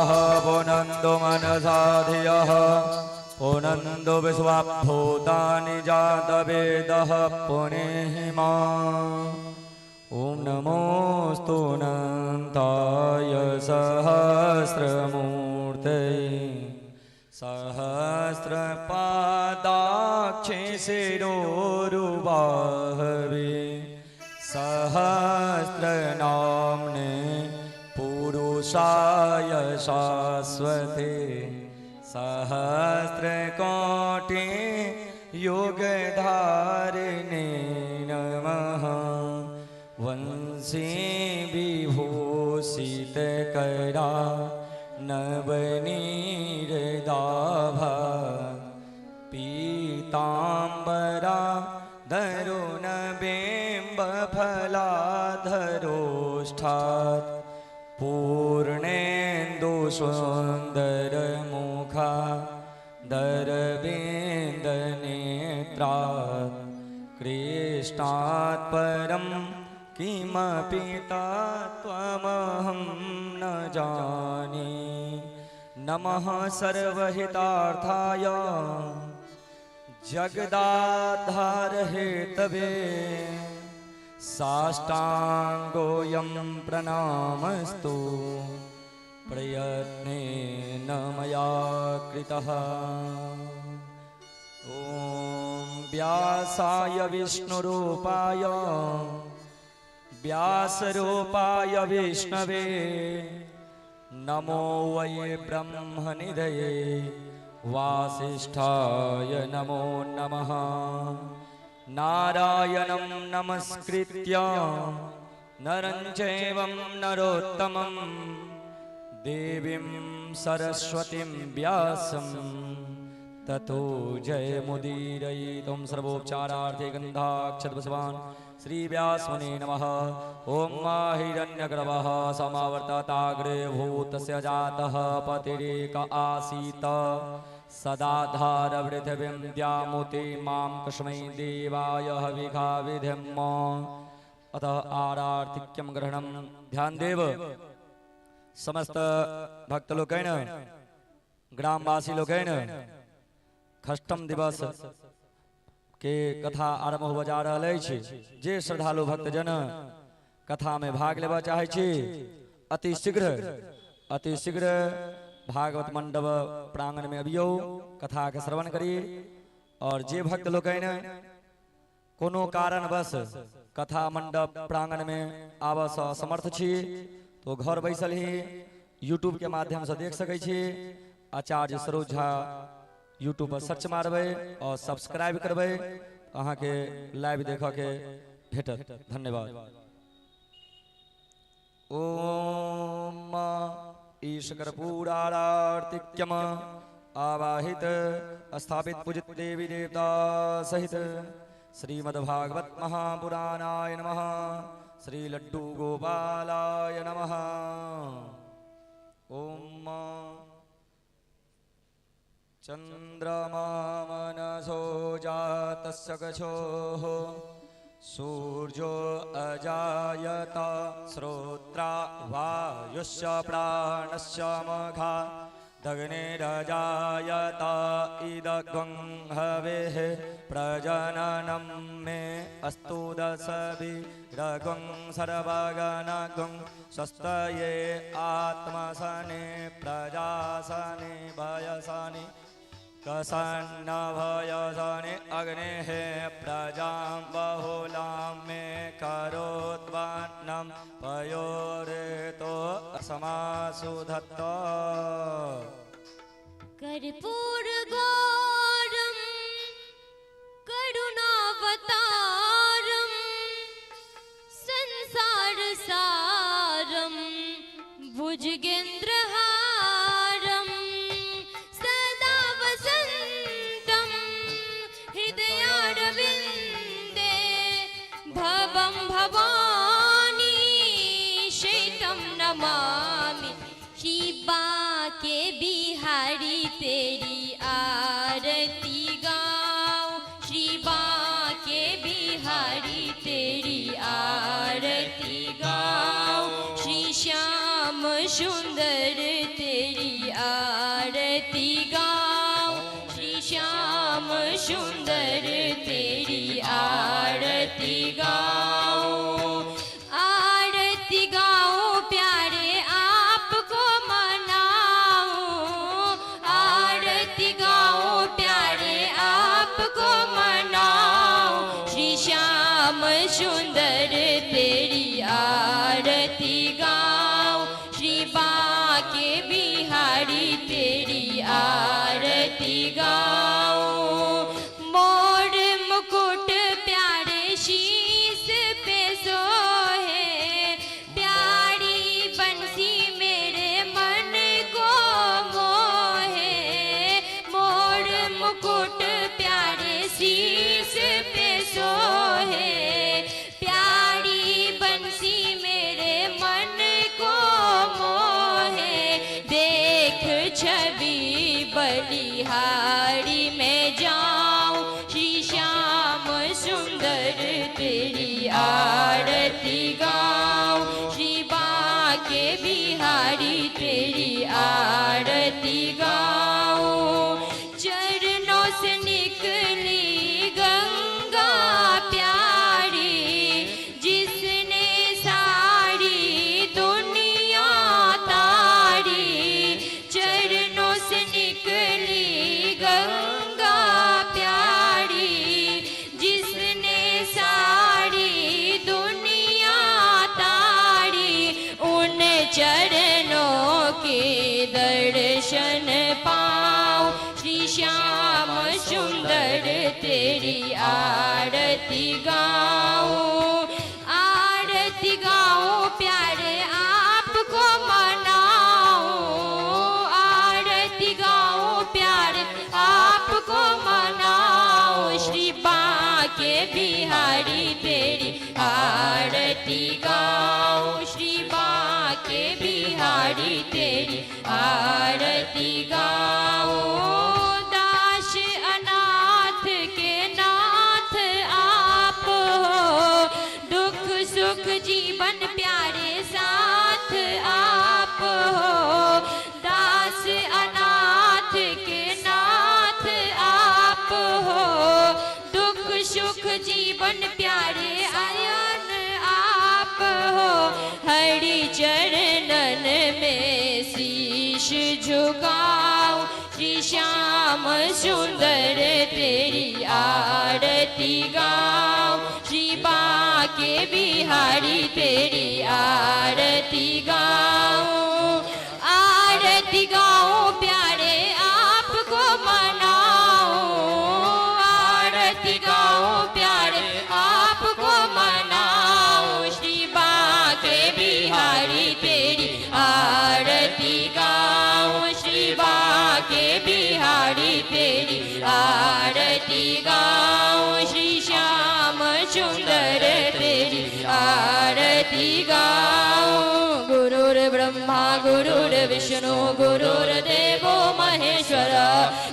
देवाः पुनन्दु मनसा धियः पुनन्दु विश्वभूतानि जातवेदः पुनेहिमा ॐ नमोऽस्तु अनन्ताय सहस्रमूर्तये सहस्रपादाक्षे शिरोरुबाहवे सहस्रनाम्ने पुरुषाय शाश्वते सहस्रकोटि युगधारिणे नमः वंशी विभूषितकरा नवनीरदाभा पीताम्बरा धरुणबिम्बफलाधरोष्ठात् पूर्णेन्दुसुन्दरमुखा दरविन्दनेत्रात् कृष्णात् परं किमपि तत्त्वमहं न जाने। नमः सर्वहितार्थाय जगदाधारहेतवे साष्टाङ्गोऽयं प्रणामस्तु प्रयत्नेन मया कृतः। ॐ व्यासाय विष्णुरूपाय व्यासरूपाय विष्णवे नमो वै ब्रह्मनिधये वासिष्ठाय नमो नमः। नारायणं नमस्कृत्य नरं चैव नरोत्तमं देवीं सरस्वतीं व्यासं ततो जयमुदीरयितुं सर्वोपचारार्थे गन्धाक्षतपुष्पान् श्रीव्यासमुने नमः। ॐ हिरण्यगर्भः समावर्तताग्रे भूतस्य जातः पतिरेक आसीत् सदाधारपृथिवीं द्यामुते मां कस्मै देवाय हविषा विधेम। अतः आरार्तिक्यं ग्रहणं। ध्यान देव समस्त भक्त लोकेन ग्रामवासी लोकेन खष्टम दिवस के कथा आरंभ हो जा रहा है। जे श्रद्धालु भक्तजन कथा में भाग लेवा चाहे छी अति शीघ्र भागवत मंडप प्रांगण में अभियो कथा के श्रवण करी। और जे भक्त लोग कोनो कारणवश कथा मंडप प्रांगण में आबस असमर्थ छी तो घर बैसल ही यूट्यूब के माध्यम से देख सकै छी। आचार्य सरोज झा यूट्यूब पर सर्च मारबे और सब्सक्राइब करबे अहाँ के लाइव देख के भेटत। धन्यवाद। ओम ईशकर्पूरार्तिक्यम आवाहित स्थापित पूजित देवी देवता सहित श्रीमद्भागवत महापुराणाय नमः। श्री लड्डू गोपालाय नमः। ओम चंद्रमा मनसो जातस्य गच्छोः सूर्यो अजायत श्रोत्रा वायुष्य प्राणस्य मघा दग्निरजायत इदग्ं हवेः प्रजननं मे अस्तु दशभिरगं सर्वगणगं स्वस्तये आत्मसने प्रजासने भयसने कसन्न भयसने अग्नेः प्रजां बहुलां मे करोद्वन्नं पयोरेतो समासुधत्त। कर्पूरगौरं करुणावतारं संसारसारं भुजगेन्द्रहारं सदा वसन्तं हृदयारविन्दे भवं भवानी शैतं नमामि। शिवा के बिहारी तेरी आरती गाऊं, शिवा के बिहारी तेरी आरती गाऊं, श्री श्याम सुंदर तेरी आरती गाऊं, श्री श्याम सुंदर तेरी आरती गाऊं। आरती गाऊं प्यारे आपको मनाऊं, आरती गाऊं प्यारे आपको मनाऊं, श्री श्याम सुंदर तेरी आरती गाऊं, श्री बांके बिहारी तेरी आरती गाऊं। मोर मुकुट प्यारे शीस पे सोहे, प्यारी बंसी मेरे मन को मोहे, मोर मुकुट प्यारे शीस पे सोहे, प्यारी बंसी मेरे मन को मोहे। देख छवि बलिहारी में जाऊं, श्री श्याम सुंदर तेरी आरती गाऊं, श्री बांके बिहारी तेरी आरती गाऊं। चरणों से निकली गंगा प्यारी, जिसने सारी दुनिया तारी, चरणों से निकली गंगा प्यारी, जिसने सारी दुनिया तारी, उन चरणों के दर्शन पाऊं, श्री श्याम सुंदर तेरी आरती गाऊं। आरती गाऊं प्यारे आपको मनाऊं, आरती गाऊं प्यारे आपको मनाऊं, श्री बांके बिहारी तेरी आरती गाऊं, श्री बांके बिहारी तेरी आरती गाऊं। दास अनाथ के नाथ आप हो, दुख सुख जीवन प्यारे साथ आप हो, दास अनाथ के नाथ आप हो, दुख सुख जीवन प्यारे आयन आप हो। हरि चरणन में शीश झुकाऊं, श्री श्याम सुंदर तेरी आरती गाऊं, श्री बांके बिहारी तेरी आरती गाऊं। आरती गाऊं प्यारे आपको मनाऊं, आरती गाऊं प्यारे आपको मनाऊं, श्री बांके बिहारी तेरी आरती गाऊं, श्री बांके बिहारी तेरी आरती गाऊं, श्री श्याम सुंदर तेरी आरती गाऊं। गुरुर्ब्रह्मा गुरुर्विष्णु गुरुर्देवो महेश्वर,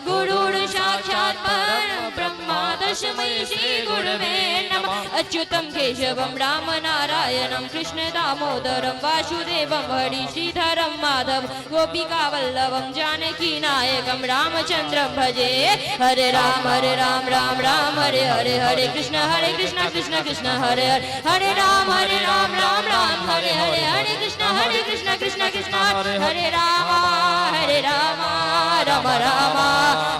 गुरुर् साक्षात् परब्रह्म तस्मै श्री गुरवे नमः। अच्युतं केशवं राम नारायणं कृष्ण दामोदरं वासुदेवं हरि श्रीधरं माधव गोपिका वल्लभं जानकी नायकं रामचंद्रं भजे। हरे राम राम राम हरे हरे, हरे कृष्ण कृष्ण कृष्ण हरे हरे, हरे राम राम राम हरे हरे, हरे कृष्ण कृष्ण कृष्ण हरे राम राम राम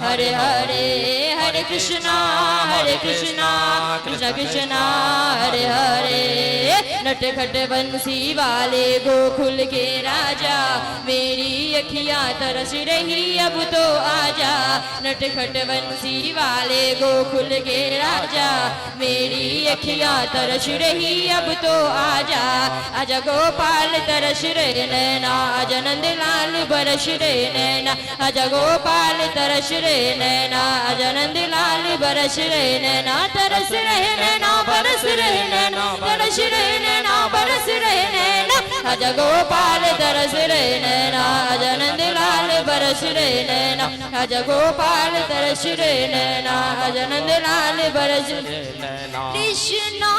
हरे हरे, हरे कृष्ण कृष्ण कृष्ण हरे हरे। नटखट बंसी वाले गोकुल के राजा, मेरी अखियां तरस रही अब तो आजा। नटखट बंसी वाले गोकुल के राजा, मेरी अखियां तरस रही अब तो आजा। आजा गोपाल तरस रहे नैना, आजा नंदलाल बरस रहे नैना, आजा गोपाल तरस रहे नैना, आजा नंदलाल बरस रहे नैना, तरस रहे नैना बरस रहे नैना, तरस रहे नैना बरस रहे नैना, आजा गोपाल तरस रहे नैना, आजा नंदलाल बरस रहे नैना, आजा गोपाल तरस रहे नैना, आजा नंदलाल बरस रहे नैना। कृष्णा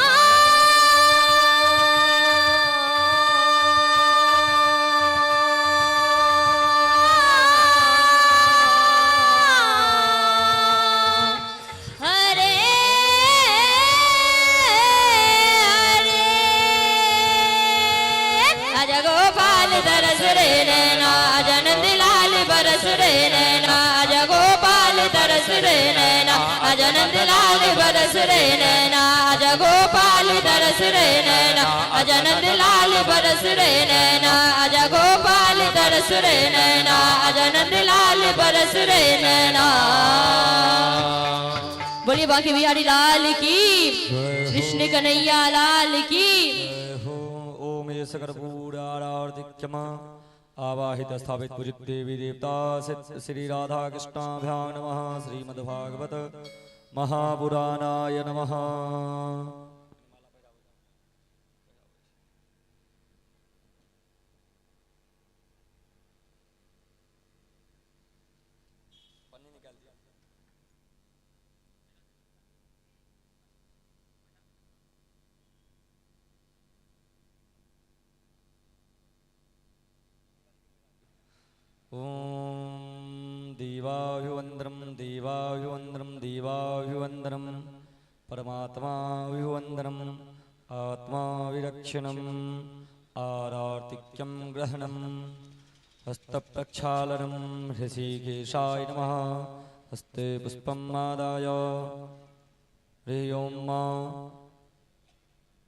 तरस रे नैना आजा गोपाल तरस रे नैना आजा नंदलाल बरस रे नैना आजा गोपाल तरस रे नैना आजा नंदलाल बरस रे नैना आजा गोपाल तरस रे नैना आजा नंदलाल बरस रे नैना। बोलिए बांके बिहारी लाल की, कृष्ण कन्हैया लाल की। ओम ये सकर्पूर आराधिक्यम आवाहित स्थापित पूजित देवी देवता सिद्ध श्री राधा कृष्णाभ्यां नमः। श्रीमद्भागवत महापुराणाय नमः। ओम देवाभिवंदनम देवाभिवंदनम देवाभिवंदनम परमात्माभिवंदनम आत्माविरक्षणम आरार्तिक्यं ग्रहणम हस्तप्रक्षालनम ऋषिकेशाय नमः। हस्ते पुष्पं आदाय ह्रीं मा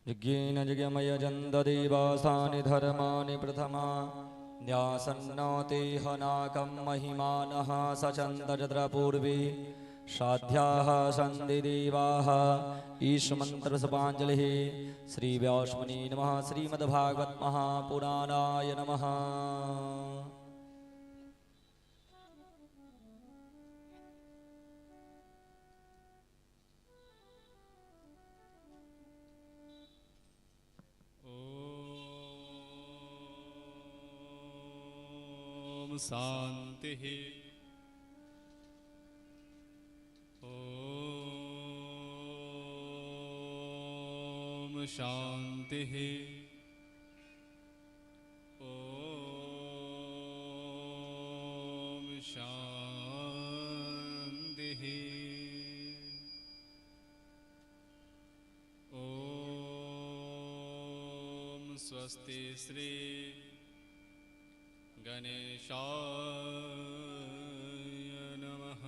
यज्ञेन यज्ञमयजन्ददेवासानि धर्माणि प्रथमा न्यासन्नोते हनाकं महिमानः सचन्दजद्रपूर्वे साध्याः सन्धिदेवाः ईशमन्त्रसपाञ्जलिः। श्रीव्यासमुने नमः। श्रीमद्भागवत महापुराणाय नमः। शांति ओम शांति ओम शांति ओम स्वस्ति श्री गणेशाय नमः।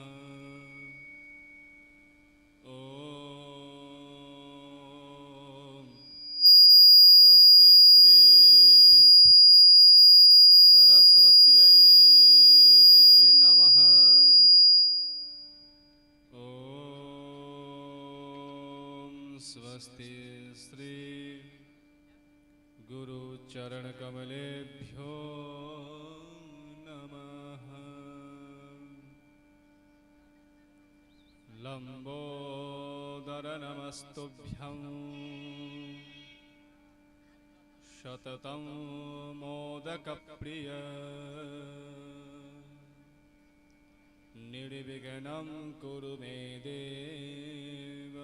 ओम स्वस्ति श्री सरस्वत्यै नमः। ओम स्वस्ति श्री गुरुचरण कमलेभ्यो लंबोदर नमस्तुभ्यं शततं मोदकप्रिय निर्विघ्नं कुरु मे देव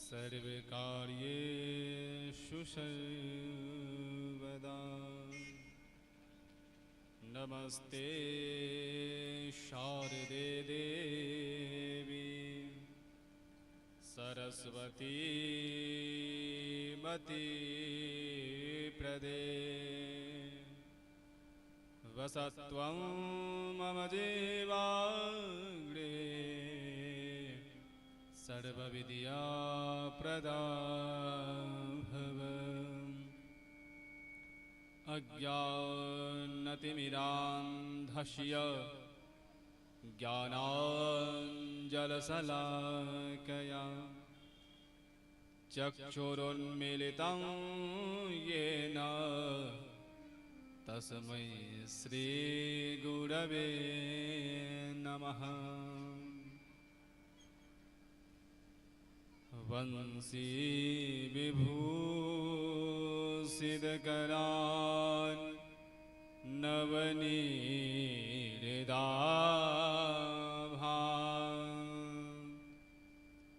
सर्वकार्येषु सर्वदा। नमस्ते शारदे देवी सरस्वती मति प्रदे वसत्वं मम जीवाग्रे सर्वविद्या प्रदा भव। अज्ञानतिमिरान्धस्य ज्ञानाञ्जलशलाकया चक्षुरुन्मीलितं येन तस्मै श्रीगुरवे नमः। वंशी विभूषितकरान् नवनीहृदाभान्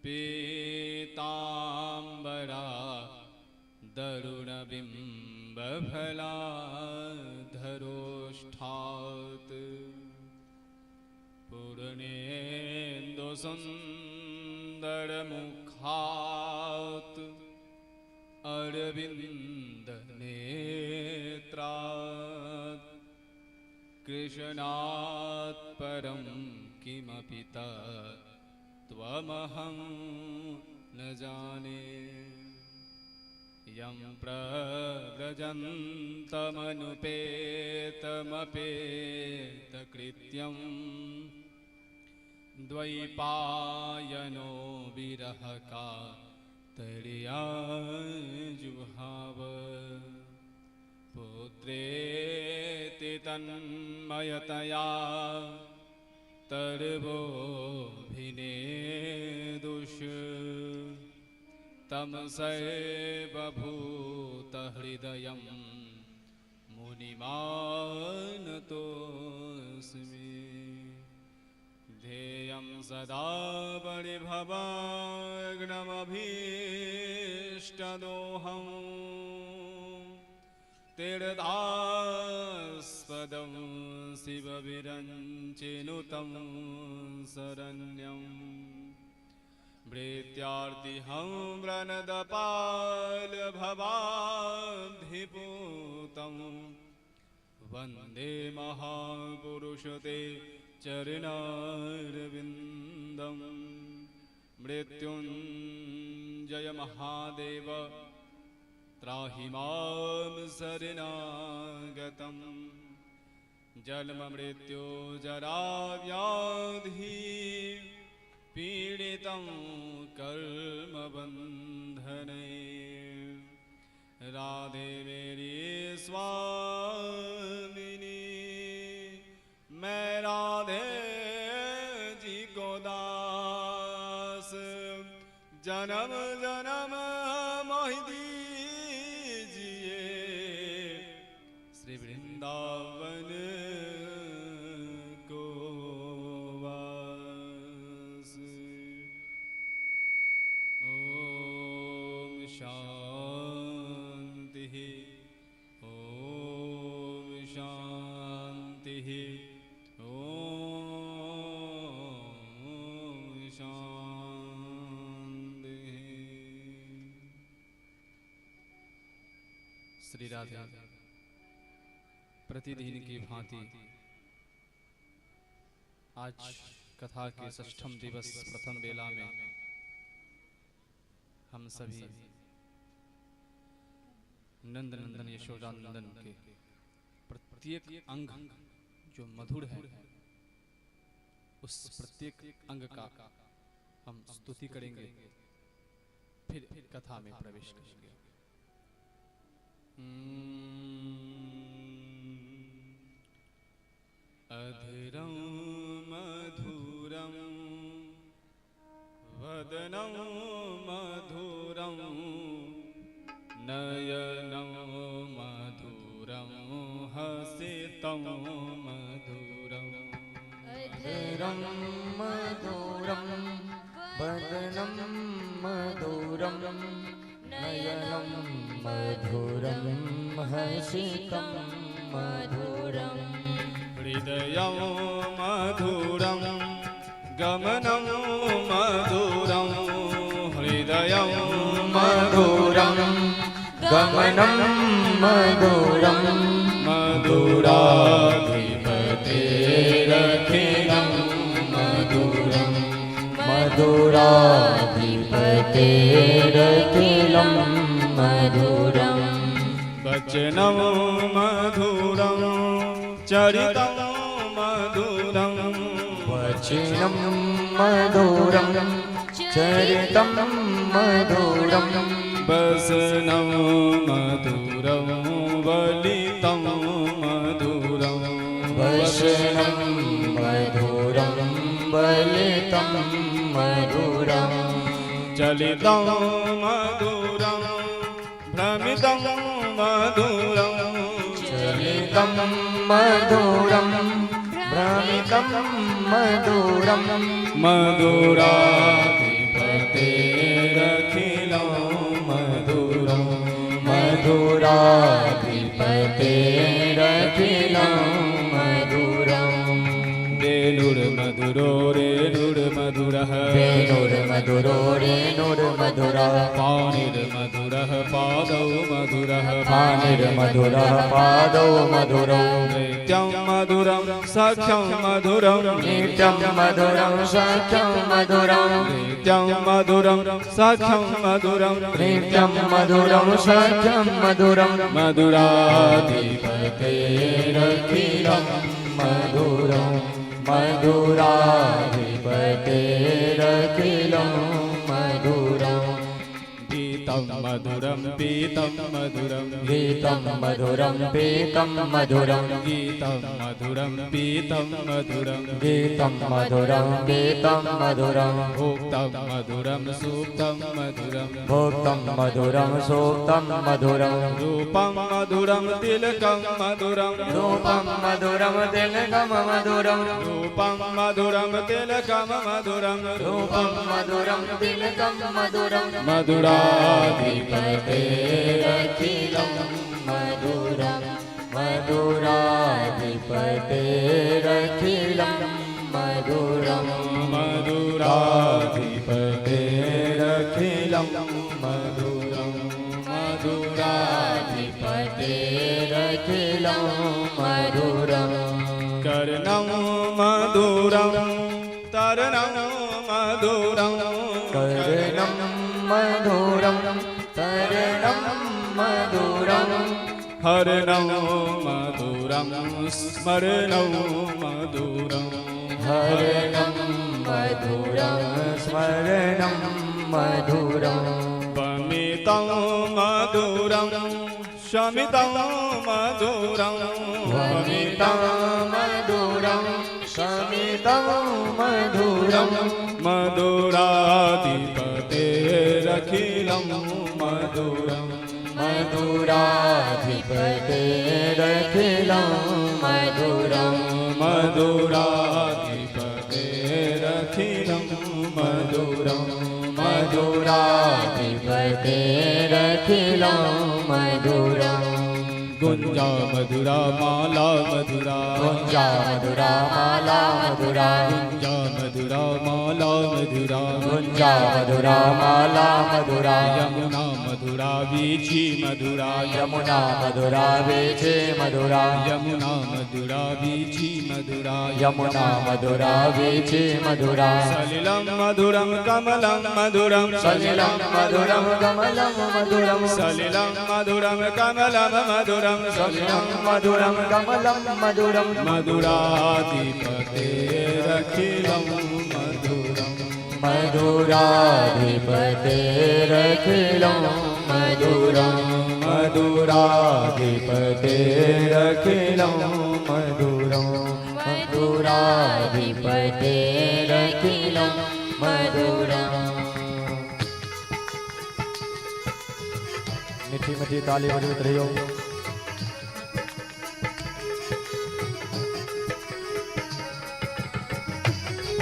पीताम्बरा दरुणबिम्बफलाधरोष्ठात् पूर्णेन्दुसुन्दरमुखात् अरविन्दनेत्रात् कृष्णात् परं किमपि त्वमहं न जाने यं प्रव्रजन्तमनुपेतमपेतकृत्यं द्वैपायनो विरहकातर्या जुहाव पुत्रेति तन्मयतया तर्वोऽभिनेदुष तं सर्वभूतहृदयं मुनिमानतोऽस्मि ध्येयं सदा परिभवाग्नमभीष्टदोहम् तीर्थास्पदं शिवविरञ्चिनुतं शरण्यम् भृत्यार्तिहं व्रणदपालभवाब्धिपूतं वन्दे महापुरुषते चरणारविन्दं मृत्युञ्जय महादेव त्राहि मां शरणागतं जन्ममृत्युजराव्याधि पीडितं कर्मबन्धने राधे मेरी स्वामिनी मैं राधे जी को दास जन्म जन्म मोहि दीजिए श्री वृंदावन को वास। ओम शांति ओम शांति ओम शांति। श्री राधे प्रतिदिन की भांति आज कथा के षष्ठम दिवस प्रथम बेला में हम सभी नंद नंदन यशोदा नंदन के प्रत्येक अंग जो मधुर है उस प्रत्येक अंग का हम स्तुति करेंगे, फिर कथा में प्रवेश करेंगे। अधरं मधुरं वदनं मधुरं नयनं मधुरं हसितं मधुरम् अधरं मधुरं वदनं मधुरं नयनं मधुरं हसितं मधुरम् हृदयं मधुरं गमनं मधुरं हृदयं मधुरं गमनं मधुरं मधुराधिपतेरखिलं मधुरं मधुराधिपतेरखिलं मधुरं वचनं मधुरं चरितं मधुरं वचनं मधुरं चरितं मधुरं वसनं मधुरं वलितं मधुरं वचनं मधुरं वलितं मधुरं चलितं मधुरं भ्रमितं मधुरं चलितं मधुरं भ्रमितं मधुरं मधुराधिपतेरखिलं मधुरं मधुराधिपतेरखिलं मधुरं रेणुर्मधुरो रेणुर्मधुरः रेणुर्मधुरो रेणुर्मधुरः पाणिर्मधुरः मधुरः पादौ मधुरः पाणिर्मधुरः पादौ मधुरौ नित्यं मधुरं सख्यं मधुरं नित्यं मधुरं सख्यं मधुरं नित्यं मधुरं सख्यं मधुरं नित्यं मधुरं सख्यं मधुरं मधुराधिपतेरखिलं मधुरं मधुराधिपतेरखिलं मधुरं गीतं मधुरं पीतं मधुरं गीतं मधुरं पीतं मधुरं गीतं मधुरं पीतं मधुरं गीतं मधुरं पीतं मधुरं भोक्तं मधुरं सूक्तं मधुरं भोक्तं मधुरं सूक्तं मधुरं रूपं मधुरं तिलकं मधुरं रूपं मधुरं तिलकं मधुरं रूपं मधुरं तिलकं मधुरं रूपं मधुरं तिलकं मधुरं मधुराधिपतेरखिलं मधुरं मधुराधिपतेरखिलं मधुरं मधुराधिपतेरखिलं मधुरं मधुराधिपतेरखिलं मधुरं कर्णं मधुरं तरणं मधुरं कर्णं मधुरं तरणं मधुरं हरणं मधुरं स्मरणं मधुरं हरणं मधुरं स्मरणं मधुरं वमितं मधुरं शमितं मधुरं वमितं मधुरं शमितं मधुरं मधुराधिपतेरखिलं मधुरं मधुराधिपतेरखिलं मधुरं मधुराधिपतेरखिलं मधुरं मधुराधिपतेरखिलं मधुरं गुञ्जा मधुरा माला मधुरा गुञ्जा मधुरा माला मधुरा गुञ्जा मधुरा माला मधुरा गुञ्जा मधुरा माला मधुरा यमुना मधुरा वीची मधुरा यमुना मधुरा वीचे मधुरा यमुना मधुरा वीची मधुरा यमुना मधुरा वीचे मधुरा सलिलं मधुरं कमलं मधुरं सलिलं मधुरं कमलं मधुरं सलिलं मधुरं कमलं मधुरं सलिलं मधुरं कमलं मधुरं मधुराधिपतेरखिलं मधुरं मधुराधिपतेरखिलं मधुरं मधुराधिपतेरखिलं मधुरं मधुराधिपतेरखिलं मधुरं मीठी मीठी ताली बजवित रहियो।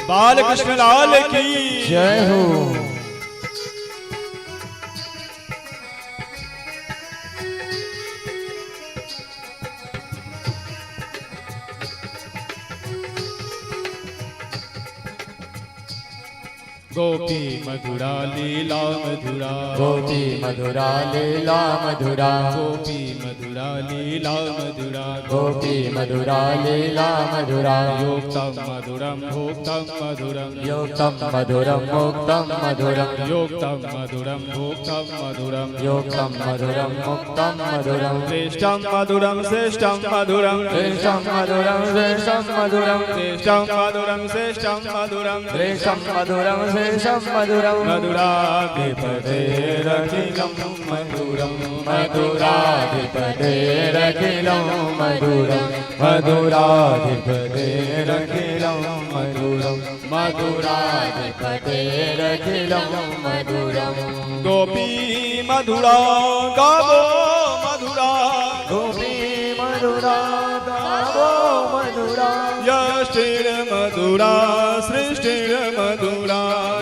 बालकृष्ण लाल की जय हो। गोपी मधुरा लीला मधुरा गोपी मधुरा लीला मधुरा गोपी मधुरा लीला मधुरा गोपी मधुरा लीला मधुरा योक्तं मधुरं भोक्तं मधुरं योक्तं मधुरं मुक्तं मधुरं योक्तं मधुरं भोक्तं मधुरं योक्तं मधुरं मुक्तं मधुरं श्रेष्ठं मधुरं श्रेष्ठं मधुरं श्रेष्ठं मधुरं श्रेष्ठं मधुरं श्रेष्ठं मधुरं श्रेष्ठं मधुरं श्रेष्ठं मधुरं श्रेष्ठं मधुरं मधुराधिपतेरखिलं मधुरं मधुराधिपतेरखिलं मधुरं मधुराधिपतेरखिलं मधुरं मधुराधिपतेरखिलं मधुरं गोपी मधुरा गावो मधुरा गोपी मधुरा गावो मधुरा यष्टिर्मधुरा सृष्टिर्मधुरा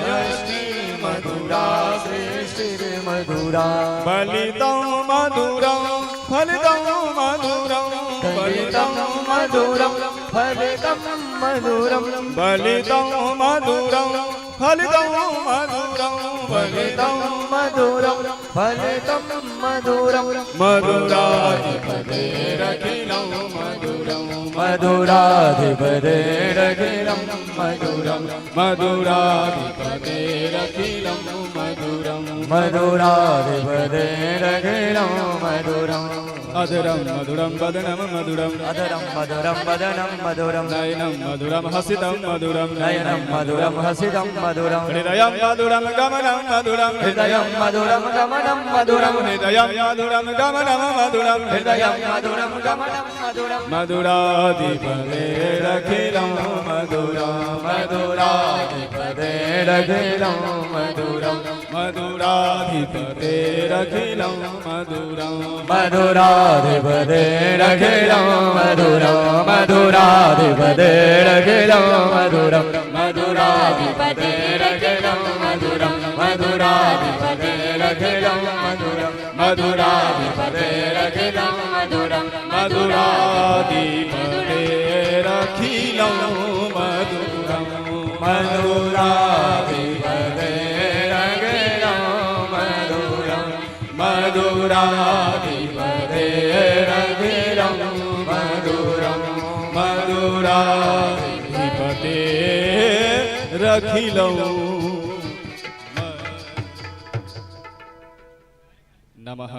यष्टिर्मधुरा सृष्टिर्मधुरा फलितं मधुरं फलितं मधुरं फलितं मधुरं फलितं मधुरं फलितं मधुरं फलितं मधुरं फलितं मधुरं फलितं मधुरं मधुराधिपतेरखिलं मधुरं मधुराधिपतेरखिलं मधुरं मधुराधिपतेरखिलं मधुरं मधुराधिपतेरखिलं मधुरं अधरं मधुरं वदनं मधुरं अधरं मधुरं वदनं मधुरं नयनं मधुरं हसितं मधुरं नयनं मधुरं हसितं मधुरं हृदयं मधुरं गमनं मधुरं हृदयं मधुरं गमनं मधुरं हृदयं मधुरं गमनं मधुरं हृदयं मधुरं गमनं मधुरं मधुराधिपतेरखिलं मधुरं मधुराधिपतेरखिलं मधुरं मधुराधिपतेरखिलं मधुरं मधुराधिपतेरखिलं मधुरं मधुराधिपतेरखिलं मधुरं मधुराधिपतेरखिलं मधुरं मधुराधिपतेरखिलं मधुरं मधुराधिपतेरखिलं मधुरं मधुराधिपतेरखिलं मधुरं मधुराधिपतेरखिलं मधुरं मधुराधिपतेरखिलं मधुरं मधुराधिपतेरखिलं नमः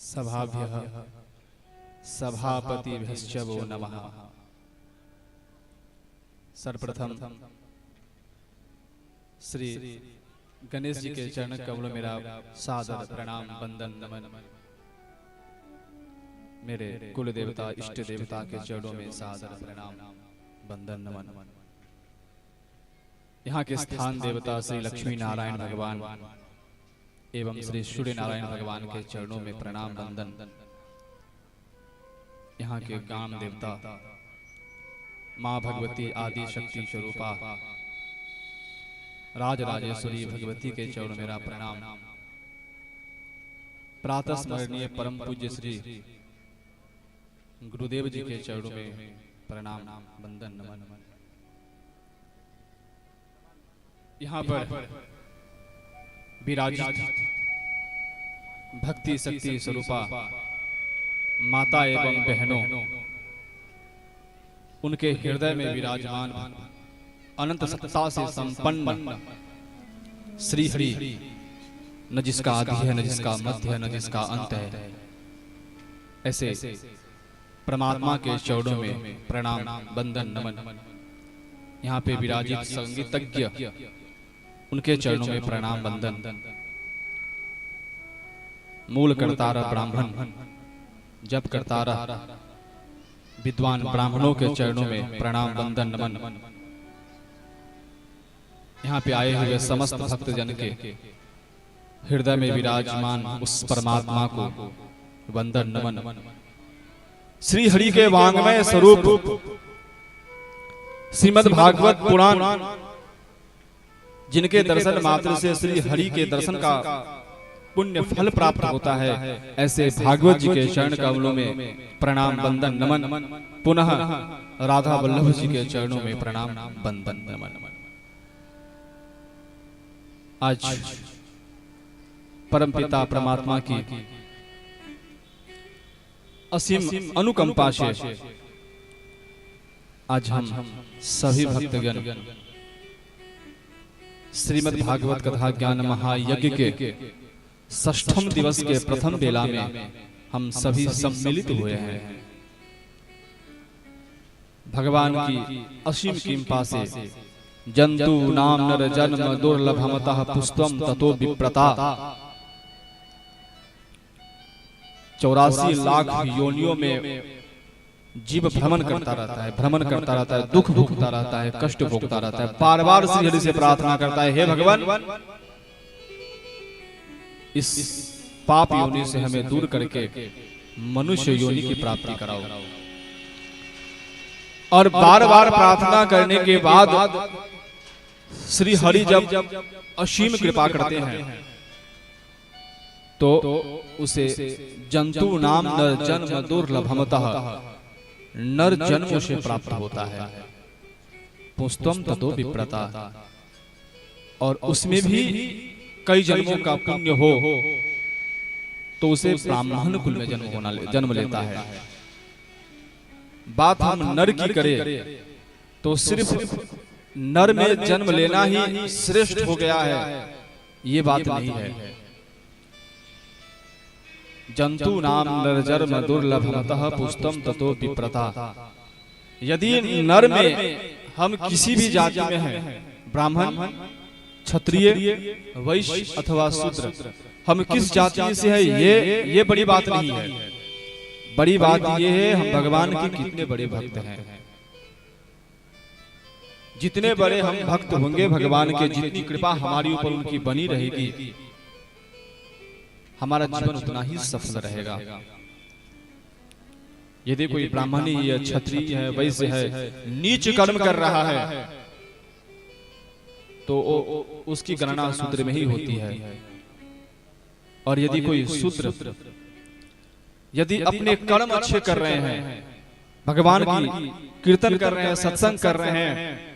सभाभ्यः सभापतिभ्यश्च वो नमः। सर्वप्रथम श्री गणेश जी के चरण कमलों मेरा सादर प्रणाम वंदन नमन। मेरे कुल देवता इष्ट देवता के चरणों में सादर प्रणाम वंदन नमन। यहाँ के स्थान देवता श्री लक्ष्मी नारायण भगवान एवं श्री सूर्य नारायण भगवान के चरणों में प्रणाम वंदन। यहाँ के गाम देवता माँ भगवती आदि शक्ति स्वरूपा राजराजेश्वरी भगवती के चरणों मेरा प्रणाम। प्रातः स्मरणीय परम पूज्य श्री गुरुदेव जी के चरणों में प्रणाम वंदन नमन। यहाँ पर विराजित भक्ति शक्ति स्वरूपा माता एवं बहनों, उनके हृदय में विराजमान अनंत सत्ता से संपन्न श्री हरि, न जिसका आदि है, न जिसका मध्य है, न जिसका अंत है, ऐसे परमात्मा के चरणों में प्रणाम वंदन नमन। यहाँ पे विराजित संगीतज्ञ, उनके चरणों में प्रणाम वंदन। मूल कर्तारा ब्राह्मण, जप कर्तारा विद्वान ब्राह्मणों के चरणों में प्रणाम वंदन नमन। यहाँ पे आए हुए समस्त भक्तजन के हृदय में विराजमान उस परमात्मा को वंदन नमन। श्री हरि के वांग्मय स्वरूप श्रीमद् भागवत पुराण, जिनके दर्शन मात्र से श्री हरि के दर्शन का पुण्य फल प्राप्त होता है, ऐसे भागवत जी के चरण कमलों में प्रणाम वंदन नमन। पुनः राधा वल्लभ जी के चरणों में प्रणाम वंदन नमन। आज परमपिता परमात्मा की असीम अनुकंपा से आज हम सभी भक्तगण श्रीमद् भागवत कथा ज्ञान महायज्ञ के षष्ठम दिवस के प्रथम बेला में हम सभी सम्मिलित हुए हैं। भगवान की असीम कृपा से जंतु नाम नर जन्म दुर्लभमतः पुष्पम ततो विप्रता 84 लाख योनियों में जीव भ्रमण करता रहता है, दुख भोगता रहता है, कष्ट भोगता रहता है, बार बार श्री हरि से प्रार्थना करता है, हे भगवान इस पाप योनि से हमें दूर करके मनुष्य योनि की प्राप्ति कराओ। और बार बार प्रार्थना करने के बाद श्री हरि जब असीम कृपा करते हैं तो उसे जंतु नाम नर जन्म दुर्लभमतः नर जन्म से प्राप्त होता है। पुस्तम ततो विप्रता, और उसमें भी कई जन्मों का पुण्य हो तो उसे ब्राह्मण कुल में जन्म लेता है। बात हम नर की करें तो सिर्फ नर में जन्म लेना ही श्रेष्ठ हो गया है, ये बात नहीं है। जंतु नाम नरजन्म दुर्लभमतः पुस्तम ततो विप्रता। यदि नर में हम किसी भी जाति में हैं, ब्राह्मण, क्षत्रिय, वैश्य अथवा शूद्र, हम किस जाति से है ये बड़ी बात नहीं है। बड़ी बात ये है हम भगवान के कितने बड़े भक्त हैं। जितने बड़े हम भक्त होंगे भगवान के, जितनी कृपा हमारी ऊपर उनकी बनी रहेगी, हमारा जीवन उतना ही सफल रहेगा। यदि कोई ब्राह्मण है, क्षत्रिय है, वैश्य है, नीच कर्म कर रहा है तो उसकी गणना शूद्र में ही होती है। और यदि कोई शूद्र यदि अपने कर्म अच्छे कर रहे हैं, भगवान की कीर्तन कर रहे हैं, सत्संग कर रहे हैं,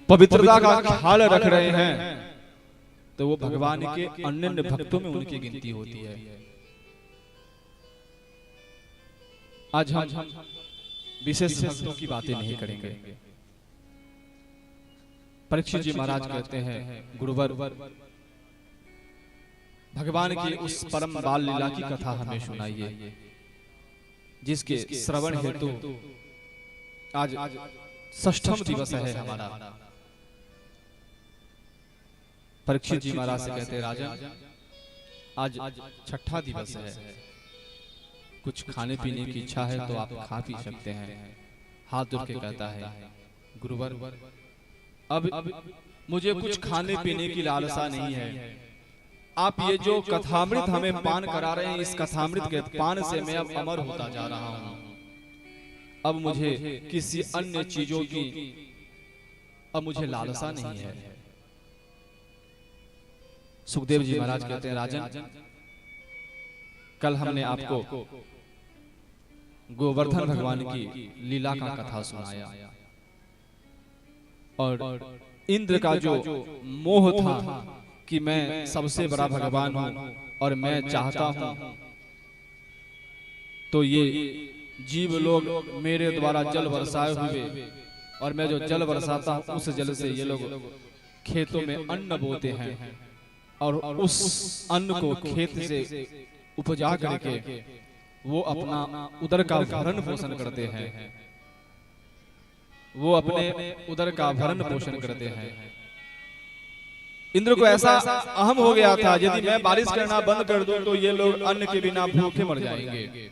पवित्रता का ख्याल रख रहे हैं, तो वो भगवान के अन्य भक्तों में उनकी गिनती होती है। आज हम विशेष भक्तों की बातें नहीं करेंगे। परीक्षित जी महाराज कहते हैं, गुरुवर, भगवान की उस परम बाल लीला की कथा हमें सुनाइए, जिसके श्रवण हेतु आज षष्ठम दिवस है हमारा। परीक्षित जी महाराज से कहते हैं, राजन, आज छठा दिवस है, कुछ खाने पीने की इच्छा है तो आप खा पी सकते हैं। हाथ जोड़ के कहता है, गुरुवर, अब मुझे कुछ खाने पीने की लालसा नहीं है। आप ये जो कथामृत हमें पान करा रहे हैं, इस कथामृत के पान से मैं अब अमर होता जा रहा हूं। अब मुझे किसी अन्य चीजों की अब मुझे लालसा नहीं है। सुखदेव जी महाराज कहते हैं, राजन, कल हमने आपको गोवर्धन भगवान की लीला का कथा सुनाया, और इंद्र का जो मोह था कि मैं सबसे बड़ा भगवान हूं और मैं चाहता हूं तो ये जीव लोग मेरे द्वारा जल बरसाए हुए, और मैं जो जल बरसाता हूं उस जल से ये लोग खेतों में अन्न बोते हैं, और उस अन्न को खेत से उपजा करके वो अपना उदर का भरण पोषण करते हैं। वो अपने उदर का भरण पोषण करते हैं। इंद्र को ऐसा अहम हो गया था, यदि मैं बारिश करना बंद कर दूं तो ये लोग अन्न के बिना भूखे मर जाएंगे।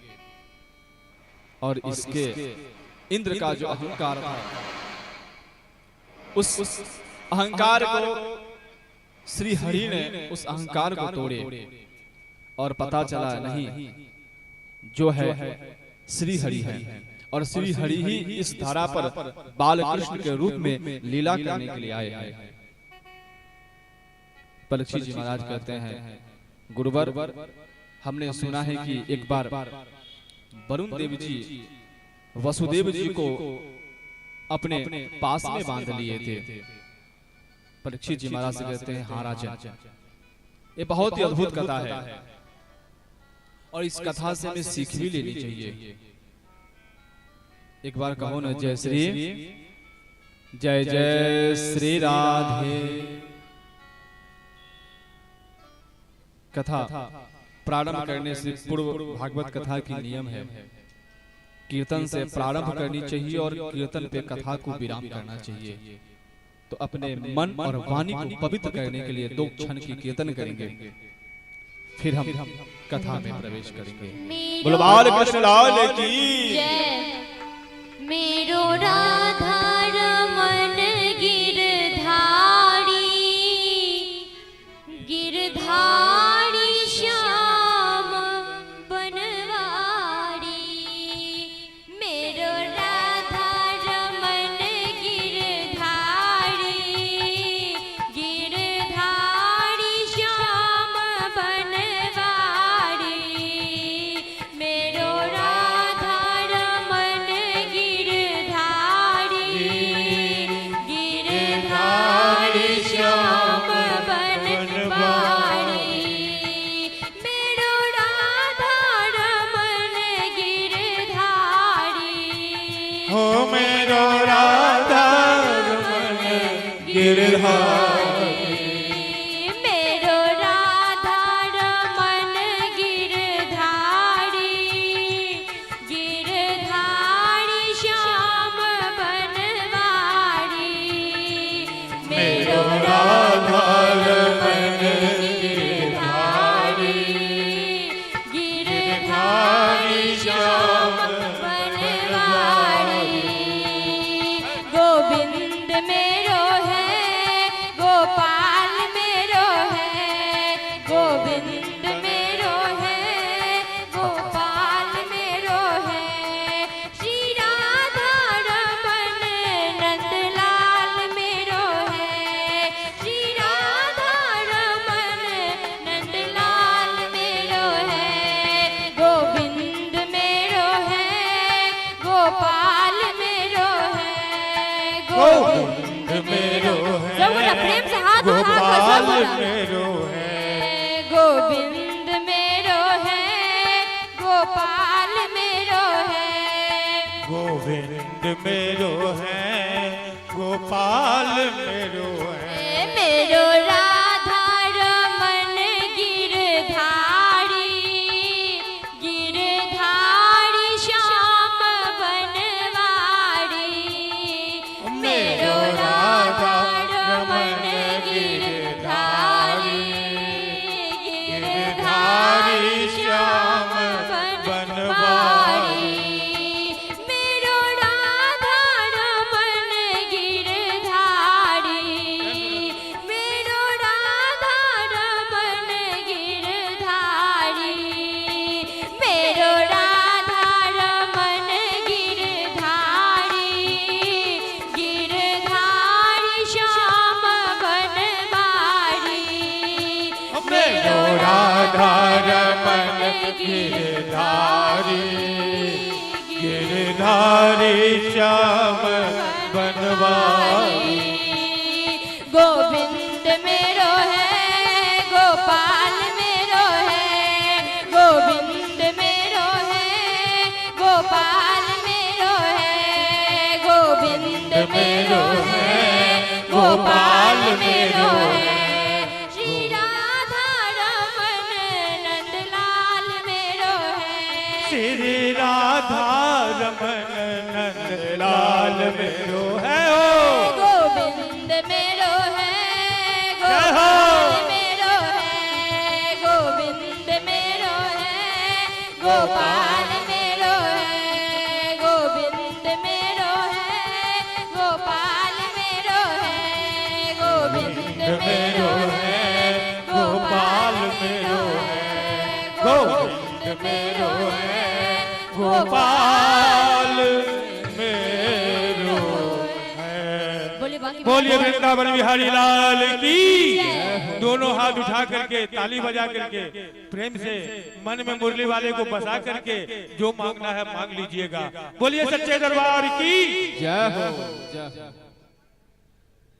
और इसके इंद्र का जो अहंकार था, उस अहंकार को श्री हरि ने उस अहंकार को तोड़े, और पता चला नहीं, जो है श्री हरि है, और श्री हरि ही इस धरा पर बाल कृष्ण के रूप में लीला करने के लिए आए हैं। परीक्षित जी महाराज कहते हैं, गुरुवर, हमने सुना है कि एक बार वरुण देव जी वसुदेव जी को अपने पास में बांध लिए थे। परीक्षित जी महाराज से कहते हैं, हाँ राजन, ये बहुत ही अद्भुत कथा है, और इस कथा से हमें सीख भी लेनी चाहिए। एक बार कहो ना, जय श्री, जय जय श्री राधे। कथा प्रारंभ करने से पूर्व भागवत कथा की नियम है, कीर्तन से प्रारंभ करनी चाहिए और कीर्तन पे कथा को विराम करना चाहिए। तो अपने मन और वाणी को पवित्र करने के लिए 2 क्षण की कीर्तन करेंगे, फिर हम कथा में प्रवेश करेंगे। बोलो बाल कृष्ण लाल की जय। मेरो राधा रमन गिरधारी, गिरधारी श्याम बनवारी। मेरो राधा रमन गिरधारी, गिरधारी श्याम बनवारी। मेरो राधा रमन हो मेरो राधा रमन गिरधारी। मेरो राधा रमन गिरधारी, गिरधारी श्याम बनवारी। मेरो राधा रमन गिरधारी, गिरधारी श्याम बनवारी। गोविंद मेरो है, गोपाल मेरो है, गोविंद मेरो है, गोपाल मेरो है। श्री राधा रमन नंदलाल मेरो है, श्री राधा रमन नंदलाल मेरो है। गोविंद मेरो है, गोपाल मेरो है, गोविंद मेरो है। जरा प्रेम से हाथ गोपाल मेरो है, गोविंद मेरो है, गोपाल मेरो है। गोविंद मेरो है, गोपाल मेरो है। मेरो राधा रमन गिरधारी, गिरधारी श्याम बनवारी। मेरो राधा रमन गिरधारी, गिरधारी श्याम बनवारी। मेरो राधा रमन गिरधारी, मेरो राधा रमन गिरधारी। मेरो राधा रमन गिरधारी, गिरधारी श्याम बनवारी। मेरो राधा रमन गिरधारी, गिरधारी श्याम बनवारी। गोविंद मेरो है, गोपाल मेरो है, गोविंद मेरो है, गोपाल मेरो है, गोविंद मेरो है, गोपाल मेरो है। श्री राधा रमन नंदलाल मेरो है, श्री राधा रमन नंदलाल मेरो है। ओ गोविंद मेरो है, गोपाल मेरो है, गोविंद मेरो है, गोपाल मेरो है, गोविंद मेरो है, गोपाल मेरो है, गोविंद मेरो है, गोपाल मेरो है, गोविंद मेरो है, गोपाल मेरो है। बोलिए वृंदावन बिहारी लाल की। दोनों हाथ उठा करके ताली बजा करके प्रेम से मन में मुरली वाले को बसा करके जो मांगना है मांग लीजिएगा। बोलिए सच्चे दरबार की जय हो, जय हो।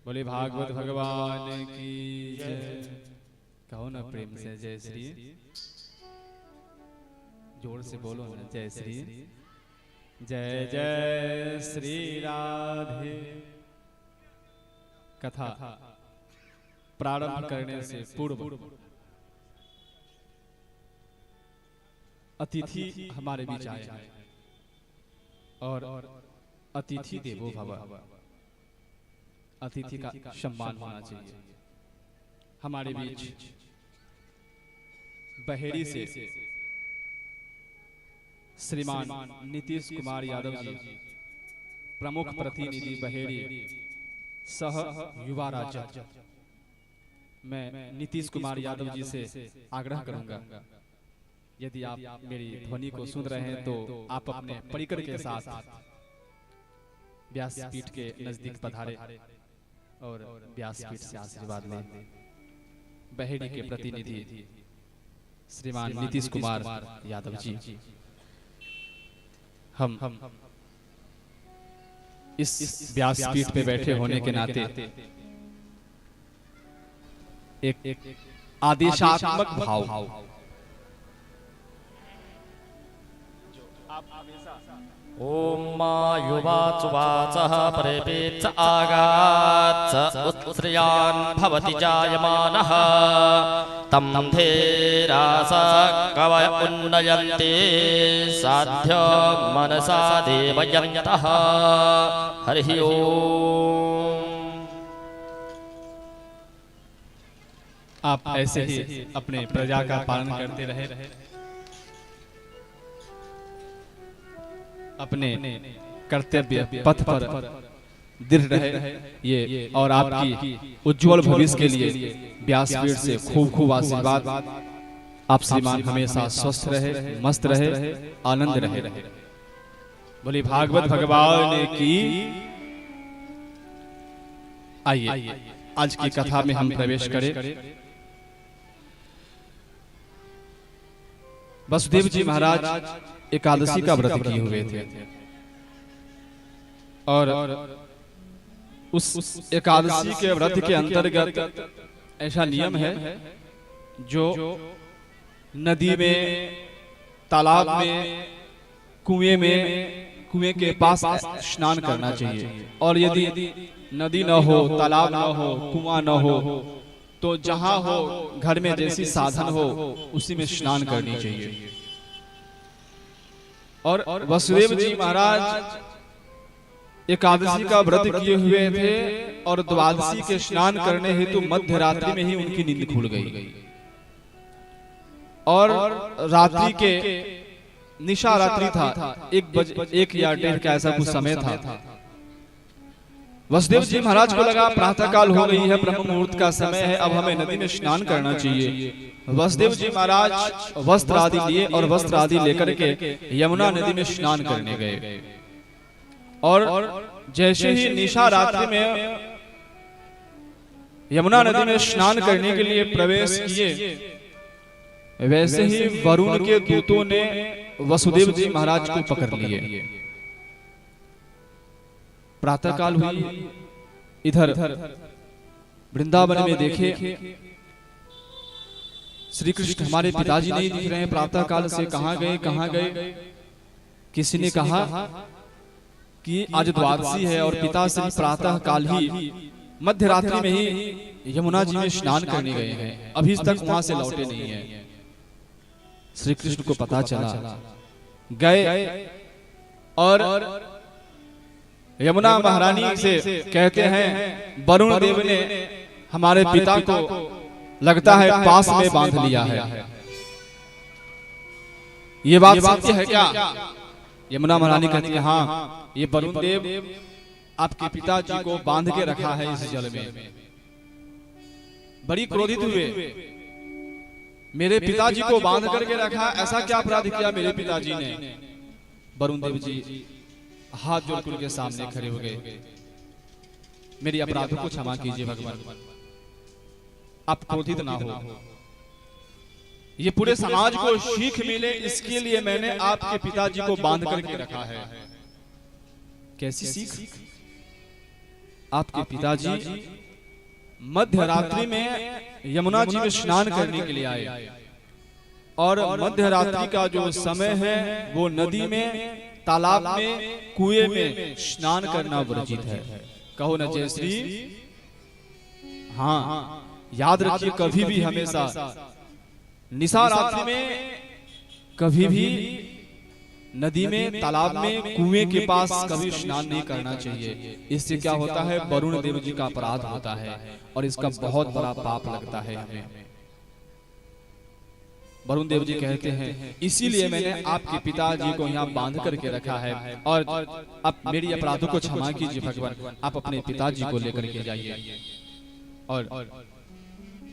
बोले भागवत भगवान की जय। कहो ना प्रेम से जय श्री, जोर से बोलो ना जय श्री। जय जय श्री राधे। कथा प्रारंभ करने से पूर्व अतिथि हमारे बीच आए हैं और अतिथि देवो भव, अतिथि का सम्मान होना चाहिए। हमारे बीच बहेड़ी से श्रीमान नीतीश कुमार यादव जी, प्रमुख प्रतिनिधि बहेड़ी सह युवा राज्य। मैं नीतीश कुमार यादव जी से आग्रह करूंगा, यदि आप मेरी ध्वनि को सुन रहे हैं तो आप अपने परिकर के साथ व्यासपीठ के नजदीक पधारे और व्यासपीठ से आशीर्वाद लें। बहेड़ी के प्रतिनिधि श्रीमान नीतीश कुमार यादव जी, हम इस व्यासपीठ पे बैठे होने के नाते एक आदेशात्मक भाव ॐ मायुवाचुवाचः परेपेच आगाच्च उत्श्रियान् भवति जायमानः तं धेरास कवय उन्नयन्ति साध्य मनसा देवयन्तः हरिः ओम्। आप ऐसे ही अपने प्रजा का पालन करते रहे, अपने कर्तव्य पथ पर दृढ़ रहे ये, और आपकी उज्जवल भविष्य के लिए व्यासपीठ से खूब खूब आशीर्वाद। आप श्रीमान हमेशा स्वस्थ रहे, मस्त रहे, आनंद रहे। बोली भागवत भगवान की। आइए आज की कथा में हम प्रवेश करें। वसुदेव जी महाराज एकादशी का व्रत किए हुए थे, और उस एकादशी के व्रत के अंतर्गत ऐसा नियम है जो नदी में, तालाब में, कुएं के पास स्नान करना चाहिए। और यदि नदी न हो, तालाब न हो, कुआं न हो, तो जहां हो घर में जैसी साधन हो उसी में स्नान करनी चाहिए। और वसुदेव जी महाराज एकादशी का व्रत किए हुए थे, और द्वादशी के स्नान करने हेतु मध्य रात्रि में ही उनकी नींद खुल गई, और रात्रि के निशा रात्रि था, 1 या 1:30 का ऐसा कुछ समय था। वसुदेव जी महाराज को लगा प्रातः काल हो गई है, ब्रह्म मुहूर्त का समय है, अब हमें नदी में स्नान करना चाहिए। वसुदेव जी महाराज वस्त्र आदि लिए और वस्त्र आदि लेकर के यमुना नदी में स्नान करने गए, और जैसे ही निशा रात्रि में यमुना नदी में स्नान करने के लिए प्रवेश किए, वैसे ही वरुण के दूतों ने वसुदेव जी महाराज को पकड़ लिए। प्रातः काल हुई, इधर वृंदावन में देखे श्री कृष्ण हमारे पिताजी नहीं दिख रहे हैं, प्रातः काल से कहां गए। किसी ने कहा कि आज द्वादशी है और पिता श्री प्रातः काल ही मध्य रात्रि में ही यमुना जी में स्नान करने गए हैं, अभी तक वहां से लौटे नहीं है। श्री कृष्ण को पता चला, गए और यमुना महारानी से कहते हैं वरुण देव ने हमारे पिता को लगता है पास में बांध लिया है, ये बात सत्य है क्या? यमुना महारानी कहती है हाँ, ये वरुण देव आपके पिताजी को बांध के रखा है इस जल में। बड़ी क्रोधित हुए, मेरे पिताजी को बांध करके रखा, ऐसा क्या अपराध किया मेरे पिताजी ने? वरुण देव जी हाथ जोड़ के सामने खड़े हो गए, मेरी अपराधों को क्षमा कीजिए भगवान, आप क्रोधित ना हो, ये पूरे समाज को सीख मिले इसके लिए मैंने आपके पिताजी को बांध करके रखा है। कैसी सीख? आपके पिताजी मध्य रात्रि में यमुना जी में स्नान करने के लिए आए, और मध्य रात्रि का जो समय है वो नदी में, तालाब में, कुएं में स्नान करना वर्जित है। कहो न जय श्री। हाँ, याद रखिए, कभी भी हमेशा निशा रात्रि में कभी भी नदी में, तालाब में, कुएं के पास कभी स्नान नहीं करना चाहिए। इससे क्या होता है, वरुण देव जी का अपराध होता है और इसका बहुत बड़ा पाप लगता है हमें। वरुण देव जी कहते हैं इसीलिए मैंने आपके पिताजी को यहाँ बांध करके रखा है, और आप मेरी अपराधों को क्षमा कीजिए भगवान, आप अपने पिताजी को लेकर के जाइए। और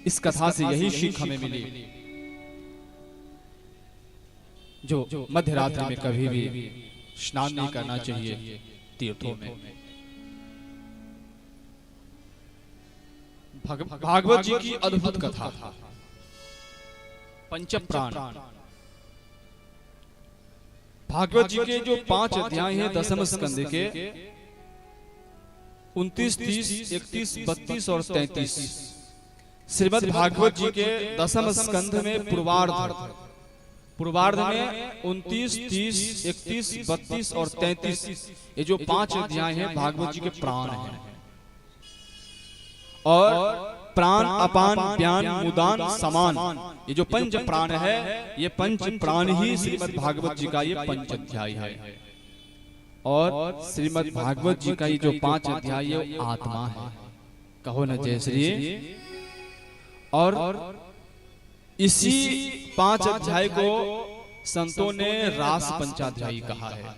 इस कथा से यही सीख हमें मिली, जो मध्य रात्रि में कभी भी स्नान नहीं करना चाहिए तीर्थों में। भागवत जी की अद्भुत कथा, पंच प्राण। भागवत जी के जो 5 अध्याय हैं दसम स्कंद के, 29, 30, 31, 32 और 33, श्रीमद् भागवत जी के दसम स्कंद में पूर्वार्ध पूर्वार्ध में 29, 30, 31, 32 और 33 ये जो 5 अध्याय हैं भागवत जी के प्राण हैं। और प्राण अपान व्यान मुदान समान ये जो पंच प्राण है, ये पंच प्राण ही श्रीमद् भागवत जी का ये पंच अध्याय है। और श्रीमद् भागवत जी का ये जो 5 अध्याय ये आत्मा है। कहो न जय श्री। और इसी 5 अध्याय को संतों ने रास पंचाध्यायी कहा है।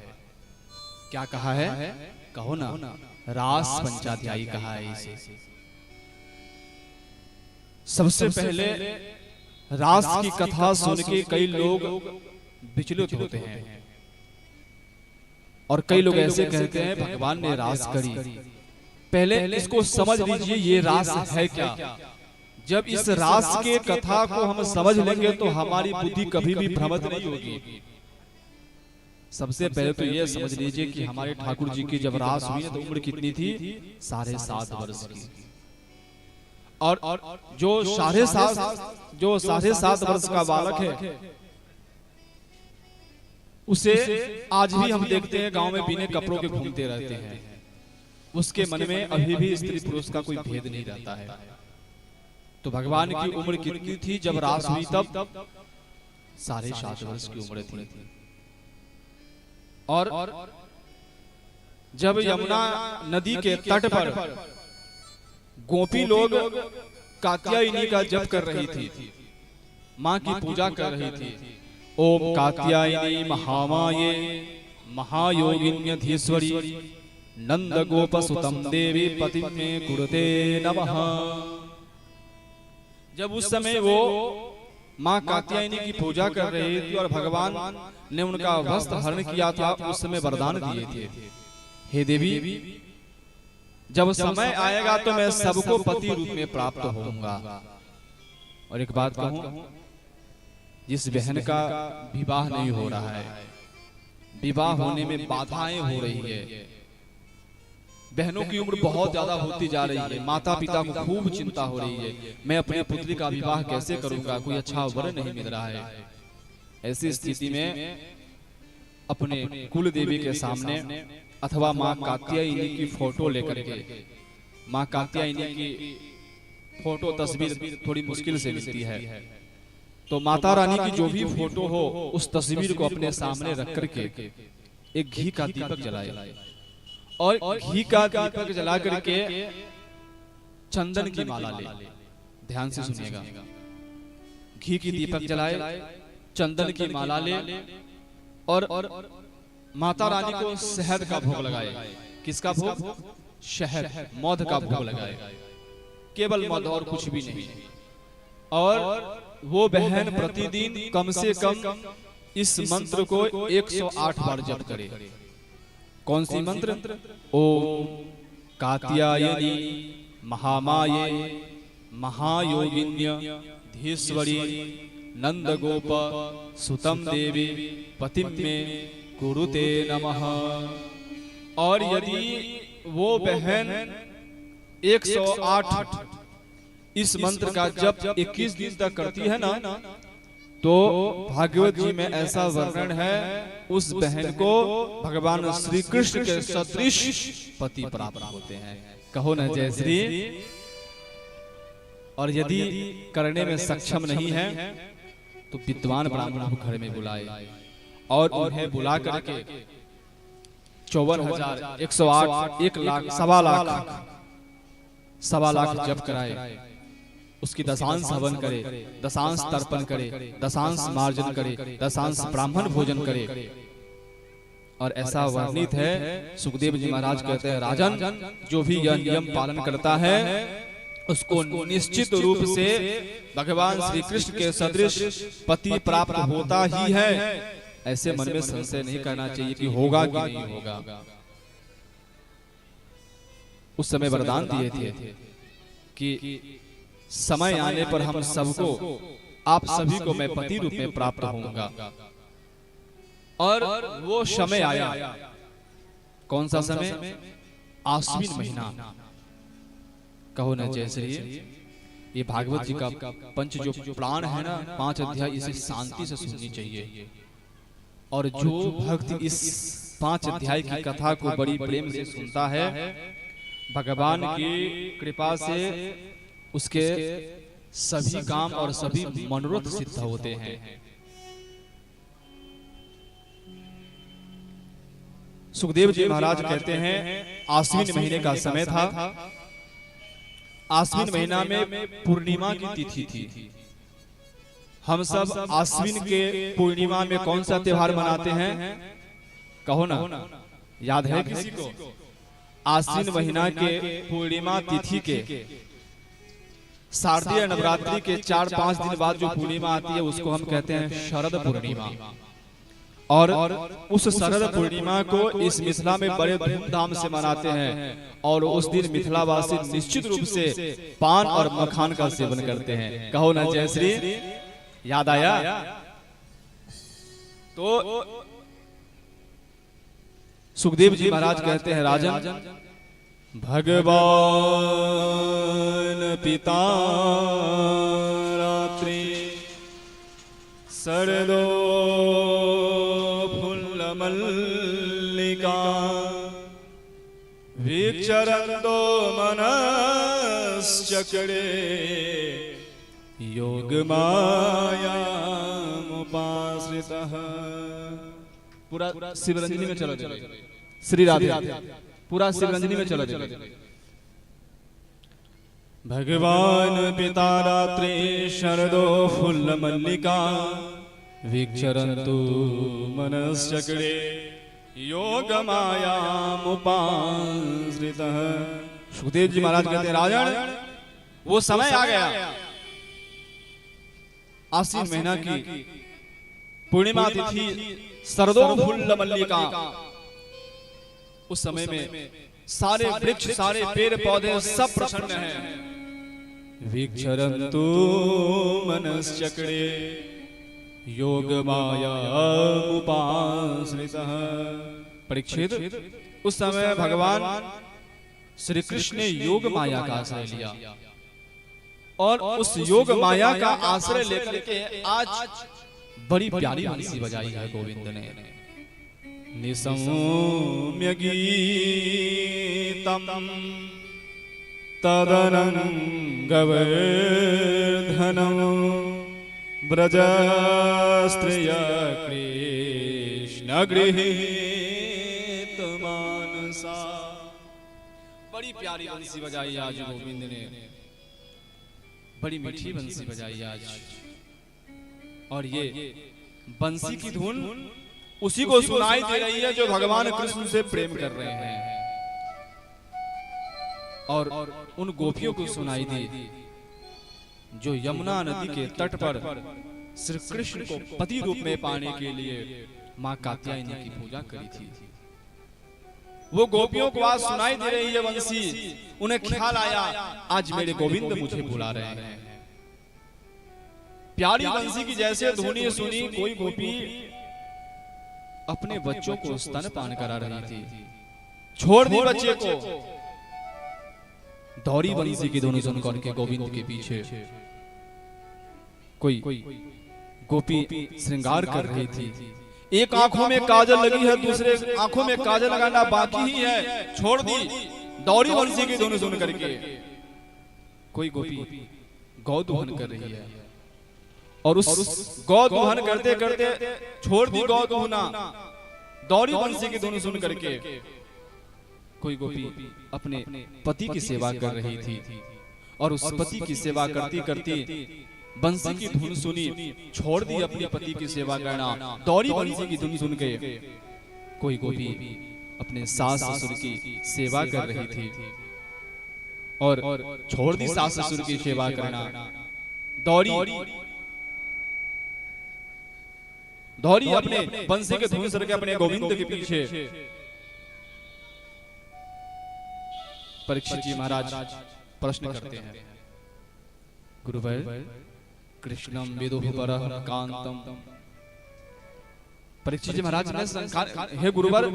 क्या कहा है? कहो ना, रास पंचाध्यायी कहा है इसे। सबसे पहले रास की कथा सुन के कई लोग विचलित होते हैं और कई लोग ऐसे कहते हैं भगवान ने रास करी। पहले इसको समझ लीजिए ये रास है क्या। जब इस रास के कथा को हम समझ लेंगे तो हमारी बुद्धि कभी भी भ्रमित नहीं होगी। सबसे पहले तो ये समझ लीजिए कि हमारे ठाकुर जी की जब रास हुई तो उम्र कितनी थी? 7.5 वर्ष की। और जो 7.5 वर्ष का बालक है उसे आज भी हम देखते हैं गांव में बिना कपड़ों के घूमते रहते हैं। उसके मन में अभी भी स्त्री पुरुष का कोई भेद नहीं रहता है। तो भगवान की उम्र कितनी थी जब रास हुई? तब 7.5 वर्ष की उम्र थी। और जब यमुना नदी के तट पर गोपी लोग कात्यायनी का जप कर रही थी, माँ की पूजा कर रही थी। ओम कात्यायनी महामाये महायोगिन्यधीश्वरी नंद गोप सुतम देवी पति में कुरुते नमः। जब उस समय वो माँ कात्यायनी की पूजा कर रही थी और भगवान ने उनका वस्त्र हरण किया था, उस समय वरदान दिए थे, हे देवी जब समय आएगा तो मैं सबको पति रूप में प्राप्त होऊंगा। और एक बात कहूं, जिस बहन का विवाह नहीं हो रहा है, विवाह होने में बाधाएं हो रही है, बहनों की उम्र बहुत ज्यादा होती जा रही है, माता पिता को खूब चिंता हो रही है, मैं अपनी पुत्री का विवाह कैसे करूंगा, कोई अच्छा वर नहीं मिल रहा है। ऐसी स्थिति में अपने कुल देवी के सामने अथवा माँ कात्यायनी की फोटो लेकर के, माँ कात्यायनी की फोटो तस्वीर थोड़ी मुश्किल से मिलती है, तो माता रानी की जो भी फोटो हो उस तस्वीर को अपने सामने रख करके एक घी का दीपक जलाए और घी का दीपक जला करके चंदन की माला ले। ध्यान से सुनिएगा, घी की दीपक जलाए, चंदन की माला ले और माता रानी को शहद का भोग लगाए। किसका भोग? शहद, मध का भोग लगाए, केवल मध और कुछ भी नहीं। और वो बहन प्रतिदिन कम से कम इस मंत्र को 108 बार जप करे। कौन सी मंत्र? ओम कात्यायनी महामाये महायोगिन्य धीश्वरी नंद गोप सुतम देवी पतिम में कुरुते नमः। और यदि वो बहन 108 इस मंत्र का जप 21 दिन तक करती है ना, तो भागवत जी में ऐसा वर्णन है उस बहन को भगवान श्री कृष्ण के सदृश पति प्राप्त होते हैं। कहो न जय श्री। और यदि करने में सक्षम नहीं है तो विद्वान ब्राह्मण को घर में बुलाए और उन्हें बुला करके 54,000 108 1 लाख 1.25 लाख जप कराए, उसकी दशांश हवन करे, दशांश तर्पण करे, दशांश मार्जन करे, दशांश ब्राह्मण भोजन करे। और ऐसा वर्णित है, सुखदेव जी महाराज कहते हैं, राजन जो भी यह नियम पालन करता है उसको निश्चित रूप से भगवान श्री कृष्ण के सदृश पति प्राप्त होता ही है। ऐसे मन में संशय नहीं करना चाहिए कि होगा कि नहीं होगा। उस समय वरदान दिए थे कि समय आने पर हम सबको, आप सभी को मैं पति रूप में प्राप्त होऊंगा। और वो समय आया। कौन सा समय? आश्विन महीना। कहो न जय श्री। ये भागवत जी का पंच जो प्राण है ना, 5 अध्याय, इसे शांति से सुननी चाहिए। और जो भक्त इस 5 अध्याय की कथा को बड़ी प्रेम से सुनता है, भगवान की कृपा से उसके सभी काम और सभी मनोरथ सिद्ध होते हैं। सुखदेव जी महाराज कहते हैं, आश्विन महीने का समय था। आश्विन महीना में पूर्णिमा की तिथि थी। हम सब आश्विन के पूर्णिमा में कौन सा त्योहार मनाते हैं? कहो ना, याद है किसी को? आश्विन महीना के पूर्णिमा तिथि के शारदीय नवरात्रि के 4-5 दिन बाद जो पूर्णिमा आती है, उसको हम कहते हैं शरद पूर्णिमा। और उस शरद पूर्णिमा को इस मिथिला में बड़े धूमधाम से मनाते हैं। और उस दिन मिथिलावासी निश्चित रूप से पान और मखान का सेवन करते हैं। कहो ना जय श्री। याद आया? तो सुखदेव जी महाराज कहते हैं, राजन, भगवान पिता रात्रि शरदो मल्लिका विचरन्तो मनश्चक्रे योगमायामुपाश्रितः। पूरा शिवरंजनी में चलो श्री राधे, पूरा शिवरंजनी में चलो। भगवान पिता रात्रि शरदो फुल्ल मल्लिका विचरन्तु मनश्चक्रे योगमायामुपाश्रितः। सुखदेव जी महाराज कहते हैं, राजन, वो समय आ गया। आश्विन महीना की पूर्णिमा तिथि शरदो फुल्ल मल्लिका। उस समय में सारे वृक्ष, सारे पेड़ पौधे सब प्रसन्न हैं। विचरन्तु मनश्चक्रे योगमायामुपाश्रितः। परीक्षित, उस समय भगवान श्री कृष्ण ने योग माया का आश्रय लिया। और उस योग माया का आश्रय लेकर के आज बड़ी प्यारी बंसी बजाई है गोविंद ने। निसौम्य गीतम तदनंगवर्धनम ब्रजस्त्रिय कृष्ण गृहीत मानसा। बड़ी प्यारी बंसी बजाई आज गोविंद ने, बड़ी मीठी बंसी बजाई आज। और ये बंसी की धुन उसी को सुनाई दे रही है जो भगवान कृष्ण से प्रेम कर रहे हैं। और उन गोपियों को सुनाई दी जो यमुना नदी के तट पर श्री कृष्ण को पति रूप में पाने के लिए मां कात्यायनी की पूजा करी थी। वो गोपियों को आज सुनाई दे रही है बंसी। उन्हें ख्याल आया, आज मेरे गोविंद मुझे बुला रहे हैं। प्यारी बंसी की जैसे धुनी सुनी, कोई गोपी अपने बच्चों को स्तनपान करा रही थी। छोड़ दी बच्चे को, दौड़ी बंसी की धुनी सुनकर के गोविंद के पीछे। कोई गोपी श्रृंगार कर रही थी। एक आंखों में काजल लगी है, दूसरे आंखों में काजल लगाना बाकी ही है। छोड़ दी, दौड़ी बंसी की धुन सुन करके। कोई गोपी गौदुहन कर रही है और उस गौदुहन करते करते छोड़ दी गौदुहना, दौड़ी बंसी की धुन सुन करके। कोई गोपी अपने पति की सेवा कर रही थी और उस पति की सेवा करती करती बंसी की धुन सुनी, छोड़ दी अपने पति की सेवा करना, दौड़ी बंसी की धुन सुन के। कोई गोपी अपने सास ससुर की सेवा कर रही थी और छोड़ दी सास ससुर की सेवा करना, दौड़ी अपने बंसी के धुन सुन के अपने गोविंद के पीछे। परीक्षित जी महाराज प्रश्न करते हैं, गुरुवर, कृष्णम विदुः परः कांतम परीक्षित जी महाराज, मैं शंका, हे गुरुवर,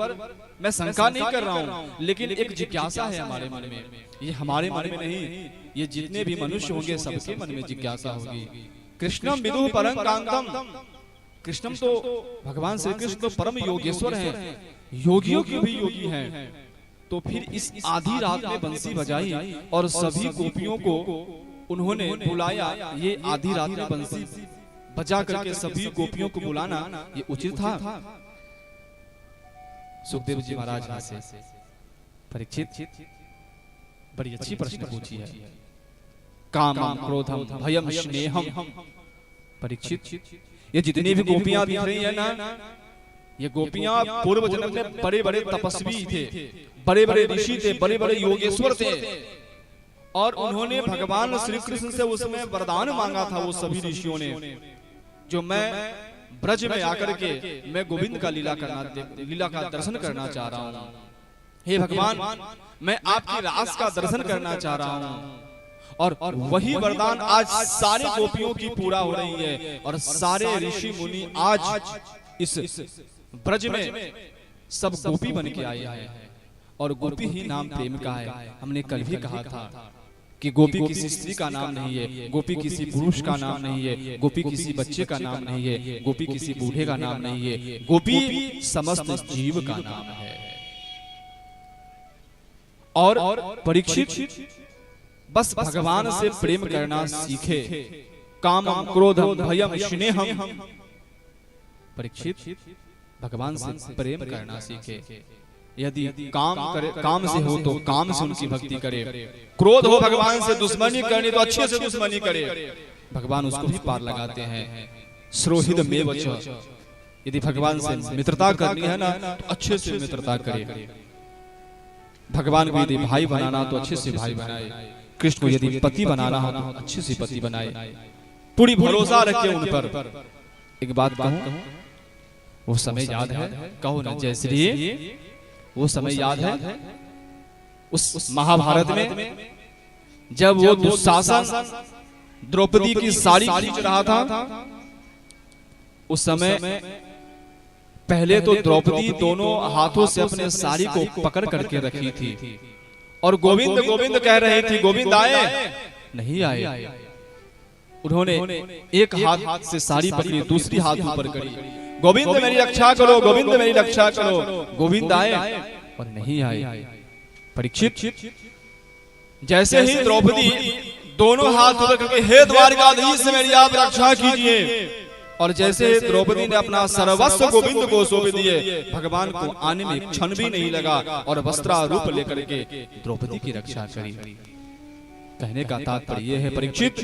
मैं शंका नहीं कर रहा हूँ, लेकिन एक जिज्ञासा है हमारे मन में। ये हमारे मन में नहीं, ये जितने भी मनुष्य होंगे सबके मन में जिज्ञासा होगी। कृष्णम विदुः परं कांतम, कृष्णम तो भगवान श्री कृष्ण तो परम योगेश्वर हैं, योगियों के भी योगी हैं। तो फिर इस आधी रात में बंसी बजाई और सभी गोपियों को उन्होंने बुलाया, ये आधी रात में बंसी बजा करके सभी गोपियों को बुलाना ये उचित था? सुखदेव जी महाराज ने से परीक्षित बड़ी अच्छी प्रश्न पूछी है। कामम क्रोधम भयम स्नेहम। परीक्षित, ये जितनी भी गोपियां दिख रही है ना, ये गोपियां पूर्व जन्म में बड़े बड़े तपस्वी थे, बड़े बड़े ऋषि थे, बड़े बड़े योगेश्वर थे, और उन्होंने भगवान श्री कृष्ण से उसमें वरदान मांगा था। वो सभी ऋषियों ने, जो मैं ब्रज में आकर के मैं गोविंद का लीला का दर्शन करना चाह रहा हूँ। हे भगवान, मैं आपकी रास का दर्शन करना चाह रहा हूँ। और वही वरदान आज सारे गोपियों की पूरा हो रही है, और सारे ऋषि मुनि आज इस ब्रज में सब गोपी बन के आए हैं। और गोपी ही नाम प्रेम का है। हमने कल भी कहा था कि गोपी किसी स्त्री का नाम नहीं है, गोपी किसी पुरुष का नाम नहीं है, गोपी किसी बच्चे का नाम नहीं है, गोपी किसी बूढ़े का नाम नहीं है, गोपी समस्त जीव का नाम है। और परीक्षित बस भगवान से प्रेम करना सीखे। कामम क्रोधम भयम स्नेहम। परीक्षित भगवान से प्रेम करना सीखे। यदि काम से हो तो काम से उनकी भक्ति करे। क्रोध हो भगवान से दुश्मनी करनी तो अच्छे से दुश्मनी करे, भगवान उसको भी पार लगाते हैं। श्रोहिद मेव च, यदि भगवान से मित्रता करनी है ना तो अच्छे से मित्रता करे। भगवान को यदि भाई बनाना तो अच्छे से भाई बनाए, कृष्ण को यदि पति बनाना हो तो अच्छे से पति बनाए, पूरी भरोसा रखे उन पर। एक बात कहूं, वो समय याद है? कहो ना जय श्री। वो समय याद है उस महाभारत में जब वो दुशासन द्रौपदी की साड़ी खींच रहा था। उस समय पहले तो द्रौपदी दोनों हाथों से अपने साड़ी को पकड़ करके रखी थी, और गोविंद गोविंद कह रही थी। गोविंद आए नहीं आए। उन्होंने एक हाथ से साड़ी पकड़ी, दूसरी हाथ ऊपर करी, गोविंद मेरी रक्षा करो, गोविंद मेरी रक्षा करो। गोविंद आए और नहीं आए। परीक्षित जैसे ही द्रौपदी दोनों हाथ ऊपर करके हे द्वारकाधीश मेरी आप रक्षा कीजिए, और जैसे द्रौपदी ने अपना सर्वस्व गोविंद को सौंप दिए, भगवान को आने में क्षण भी नहीं लगा और वस्त्रारूप लेकर के द्रौपदी की रक्षा करी। कहने का तात्पर्य यह है परीक्षित,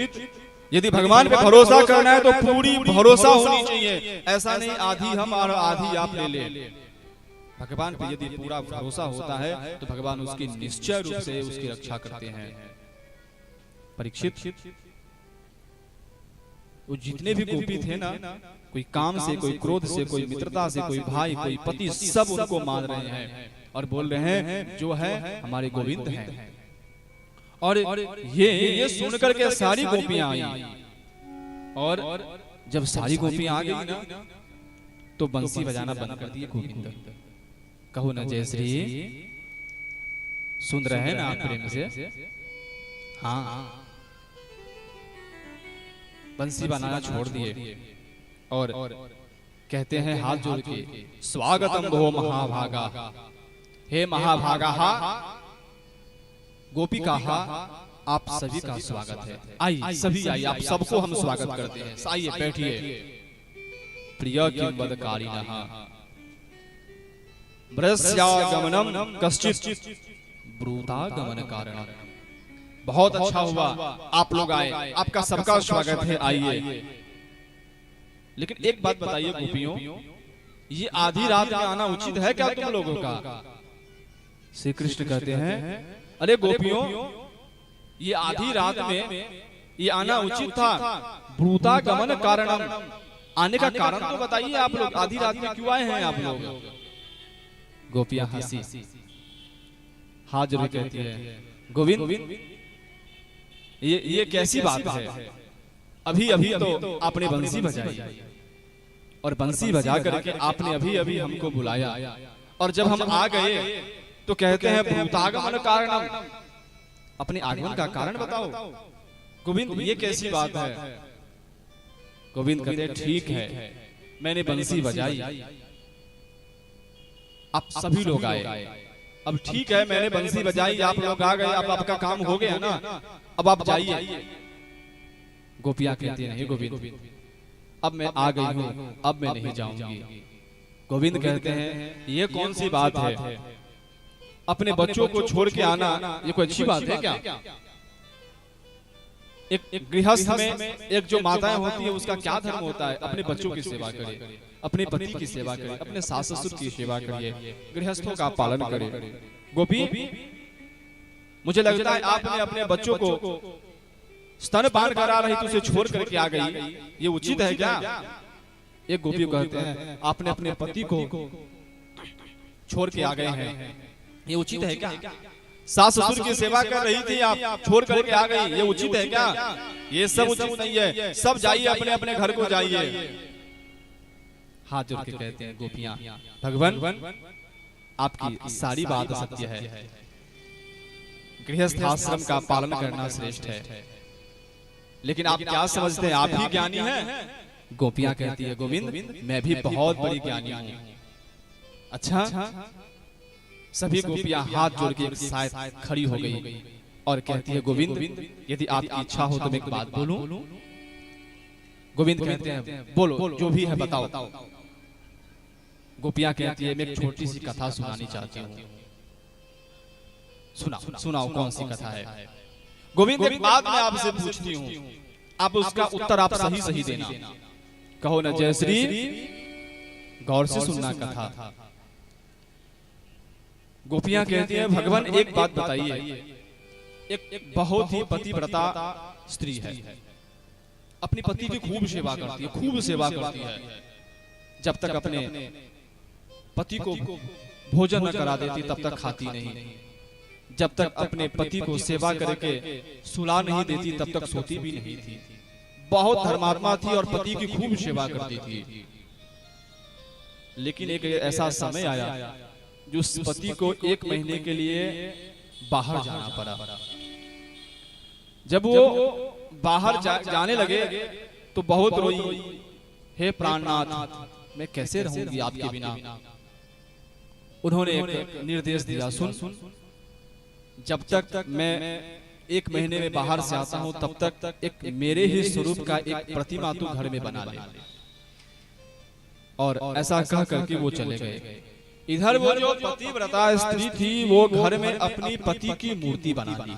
यदि भगवान पे भरोसा करना है तो पूरी भरोसा होनी चाहिए। ऐसा नहीं आधी हम और आधी आप ले ले। भगवान पे यदि पूरा भरोसा होता है तो भगवान उसकी निश्चय रूप से उसकी रक्षा करते हैं। परीक्षित वो जितने भी गोपी थे ना, कोई काम से, कोई क्रोध से, कोई मित्रता से, कोई भाई, कोई पति, सब उनको मान रहे हैं और बोल रहे हैं जो है हमारे गोविंद हैं। और ये सुन करके सारी गोपियां आई, और जब सारी गोपियां आ गई ना तो बंसी बजाना बंद कर दिए गोविंद। कहो ना जय श्री। सुन रहे हैं ना आप प्रेम से? हाँ, बंसी बनाना छोड़ दिए और कहते हैं हाथ जोड़ के, स्वागतम भो महाभागा। हे महाभागा, गोपी का आप सभी का स्वागत है। आइए सभी आइए, आप सबको हम स्वागत करते हैं। आइए बैठिए। प्रिय किं वदकारिणः ब्रजस्यागमनम कश्चित् ब्रूतागमन कारणम्। बहुत अच्छा हुआ आप लोग आए, आपका सबका स्वागत है, आइए। लेकिन एक बात बताइए गोपियों, ये आधी रात में आना उचित है क्या तुम लोगों का? श्री कृष्ण कहते हैं, अरे गोपियों, ये आधी रात में ये आना उचित था। ब्रूतागमन कारणम, आने का कारण तो बताइए आप लोग, आधी रात में क्यों आए हैं आप लोग? गोपियां हंसी, हाथ जोड़ कहती है, गोविंद ये कैसी बात है? अभी अभी तो आपने बंसी बजाई और बंसी बजा करके आपने अभी अभी हमको बुलाया, और जब हम आ गए तो कहते हैं भूतागमन कारणम, अपने आगमन का कारण बताओ। गोविंद ये कैसी बात है? गोविंद कहते हैं ठीक है, मैंने बंसी बजाई, आप सभी लोग आए, अब ठीक है मैंने बंसी बजाई, आप लोग आ गए, अब आपका काम हो गया ना, अब आप जाइए। गोपियां कहती नहीं गोविंद, अब मैं आ गई हूं, अब मैं नहीं जाऊंगी। गोविंद कहते हैं ये कौन सी बात है, अपने बच्चों को छोड़ के आना ये कोई अच्छी बात है क्या? एक गृहस्थ में एक जो माताएं होती है उसका क्या धर्म होता है? अपने बच्चों की सेवा करे, अपने पति की सेवा करे, अपने सास ससुर की सेवा करिए, गृहस्थों का पालन करे। गोपी, मुझे लगता है आपने अपने बच्चों को स्तनपान करा रही तो उसे छोड़ करके आ गई, ये उचित है क्या? एक गोपी कहते हैं आपने अपने पति को छोड़ के आ गए हैं, ये उचित है क्या? सास ससुर की सेवा कर रही थी, आप छोड़ करके आ गई, ये उचित है क्या? ये सब उचित नहीं है, सब जाइए अपने अपने घर को जाइए। हाथ जोड़ के कहते हैं गोपियां, भगवान आपकी सारी बात सत्य है, गृहस्थ आश्रम का पालन करना श्रेष्ठ है, लेकिन आप क्या समझते हैं आप ही ज्ञानी हैं? गोपियां कहती है गोविंद मैं भी बहुत बड़ी ज्ञानी हूं। अच्छा, सभी गोपियां हाथ जोड़ के एक साथ खड़ी हो गई और कहती है गोविंद यदि आपकी इच्छा हो तो मैं एक बात बोलूं? गोविंद कहते हैं बोलो, जो भी है बताओ। गोपियां कहती है मैं एक छोटी सी कथा सुनानी चाहती हूँ। सुनाओ कौन सी कथा है? गोविंद एक बात मैं आपसे पूछती हूँ, आप उसका उत्तर आप सही सही देना। कहो न जयश्री, गौर से सुनना कथा। गोपियां कहती हैं भगवान एक बात बताइए, एक बहुत ही पतिव्रता स्त्री है, अपने पति की खूब सेवा करती है, खूब सेवा करती है, जब तक अपने पति को भोजन न करा देती तब तक खाती नहीं, जब तक अपने पति को सेवा करके सुला नहीं देती तब तक सोती भी नहीं थी। बहुत धर्मात्मा थी और पति की खूब सेवा करती थी। लेकिन एक ऐसा समय आया जो उस पति को 1 महीने के लिए बाहर जाना पड़ा। जब वो बाहर जाने लगे तो बहुत रोई, हे प्राणनाथ मैं कैसे रहूंगी आपके बिना। उन्होंने एक निर्देश दिया, सुन जब तक मैं 1 महीने में बाहर से आता हूं तब तक एक मेरे ही स्वरूप का एक प्रतिमा तू घर में बना ले। और ऐसा कह करके वो चले गए। इधर वो जो पतिव्रता स्त्री थी वो घर में अपनी पति की मूर्ति बना ली,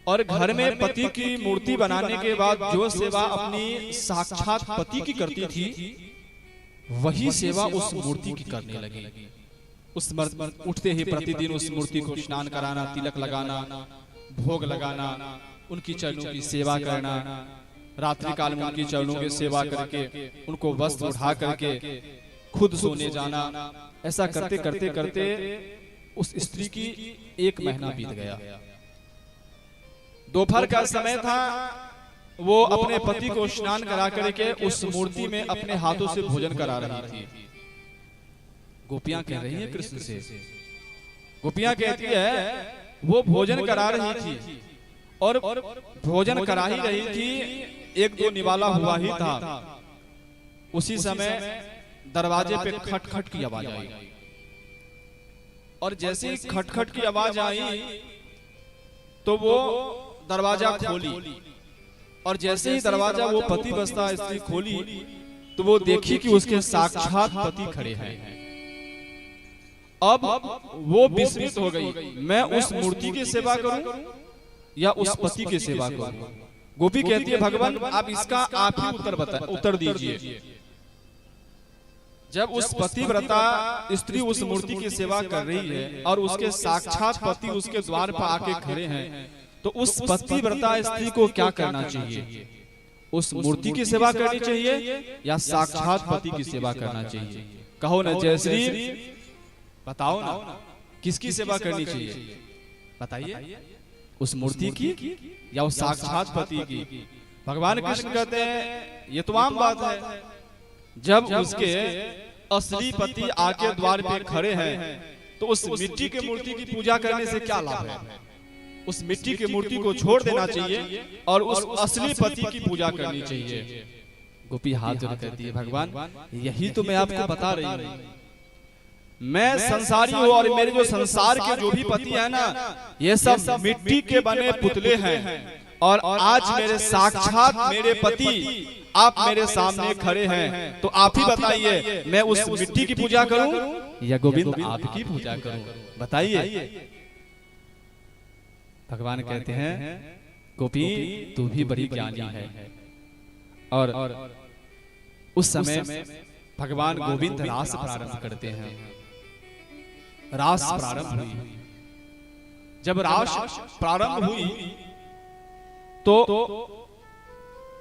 और घर में पति की मूर्ति बनाने के बाद जो सेवा अपनी साक्षात पति की करती थी वही सेवा उस मूर्ति की करने लगी। उस उठते ही प्रतिदिन उस मूर्ति को स्नान कराना, तिलक लगाना, भोग लगाना, उनकी चरणों की सेवा करना, रात्रि काल में उनकी चरणों की सेवा करके उनको वस्त्र उठा करके खुद सोने जाना। ऐसा करते करते करते उस स्त्री की 1 महीना बीत गया। दोपहर का समय था, वो अपने पति को स्नान करा करके उस मूर्ति में अपने हाथों से भोजन करा रही थी। गोपियां कह रही हैं कृष्ण से, गोपियां कहती है वो भोजन करा रही थी और भोजन करा ही रही थी, 1-2 निवाला हुआ ही था। उसी समय दरवाजे पे खटखट की आवाज आई, और जैसे ही खटखट की आवाज आई तो वो दरवाजा खोली, और जैसे ही दरवाजा वो पति बसता स्त्री खोली तो वो देखी कि उसके साक्षात पति खड़े हैं। अब वो विस्मित हो गई, मैं उस मूर्ति की सेवा करूं या उस पति की सेवा करूं? गोपी कहती है भगवान आप इसका आप ही उत्तर दीजिए। जब उस पतिव्रता स्त्री उस मूर्ति की सेवा कर रही है और उसके साक्षात पति उसके द्वार पर आके खड़े हैं, तो उस पतिव्रता स्त्री को क्या करना चाहिए? उस मूर्ति की सेवा करनी चाहिए या साक्षात पति की सेवा करना चाहिए? कहो ना जयश्री, बताओ ना किसकी सेवा करनी चाहिए? बताइए, उस मूर्ति की या उस साक्षात पति की? भगवान कृष्ण कहते हैं ये तो आम बात है। जब उसके असली पति आके द्वार पे खड़े हैं तो उस मिट्टी के मूर्ति की पूजा करने से क्या लाभ है? उस मिट्टी की मूर्ति को छोड़ देना चाहिए और उस असली पति की पूजा करनी चाहिए। गोपी हाथ जोड़ कहती है, भगवान यही तो मैं आपको बता रही हूँ। मैं संसारी हूँ और मेरे जो संसार के जो भी पति है ना, ये सब मिट्टी के बने पुतले हैं और आज मेरे साक्षात मेरे पति आप मेरे सामने खड़े हैं, तो आप ही बताइए मैं उस मिट्टी की पूजा करूं या गोविंद आपकी पूजा करूं? बताइए। भगवान कहते हैं, गोपी तू भी बड़ी ज्ञानी है। और उस समय भगवान गोविंद रास प्रारंभ करते हैं। रास प्रारंभ हुई। जब रास प्रारंभ हुई तो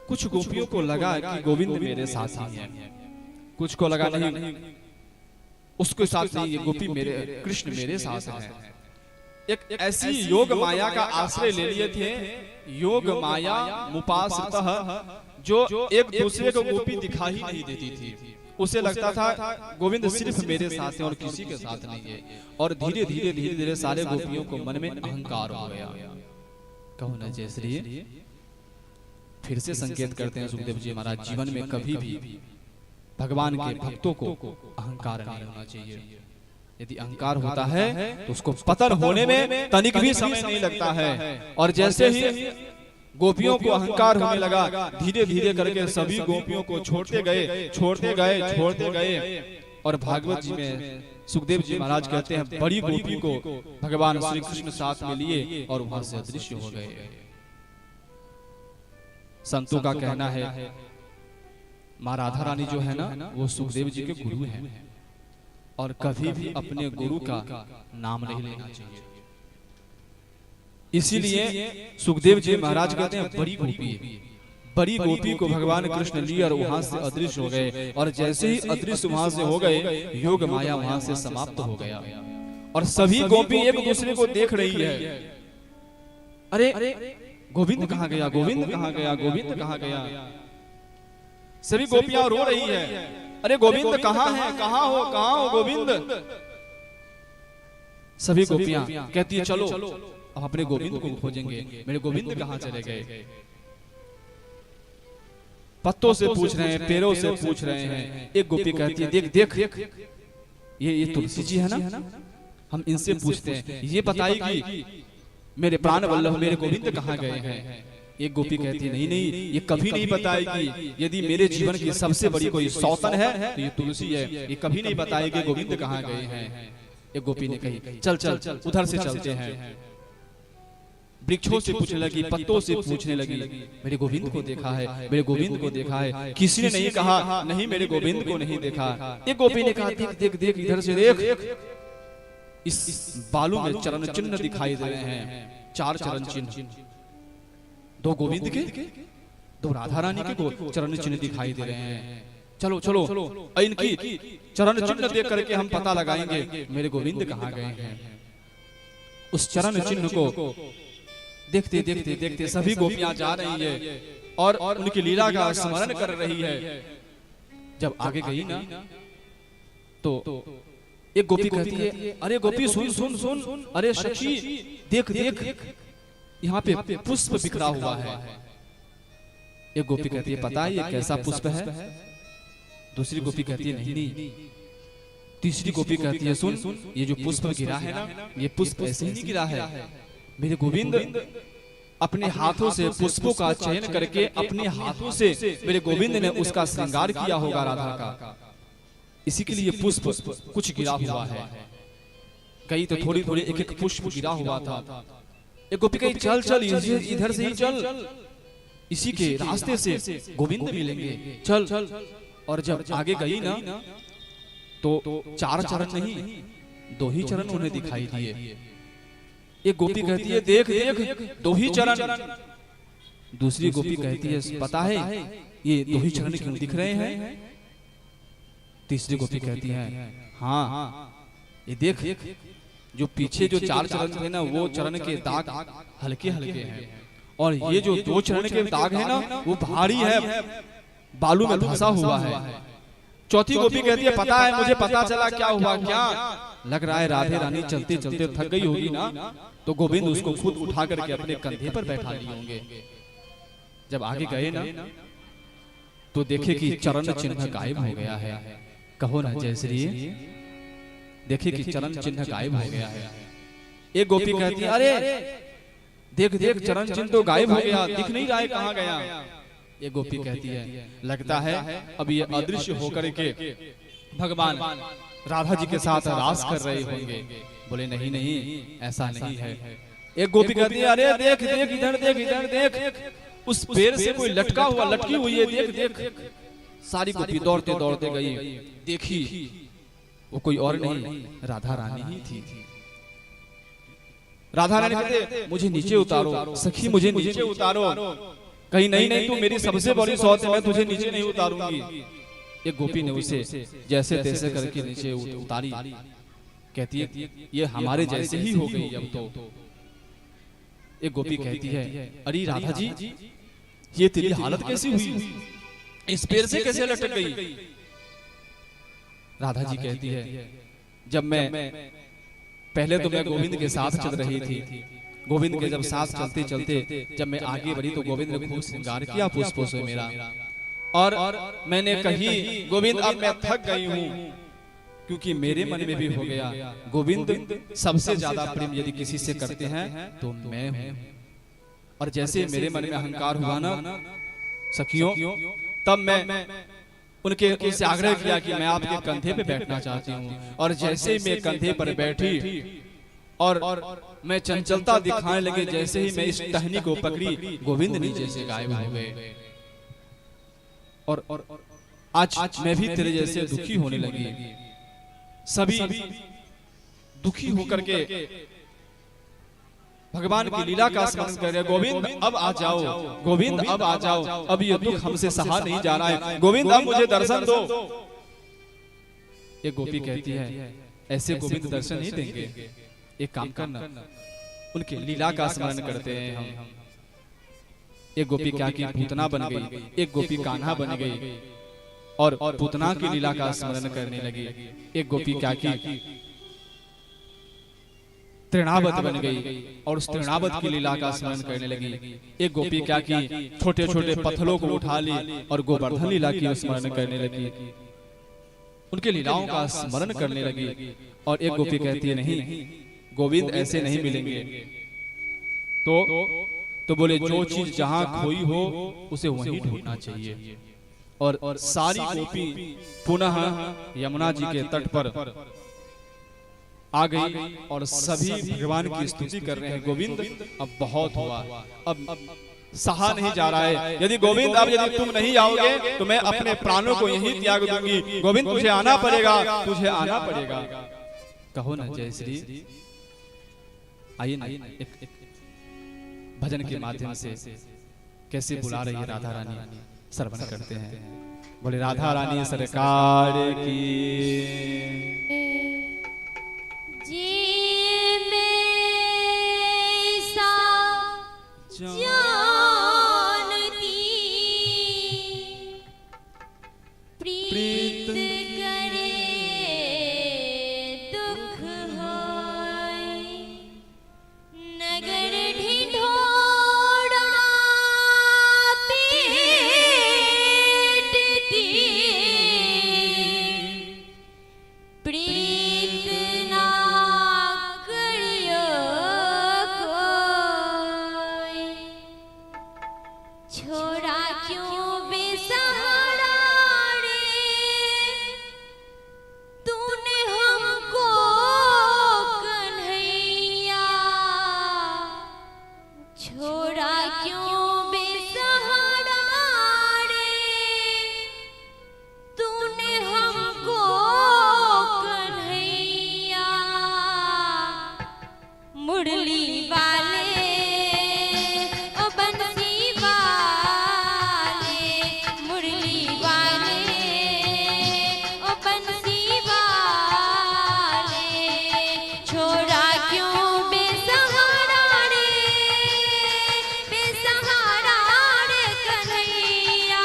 कुछ गोपियों को लगा कि गोविंद मेरे साथ ही हैं, कुछ को लगा नहीं उसके साथ नहीं, ये गोपी मेरे कृष्ण मेरे साथ हैं। एक ऐसी योग माया का आश्रय ले लिए थे, योग माया मुपासतः, जो एक दूसरे को गोपी दिखाई नहीं देती थी। उसे लगता था गोविंद सिर्फ मेरे साथ है और किसी के साथ नहीं है। और धीरे धीरे धीरे धीरे सारे गोपियों को मन में अहंकार हो गया। कहो न जयश्री फिर से संकेत करते हैं सुखदेव जी महाराज, जीवन में कभी भी भगवान के भक्तों को अहंकार नहीं होना चाहिए। यदि अहंकार होता है तो उसको पतन होने में तनिक भी समय नहीं लगता है। और जैसे ही गोपियों को अहंकार होने लगा, धीरे धीरे करके सभी गोपियों को छोड़ते गए छोड़ते गए छोड़ते गए। और भागवत जी में सुखदेव जी महाराज कहते हैं, बड़ी गोपी को भगवान श्री कृष्ण साथ में लिए और वहां से अदृश्य हो गए। संतों का कहना है माँ राधा रानी जो है ना, वो सुखदेव जी के गुरु हैं और कभी भी अपने गुरु का नाम नहीं लेना चाहिए। इसीलिए सुखदेव जी महाराज कहते हैं, बड़ी गोपी को भगवान कृष्ण लिए और वहां से अदृश्य हो गए। और जैसे ही अदृश्य वहां से हो गए, योग माया वहां से समाप्त हो गया। और सभी गोपी एक दूसरे को देख रही है, अरे गोविंद कहाँ गया, गोविंद कहाँ गया, गोविंद कहाँ गया। सभी गोपियां रो रही है, अरे गोविंद कहाँ है, कहाँ हो गोविंद। सभी गोपियां कहती है, चलो अब अपने गोविंद को खोजेंगे, मेरे गोविंद कहाँ चले गए। पत्तों से पूछ रहे हैं, पेड़ों से पूछ रहे हैं। एक गोपी कहती है, देख देख ये तुलसी जी है ना, हम इनसे पूछते हैं, ये बताएगी मेरे प्राण वल्लभ मेरे गोविंद कहाँ गए हैं। एक गोपी कहती है, नहीं नहीं ये कभी नहीं बताएगी। यदि मेरे जीवन की सबसे बड़ी कोई सौतन है तो ये तुलसी है, ये कभी नहीं बताएगी गोविंद कहाँ गए हैं। एक गोपी ने कही, चल चल उधर से चलते हैं। वृक्षों से पूछने लगी, पत्तों से पूछने लगी, मेरे गोविंद को देखा है, मेरे गोविंद को देखा है। किसी ने नहीं कहा नहीं मेरे गोविंद को नहीं देखा। एक गोपी ने कहा, देख देख देख इधर से देख, इस बालू में चरण चिन्ह दिखाई दे रहे हैं, 4 चरण चिन्ह, 2 गोविंद के, 2 राधा रानी के चरण चिन्ह दिखाई दे रहे हैं। चलो चलो इनकी चरण चिन्ह देख करके हम पता लगाएंगे मेरे गोविंद कहाँ गए हैं। उस चरण चिन्ह को देखते देखते देखते सभी गोपियां जा रही है और उनकी लीला का स्मरण कर रही है। जब आगे गई ना तो एक गोपी कहती है, अरे गोपी सुन सुन सुन, अरे सखी देख देख यहाँ पे पुष्प बिखरा हुआ है। एक गोपी कहती है, पता है ये कैसा पुष्प है। दूसरी गोपी कहती है, नहीं। तीसरी गोपी कहती है, सुन ये जो पुष्प गिरा है ना, ये पुष्प ऐसे ही नहीं गिरा है। मेरे गोविंद अपने हाथों से पुष्पों का चयन करके अपने हाथों से मेरे गोविंद ने उसका श्रृंगार किया होगा राधा का, इसी के लिए पुष्प कुछ गिरा हुआ है। कई तो थोड़ी थोड़ी एक एक पुष्प गिरा हुआ था। एक गोपी कही, चल चल इधर से ही चल, इसी के रास्ते से गोविंद मिलेंगे, चल। और जब आगे गई ना तो 4 चरण नहीं 2 ही चरण उन्हें दिखाई दिए। एक गोपी कहती है, देख देख 2 ही चरण। दूसरी गोपी कहती है, पता है ये 2 ही चरण क्यों दिख रहे हैं। तीसरी गोपी कहती है, हाँ ये देख जो पीछे जो 4 चरण थे ना, वो चरण के दाग हल्के हल्के हैं और ये जो 2 चरण के दाग है ना वो भारी है, बालू में धंसा हुआ है। चौथी गोपी कहती है पता है मुझे, पता चला क्या हुआ, क्या लग रहा है राधे रानी चलते चलते थक गई होगी ना, तो गोविंद उसको खुद उठा करके अपने कंधे पर बैठा लिए होंगे। जब आगे गए ना तो देखे कि चरण चिन्ह गायब हो गया है। कहो ना जय श्री, देखे कि चरण चिन्ह गायब हो गया है। एक गोपी कहती है अरे देख देख चरण चिन्ह तो गायब हो गया, दिख नहीं रहा है कहाँ गया। एक गोपी कहती है लगता है अब ये अदृश्य होकर के भगवान राधा जी के साथ रास कर रहे होंगे। बोले नहीं नहीं ऐसा नहीं है। एक गोपी कहती है अरे देख देख इधर देख इधर देख, उस पेड़ से कोई लटका हुआ लटकी हुई है, देख देख। सारी गोपी दौड़ते दौड़ते गई, देखी वो कोई और नहीं राधा रानी ही थी। राधा रानी कहते मुझे नीचे उतारो सखी, मुझे नीचे उतारो। कहीं नहीं नहीं तू मेरी सबसे बड़ी सौत है, मैं तुझे नीचे नहीं उतारूंगी। एक गोपी ने उसे जैसे तैसे करके नीचे उतारी। कहती है ये हमारे जैसे ही हो गई अब तो। एक गोपी कहती है अरे राधा जी ये तेरी हालत कैसी हुई, इस पेड़ से कैसे लटक गई। राधा जी कहती है जब मैं पहले तो मैं गोविंद के साथ चल रही थी, गोविंद के जब साथ चलते चलते जब मैं आगे बढ़ी तो गोविंद ने खूब श्रृंगार किया पुष्पों से मेरा, और मैंने कही गोविंद अब मैं थक गई हूँ, क्योंकि मेरे मन में भी हो गया गोविंद सबसे ज्यादा प्रेम यदि किसी से करते हैं तो मैं हूँ। और जैसे मेरे मन में अहंकार हुआ ना सखियों, तब मैं उनसे आग्रह किया कि मैं आपके कंधे पे बैठना चाहती हूँ। और जैसे मैं कंधे पर बैठी और मैं चंचलता दिखाने लगे, जैसे ही मैं इस टहनी को पकड़ी गोविंद नीचे से गायब हो गए। और आज मैं भी तेरे जैसे दुखी होने लगी। सभी दुखी होकर के भगवान की लीला का स्मरण कर रहे, गोविंद अब आ जाओ, गोविंद अब आ जाओ, अब ये दुख हमसे सहा नहीं जा रहा है, गोविंद अब मुझे दर्शन दो। एक गोपी कहती है ऐसे गोविंद दर्शन नहीं देंगे, एक काम करना उनके लीला का स्मरण करते हैं हम। एक गोपी क्या की पूतना बन गई, एक गोपी कान्हा बन गई और पूतना की लीला का स्मरण करने लगी। एक गोपी क्या की तृणावत बन गई और उस तृणावत की लीला का स्मरण करने लगी। एक गोपी क्या की छोटे छोटे पत्थरों को उठा ली और गोवर्धन लीला की स्मरण करने लगी, उनके लीलाओं का स्मरण करने लगी। और एक गोपी कहती है नहीं गोविंद ऐसे नहीं मिलेंगे। तो बोले जो चीज जहां खोई हो उसे वहीं ढूंढना चाहिए। और सारी गोपी पुनः यमुना जी के तट पर आ गई और सभी भगवान की स्तुति कर रहे हैं। गोविंद अब बहुत हुआ, अब सहा नहीं जा रहा है, यदि गोविंद अब यदि तुम नहीं आओगे तो मैं अपने प्राणों को यहीं त्याग दूंगी। गोविंद तुझे आना पड़ेगा, तुझे आना पड़ेगा। कहो ना जय श्री। आइए ना एक भजन के माध्यम से कैसे बुला रही है राधा रानी, श्रवण करते हैं। बोले राधा रानी सरकार की। प्रीत करे दुख होय, नगर ढिढोरा पीटती, प्रीत ना करियो कोय, छोरा क्यों बेसहारा तूने हमको कन्हैया, छोरा क्यों बेसहारा रे तूने हमको कन्हैया। मुरली वाले ओ बंसी वाले, मुरली वाले ओ बंसी वाले, छोरा क्यों बेसहारा रे, बेसहारा रे कन्हैया,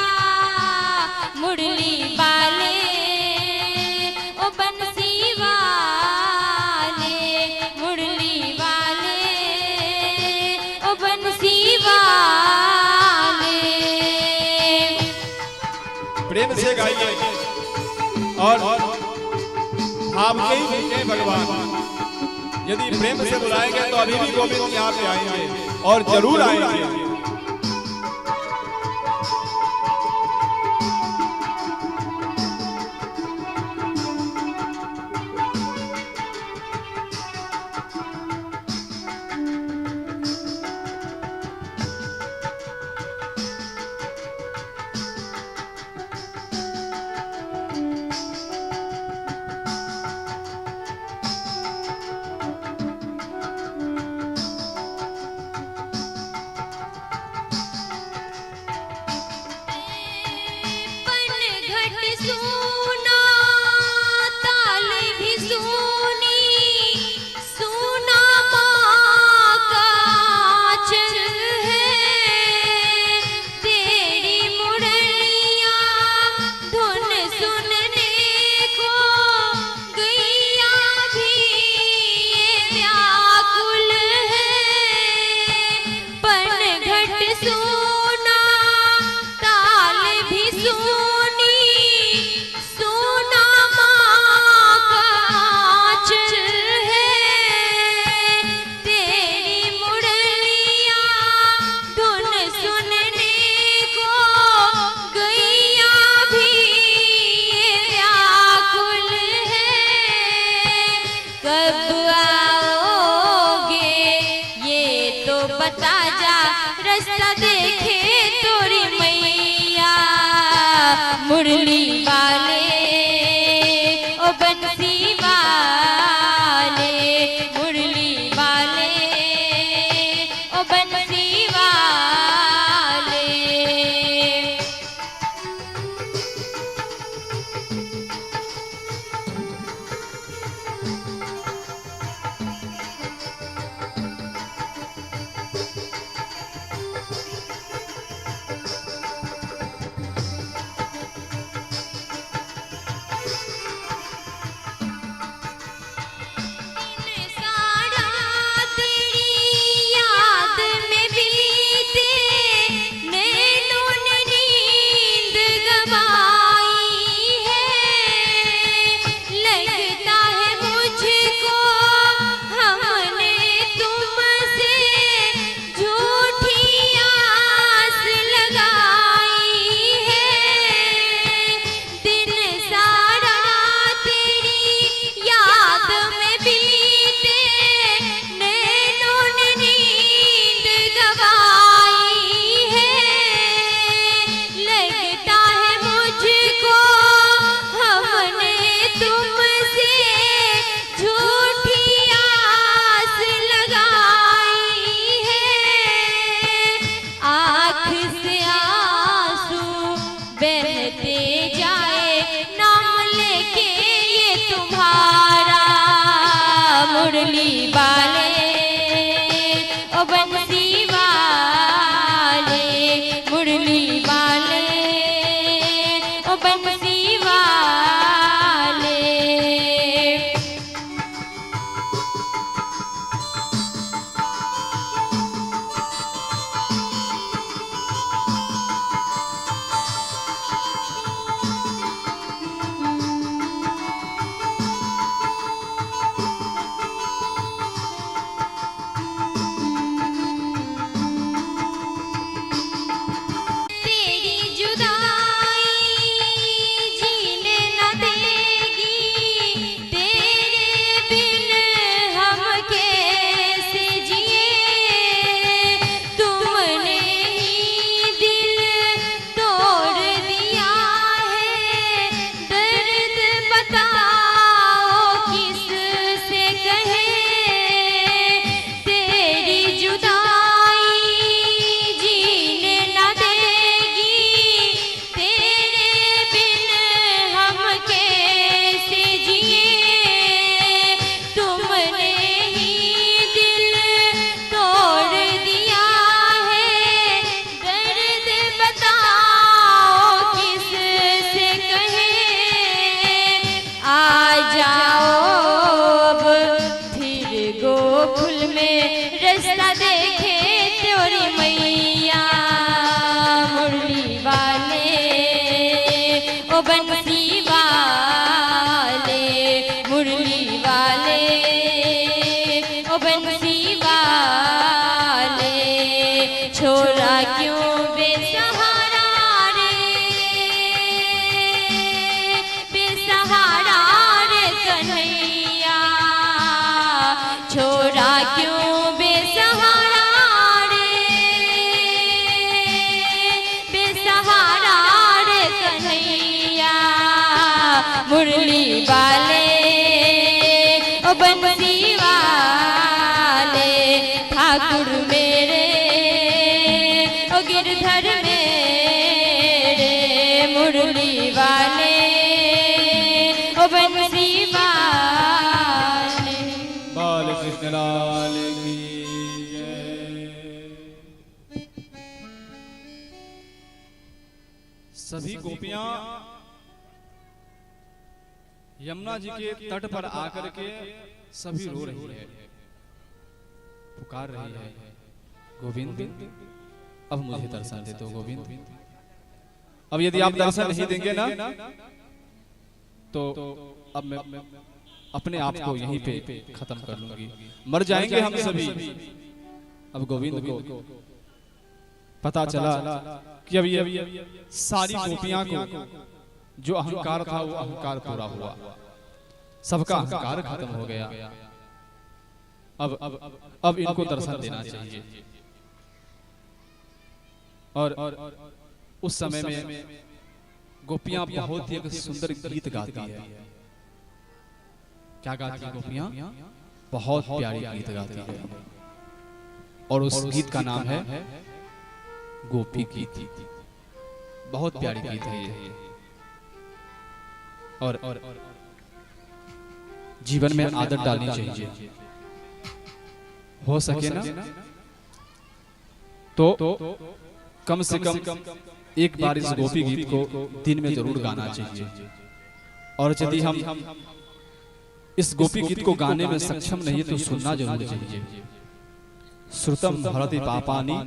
आपके ही भक्त हैं भगवान। यदि प्रेम से बुलाएंगे तो अभी भी गोविंद यहाँ पे आएंगे और जरूर आएंगे। मुरली वाले ओ बंसी वाले, मुरली वाले ओ बंसी वाले। मुरली वाले ओ बंसी वाले, मुरली वाले ओ बंसी वाले। बंसी वाले मुरली मुरली वाले ओ बंसी वाले ठाकुर मेरे ओ गिरधर मेरे मुरली वाले ओ बंसी वाले। बाल कृष्ण लाल की जय। सभी गोपियां यमुना जी के तट पर आकर के सभी रो रही है, पुकार रही है, गोविंद अब मुझे दर्शन दे दो गोविंद। अब यदि आप दर्शन नहीं देंगे ना तो अब मैं अपने आप को यहीं पे खत्म कर लूंगी, मर जाएंगे हम सभी। अब गोविंद को पता चला कि अब ये सारी गोपियां को जो अहंकार था वो अहंकार पूरा हुआ, सबका अहंकार खत्म हो गया। अब इनको दर्शन देना चाहिए। और उस समय में गोपियां बहुत ही एक सुंदर गीत गाती है। क्या गाती है गोपियां? बहुत प्यारी गीत गाती है और उस गीत का नाम है गोपी गीत। बहुत प्यारी गीत है ये। और जीवन में आदत डालनी चाहिए, हो सके ना तो कम से कम एक बार इस गोपी गीत को दिन में जरूर गाना चाहिए। और यदि हम इस गोपी गीत को गाने में सक्षम नहीं तो सुनना जरूर चाहिए। श्रुतम भरति पापानि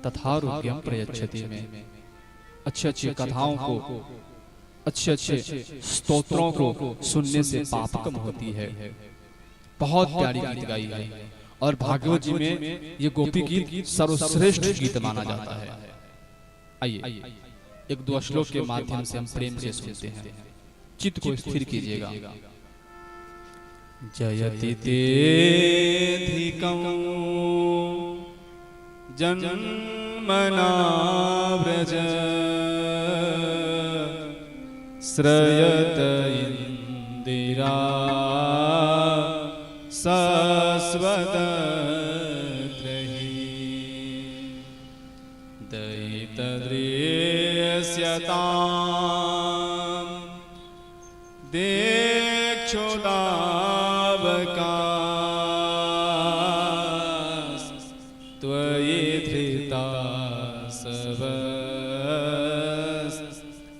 तथा रूप्यम प्रयच्छति में अच्छे अच्छे कथाओं को, अच्छे अच्छे स्तोत्रों को सुनने से पाप कम होती है। बहुत प्यारी गीत गाई है और भागवत जी में ये गोपी गीत सर्वश्रेष्ठ गीत माना जाता है। आइए एक दो श्लोक के माध्यम से हम प्रेम से सुनते हैं, चित्त को स्थिर कीजिएगा। जयति तेधिकं जन्मना व्रज श्रयत इंदिरा सस्वदत्रहि दयितदृश्यतां देक्षुदावकाश त्वयि धृता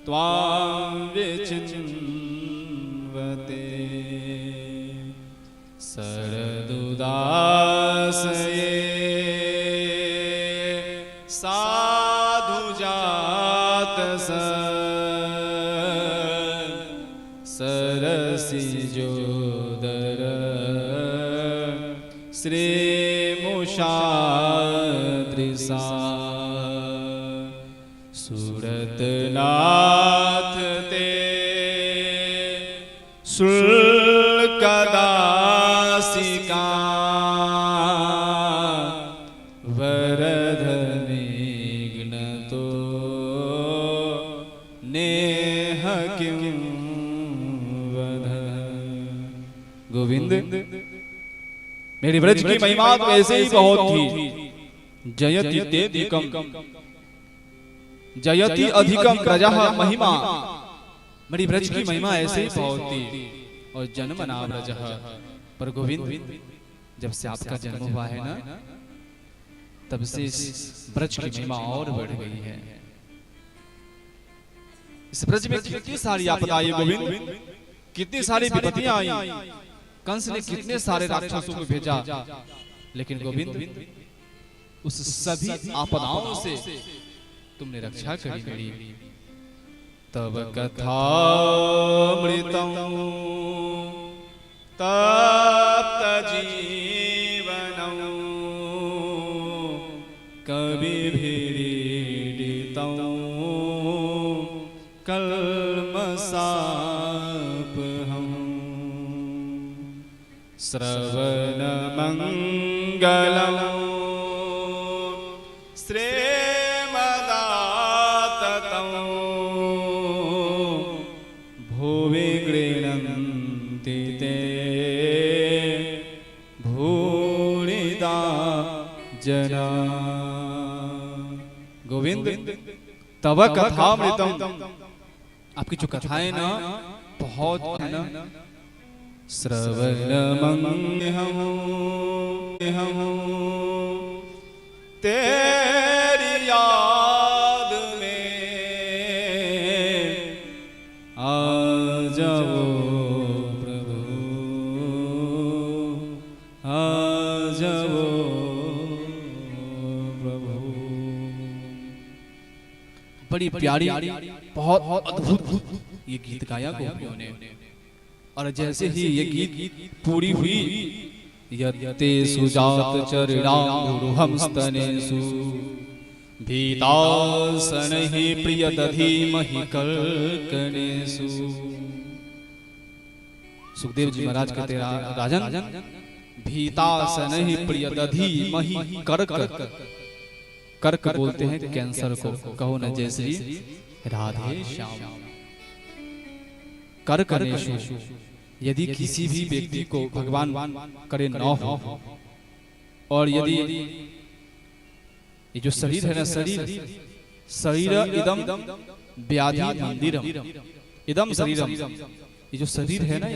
त्वां विचिन्वते शरदुदासये साधुजात सरसिजोदर श्रीमुषादृशा सुरतनाथ ते शुल्कदासिका वरधनिघ्नतो नेह किं वध। गोविंद मेरी व्रज की महिमा तो ऐसे ही बहुत थी। जयति तेधिकं जयति अधिकम प्रजा महिमा। मेरी ब्रज की महिमा ऐसे ही बहुत थी और जन्म ना ब्रज। पर गोविंद जब से आपका जन्म हुआ है ना तब से इस ब्रज की महिमा और बढ़ गई है। इस ब्रज में कितनी सारी आपदा आई गोविंद, कितनी सारी विपत्तियां आई। कंस ने कितने सारे राक्षसों को भेजा, लेकिन गोविंद उस सभी आपदाओं से तुमने रक्षा करी मेरी। तब कथामृतं तप्त जीवनं कविभिरीडितं कल्मषापहम् श्रवणमङ्गलम् भुवि जना गोविंद तव कथामृतम। आपकी जो कथाएं ना बहुत है ना, श्रवण मंगल तेरी याद में आ जाओ प्रभु, आ जाओ प्रभु। बड़ी प्यारी बहुत अद्भुत ये गीत गाया गोपियों ने। और जैसे ही ये गीत पूरी हुई, यते सुजात चरणाम्बुरुहं स्तनेषु भीतासनहि प्रियदधीमहि कल्कनेषु। सुखदेव जी महाराज कहते राजन, भीतासनहि प्रियदधीमहि कर्क बोलते हैं कैंसर को। कहो न जय श्री राधे श्याम। कर्कनेषु, यदि किसी भी व्यक्ति को भगवान करे न हो, और यदि ये जो शरीर है ना, शरीर इदम व्याधि मंदिरम, इदम शरीरम, ये जो शरीर है ना,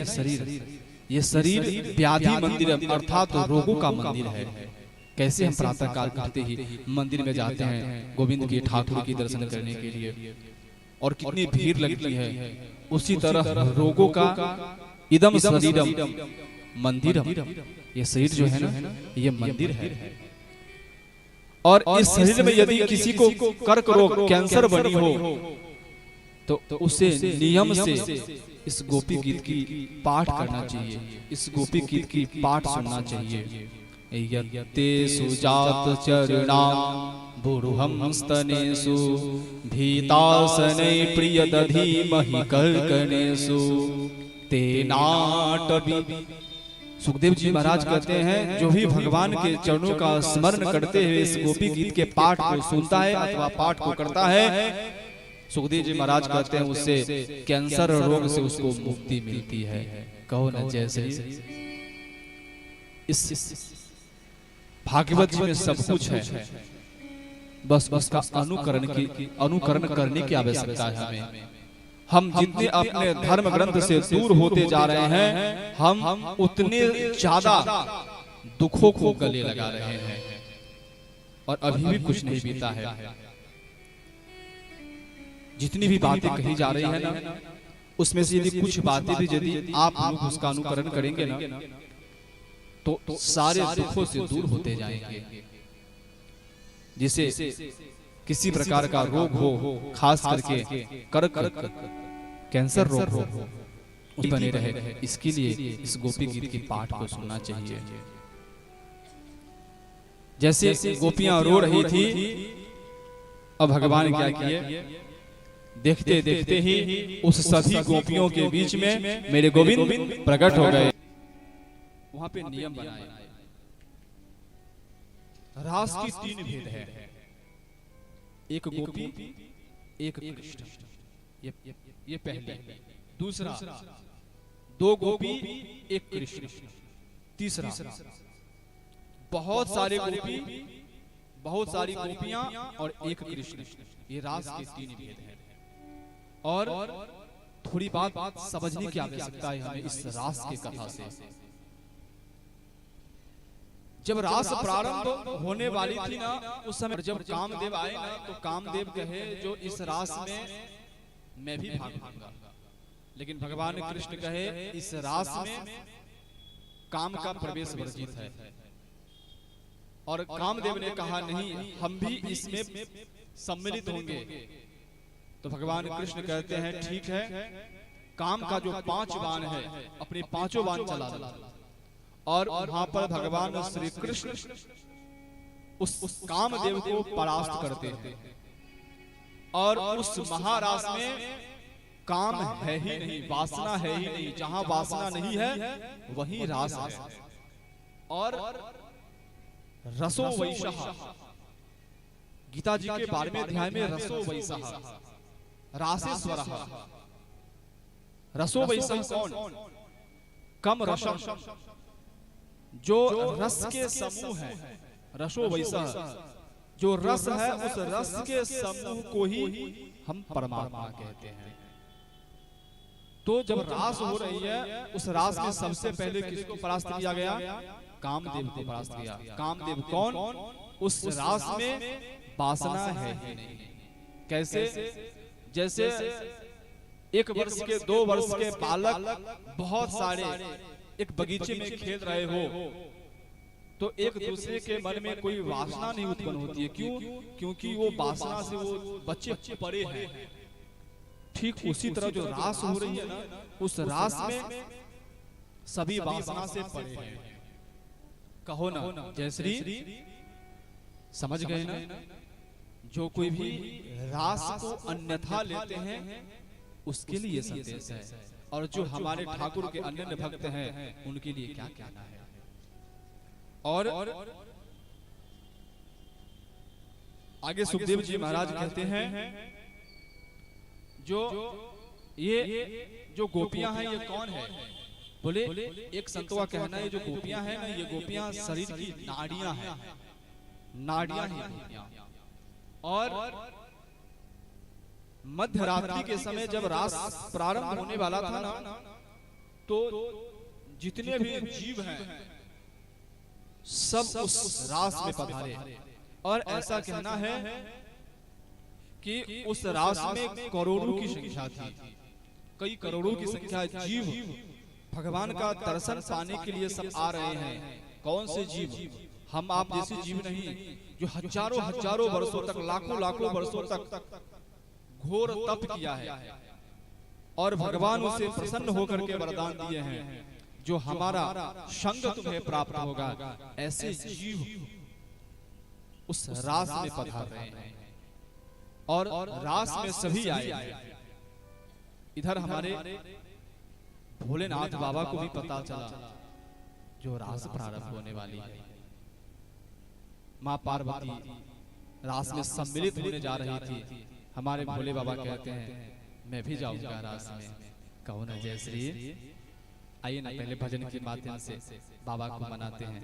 ये शरीर व्याधि मंदिरम अर्थात रोगों का मंदिर है। कैसे हम प्रातः काल उठते ही मंदिर में जाते हैं गोविंद के ठाकुर की दर्शन करने के लिए, और कितनी भीड़ लगती है, उसी तरह रोगों का इदम शरीरम मंदिरम, ये शरीर जो है ना ये मंदिर है। और इस शरीर में यदि किसी को कर्क रोग कैंसर बनी हो तो उसे नियम से इस गोपी गीत की पाठ करना चाहिए, इस गोपी गीत की पाठ सुनना चाहिए। यते सुजात चरणाम्बुरुहं स्तनेषु भीतासने प्रियदधीमहि कल्कनेषु तेनाटवी। सुखदेव जी महाराज कहते हैं जो भी भगवान के चरणों का स्मरण करते हुए इस गोपी गीत के पाठ को सुनता है अथवा पाठ को करता है, सुखदेव जी महाराज कहते हैं उससे कैंसर रोग से उसको मुक्ति मिलती है। कहो न जैसे इस भागवत जी में सब कुछ है, बस उसका अनुकरण करने की आवश्यकता है हमें। हम जितने अपने धर्म ग्रंथ से दूर होते जा रहे हैं, हम उतने ज्यादा दुखों को गले लगा रहे हैं, और अभी भी कुछ नहीं बीता है। जितनी भी बातें कही जा रही है ना, उसमें से यदि कुछ बातें भी यदि आप लोग उसका अनुकरण करेंगे ना, तो सारे दुखों से दूर होते जाएंगे। जिसे किसी प्रकार का रोग हो, खास करके कर्क कैंसर रोग हो, बने रहे, इसके लिए इस गोपी गीत की पाठ को सुनना चाहिए। जैसे गोपियां रो रही थी, अब भगवान क्या किए, देखते देखते ही उस सभी गोपियों के बीच में मेरे गोविंद प्रकट हो गए। वहां पे नियम बनाए, रास की 3 भेद है, एक गोपी एक कृष्ण, ये पहले। दूसरा 2 गोपी एक कृष्ण। तीसरा बहुत सारे गोपी, बहुत सारी गोपियां और एक कृष्ण। ये रास के 3 भेद है। और थोड़ी बात समझने की आवश्यकता है हमें इस रास की कथा से। जब रास प्रारंभ होने वाली थी ना, उस समय जब कामदेव आए ना, तो कामदेव कहे जो इस रास में मैं भी भाग लूंगा, लेकिन भगवान कृष्ण कहे इस रास में काम का प्रवेश वर्जित है। और कामदेव ने कहा नहीं, हम भी इसमें सम्मिलित होंगे। तो भगवान कृष्ण कहते हैं ठीक है, काम का जो 5 बाण है अपने 5 बाण चला दो। और वहां पर भगवान श्री कृष्ण उस कामदेव को परास्त करते हैं। और उस महारास में काम है ही नहीं, वासना है ही नहीं। जहां वासना नहीं है वहीं रास है। और रसो वैशः, गीता जी के 12वें अध्याय में रसो वैशः, रासेश्वरः। रसो वैशः कौन? कम रसम, जो रस के समूह है, रसो वैसा, जो रस है उस रस के समूह को ही हम परमात्मा कहते हैं। तो जब रास हो रही है, उस रास में सबसे पहले किसको परास्त किया गया? कामदेव को परास्त किया। कामदेव कौन? उस रास में वासना है ही नहीं। कैसे? जैसे 1 वर्ष के 2 वर्ष के बालक बहुत सारे एक बगीचे में खेल रहे हो, तो एक दूसरे के मन में कोई वासना नहीं उत्पन्न होती है। क्यों? क्योंकि वो वासना से वो बच्चे परे हैं। ठीक उसी तरह जो रास हो रही है ना, उस रास में सभी वासना से परे हैं। कहो ना जय श्री, समझ गए ना? जो कोई भी रास को अन्यथा लेते हैं उसके लिए संदेश है, और जो हमारे ठाकुर के अन्य भक्त हैं उनके लिए क्या कहना है। और आगे सुखदेव जी महाराज कहते हैं, जो ये जो गोपियां हैं ये कौन है? बोले एक संतों का कहना है, जो गोपियां हैं ना, ये गोपियां शरीर की नाड़ियां हैं, नाड़ियां हैं गोपियां। और मध्य रात्रि के समय जब रास प्रारंभ होने वाला था ना, तो जितने भी जीव हैं सब उस रास में पधारे। और ऐसा कहना है कि उस रास में करोड़ों की संख्या थी, कई करोड़ों की संख्या जीव भगवान का दर्शन पाने के लिए सब आ रहे हैं। कौन से जीव? हम आप जैसे जीव नहीं, जो हजारों हजारों वर्षों तक, लाखों लाखों वर्षों तक घोर तप किया है और भगवान उसे प्रसन्न होकर के वरदान दिए हैं, जो हमारा संग तुम्हें प्राप्त होगा। ऐसे जीव उस रास में पधार रहे हैं और रास में सभी आए हैं। इधर हमारे भोलेनाथ बाबा को भी पता चला जो रास प्रारंभ होने वाली है। माँ पार्वती रास में सम्मिलित होने जा रही थी। हमारे भोले बाबा कहते हैं मैं भी जाऊंगा रास में। कहो ना जय श्री। आइए ना पहले भजन के माध्यम से बाबा को मनाते हैं,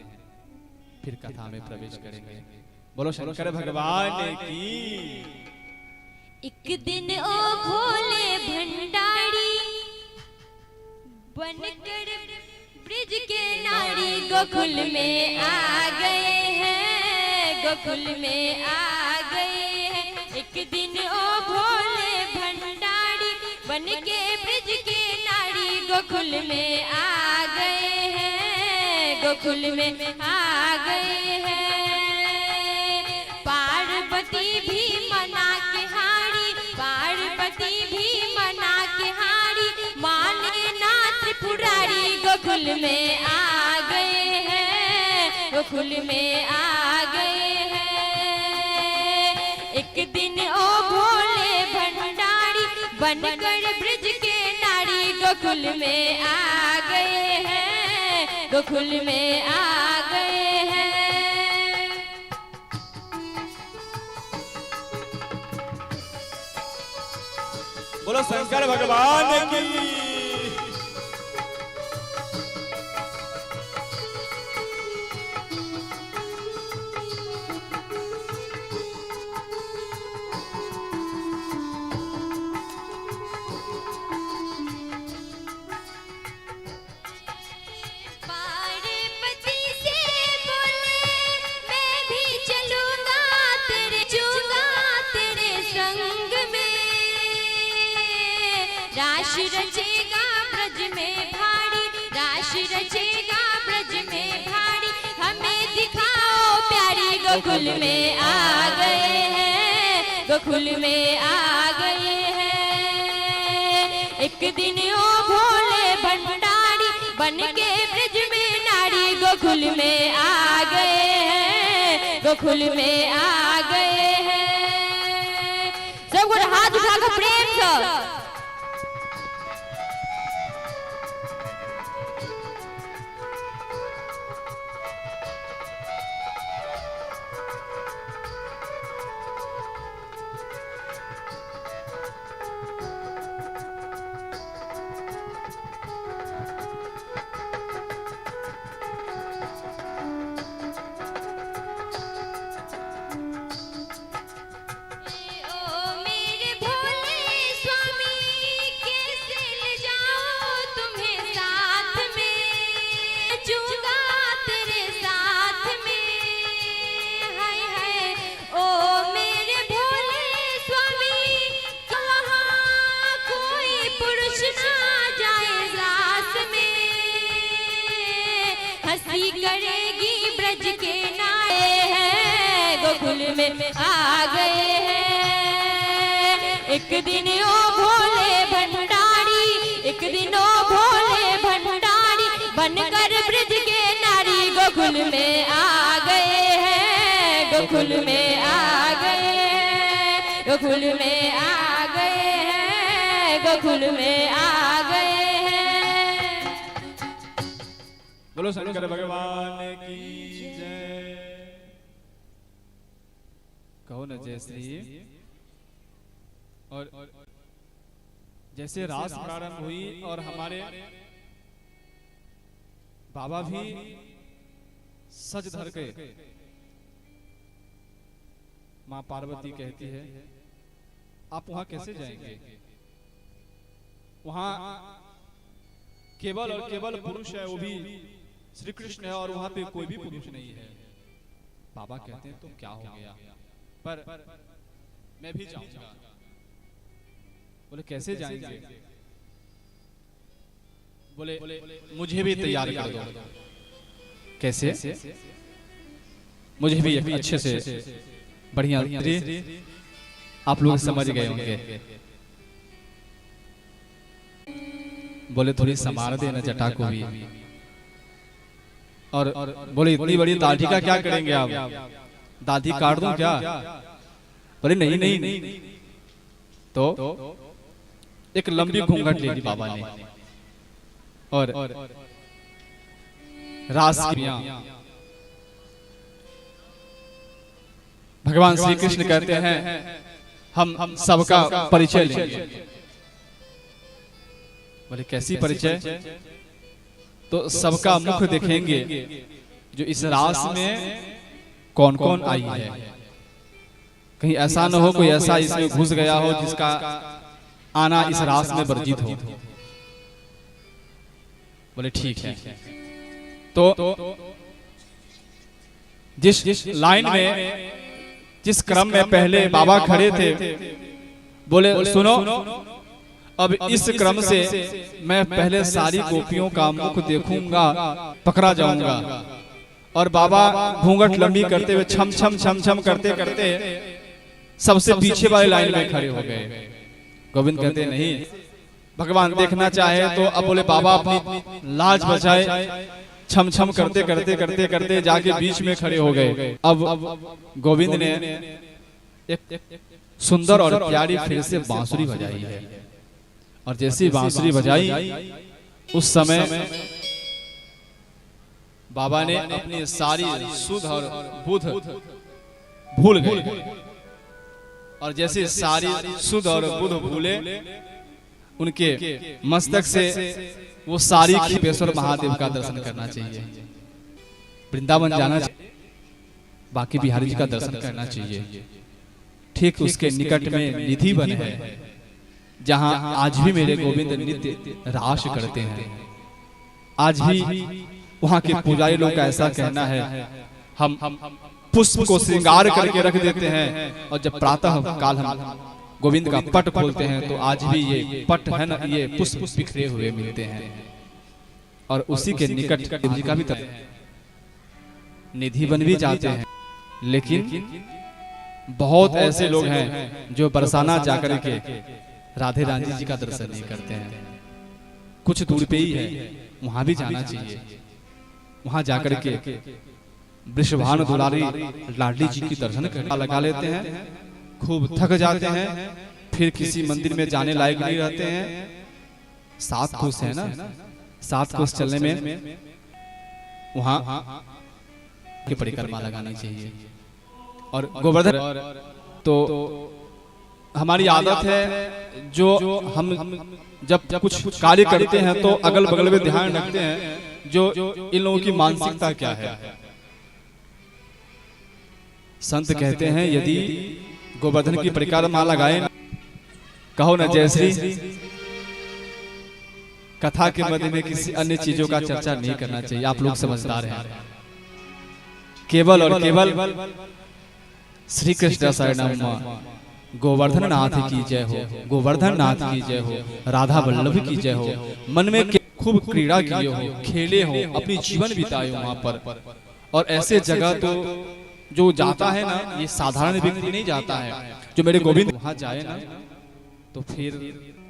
फिर कथा में प्रवेश करेंगे। बोलो शंकर भगवान की। एक दिन ओ भोले भंडारी बनकर ब्रिज के नारी गोकुल में आ गए हैं, गोकुल में आ गए हैं। एक दिन ओ भोले भंडारी बनके ब्रिज के नारी गोकुल में आ गए हैं, गोकुल में आ गए हैं। पार्वती भी मना के हारी, पार्वती भी मना के हारी, माने ना त्रिपुरारी गोकुल में आ गए हैं, गोकुल में आ गए हैं। एक दिन ओ भोले भंडारी बनकर ब्रिज के नारी गोकुल में आ गए हैं, गोकुल में आ गए हैं। बोलो शंकर भगवान की। राशि रचेगा ब्रज में भारी, राशि रचेगा ब्रज में भारी, हमें दिखाओ प्यारी गोकुल में आ गए हैं, गोकुल में आ गए हैं। एक दिन ओ भोले भंडारी बनके ब्रज में नारी गोकुल में आ गए हैं, गोकुल में आ गए हैं। सब लोग हाथ उठाकर प्रेम से गोकुल में आ गए हैं। एक दिन ओ भोले भंडारी, एक दिन ओ भोले भंडारी, बनकर ब्रज के नारी गोकुल में आ गए हैं, गोकुल में आ गए हैं, गोकुल में आ गए हैं, गोकुल में आ गए हैं। बोलो शंकर भगवान की जय। कहो न जय श्री। और जैसे रास प्रारंभ हुई और हमारे बाबा भी सज धर के, माँ पार्वती कहती है आप वहां कैसे जाएंगे, वहां केवल और केवल पुरुष है, वो भी श्री कृष्ण है, और वहां पे कोई भी पुरुष नहीं है। बाबा कहते हैं तो क्या हो गया, पर मैं भी जाऊंगा। बोले कैसे जाएंगे, बोले मुझे भी तैयार कर दो। कैसे, मुझे भी अच्छे से बढ़िया आप लोग समझ गए होंगे। बोले थोड़ी संभाल देना जटा को भी। और बोले इतनी बड़ी दाढ़ी का क्या करेंगे आप, दाढ़ी काट दूं क्या। बोले नहीं नहीं नहीं। तो एक लंबी घूंघट ले ली बाबा ने और रास किया। भगवान श्री कृष्ण कहते हैं हम सबका परिचय लेंगे। बोले कैसी परिचय, तो सबका मुख देखेंगे जो इस रास में कौन कौन आई है। कहीं ऐसा न हो कोई ऐसा इसमें घुस गया हो जिसका आना इस रास में वर्जित हो। बोले ठीक है। तो जिस लाइन में, जिस क्रम में पहले बाबा खड़े थे, बोले सुनो अब इस क्रम से मैं पहले सारी गोपियों का मुख देखूंगा, पकड़ा जाऊंगा। और बाबा घूंघट लंबी करते हुए छम छम छम छम करते करते सबसे पीछे वाले लाइन में खड़े हो गए। गोविंद कहते नहीं, भगवान देखना चाहे तो अब बोले बाबा अपनी लाज बचाए, छम छम करते करते करते करते जाके बीच में खड़े हो गए। अब गोविंद ने एक सुंदर और प्यारी फिर से बांसुरी बजाई है। और जैसी बांसुरी बजाई उस समय बाबा ने अपनी सारी सुध और बुध भूल गए। और जैसे सारी सुध और बुध भूले, उनके मस्तक से वो सारी खीपेश्वर महादेव का दर्शन करना चाहिए। वृंदावन जाना चाहिए, बाकी बिहारी जी का दर्शन करना चाहिए। ठीक उसके निकट में निधि वन है, जहां आज भी मेरे गोविंद नित्य रास करते हैं। आज भी वहां के पुजारी लोग का ऐसा कहना है, हम पुष्प को श्रृंगार करके रख देते हैं, और जब प्रातः काल हम गोविंद का पट खोलते हैं तो आज भी ये पट है ना, ये पुष्प बिखरे हुए मिलते हैं। और उसी के निकट देव जी का भी निधि वन भी जाते हैं। लेकिन बहुत ऐसे लोग हैं जो बरसाना जाकर के राधे रानी जी का दर्शन नहीं करते हैं। कुछ दूर पे ही है, वहां भी जाना चाहिए। वहां जाकर के वृषभानु दुलारी लाडली जी की दर्शन करने लगा लेते हैं, खूब थक जाते हैं, फिर किसी मंदिर में जाने लायक नहीं रहते हैं। 7 कोस है ना, 7 कोस चलने में वहां की परिक्रमा लगानी चाहिए। और गोवर्धन तो हमारी आदत है, जो हम जब कुछ कार्य करते हैं तो अगल बगल में ध्यान रखते हैं जो इन लोगों की मानसिकता क्या है। संत कहते हैं यदि गोवर्धन की परिक्रमा लगाए, कहो न जय श्री, कथा के मध्य में किसी अन्य चीजों का चर्चा नहीं करना चाहिए। आप लोग समझदार हैं। केवल और केवल श्री कृष्ण शरणम, गोवर्धन नाथ की जय हो, गोवर्धन नाथ की जय हो, राधा वल्लभ की जय हो। मन में खूब क्रीड़ा किए हो, खेले हो, अपनी जीवन बिताए हो वहां पर। और ऐसे जगह तो जो जाता है ना, ये साधारण व्यक्ति नहीं जाता है। जो मेरे गोविंद वहां जाए ना, तो फिर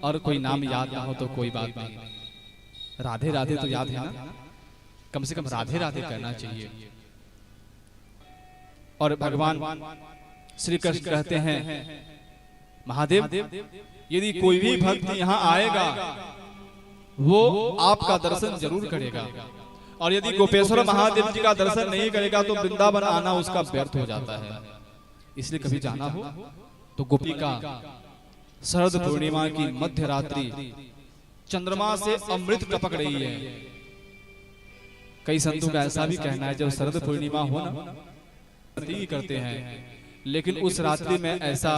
और कोई नाम याद ना हो तो कोई बात नहीं, राधे राधे तो याद है ना, कम से कम राधे राधे करना चाहिए। और भगवान श्री कृष्ण कहते हैं, महादेव यदि कोई भी भक्त यहाँ आएगा वो आपका दर्शन जरूर करेगा, और यदि गोपेश्वर महादेव जी का दर्शन नहीं करेगा तो वृंदावन आना उसका व्यर्थ हो जाता है। इसलिए कभी जाना हो तो गोपी का शरद पूर्णिमा की मध्य रात्रि चंद्रमा से अमृत टपक रही है। कई संतों का ऐसा भी कहना है जब शरद पूर्णिमा हो ना करते हैं, लेकिन उस रात्रि में ऐसा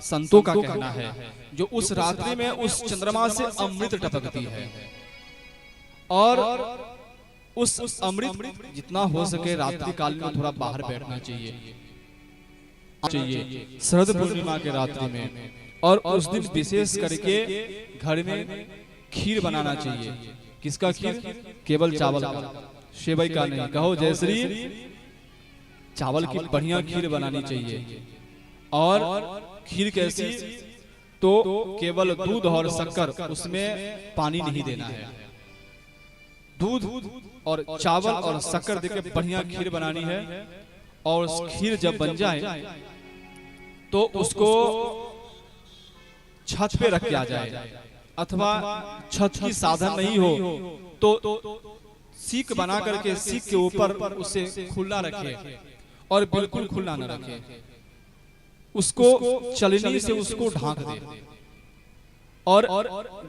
संतों का कहना है जो उस रात्रि में उस चंद्रमा से अमृत टपकती है, और उस अमृत जितना हो सके रात्रि काल में थोड़ा बाहर बैठना चाहिए शरद पूर्णिमा के रात्रि में। और उस दिन विशेष करके घर में खीर बनाना चाहिए। किसका खीर? केवल चावल का, सेवई का नहीं। कहो जय श्री। चावल की बढ़िया खीर बनानी चाहिए। और खीर कैसी? तो केवल दूध और शक्कर, उसमें पानी नहीं देना है। दूध और चावल और शक्कर देकर बढ़िया खीर बनानी है। और खीर जब बन जाए तो उसको छत पे रख दिया जाए, अथवा छत की साधन नहीं हो तो सीक बना करके सीक के ऊपर उसे खुला रखे, और बिल्कुल खुला न रखे, उसको चलनी से उसको ढांक दे। और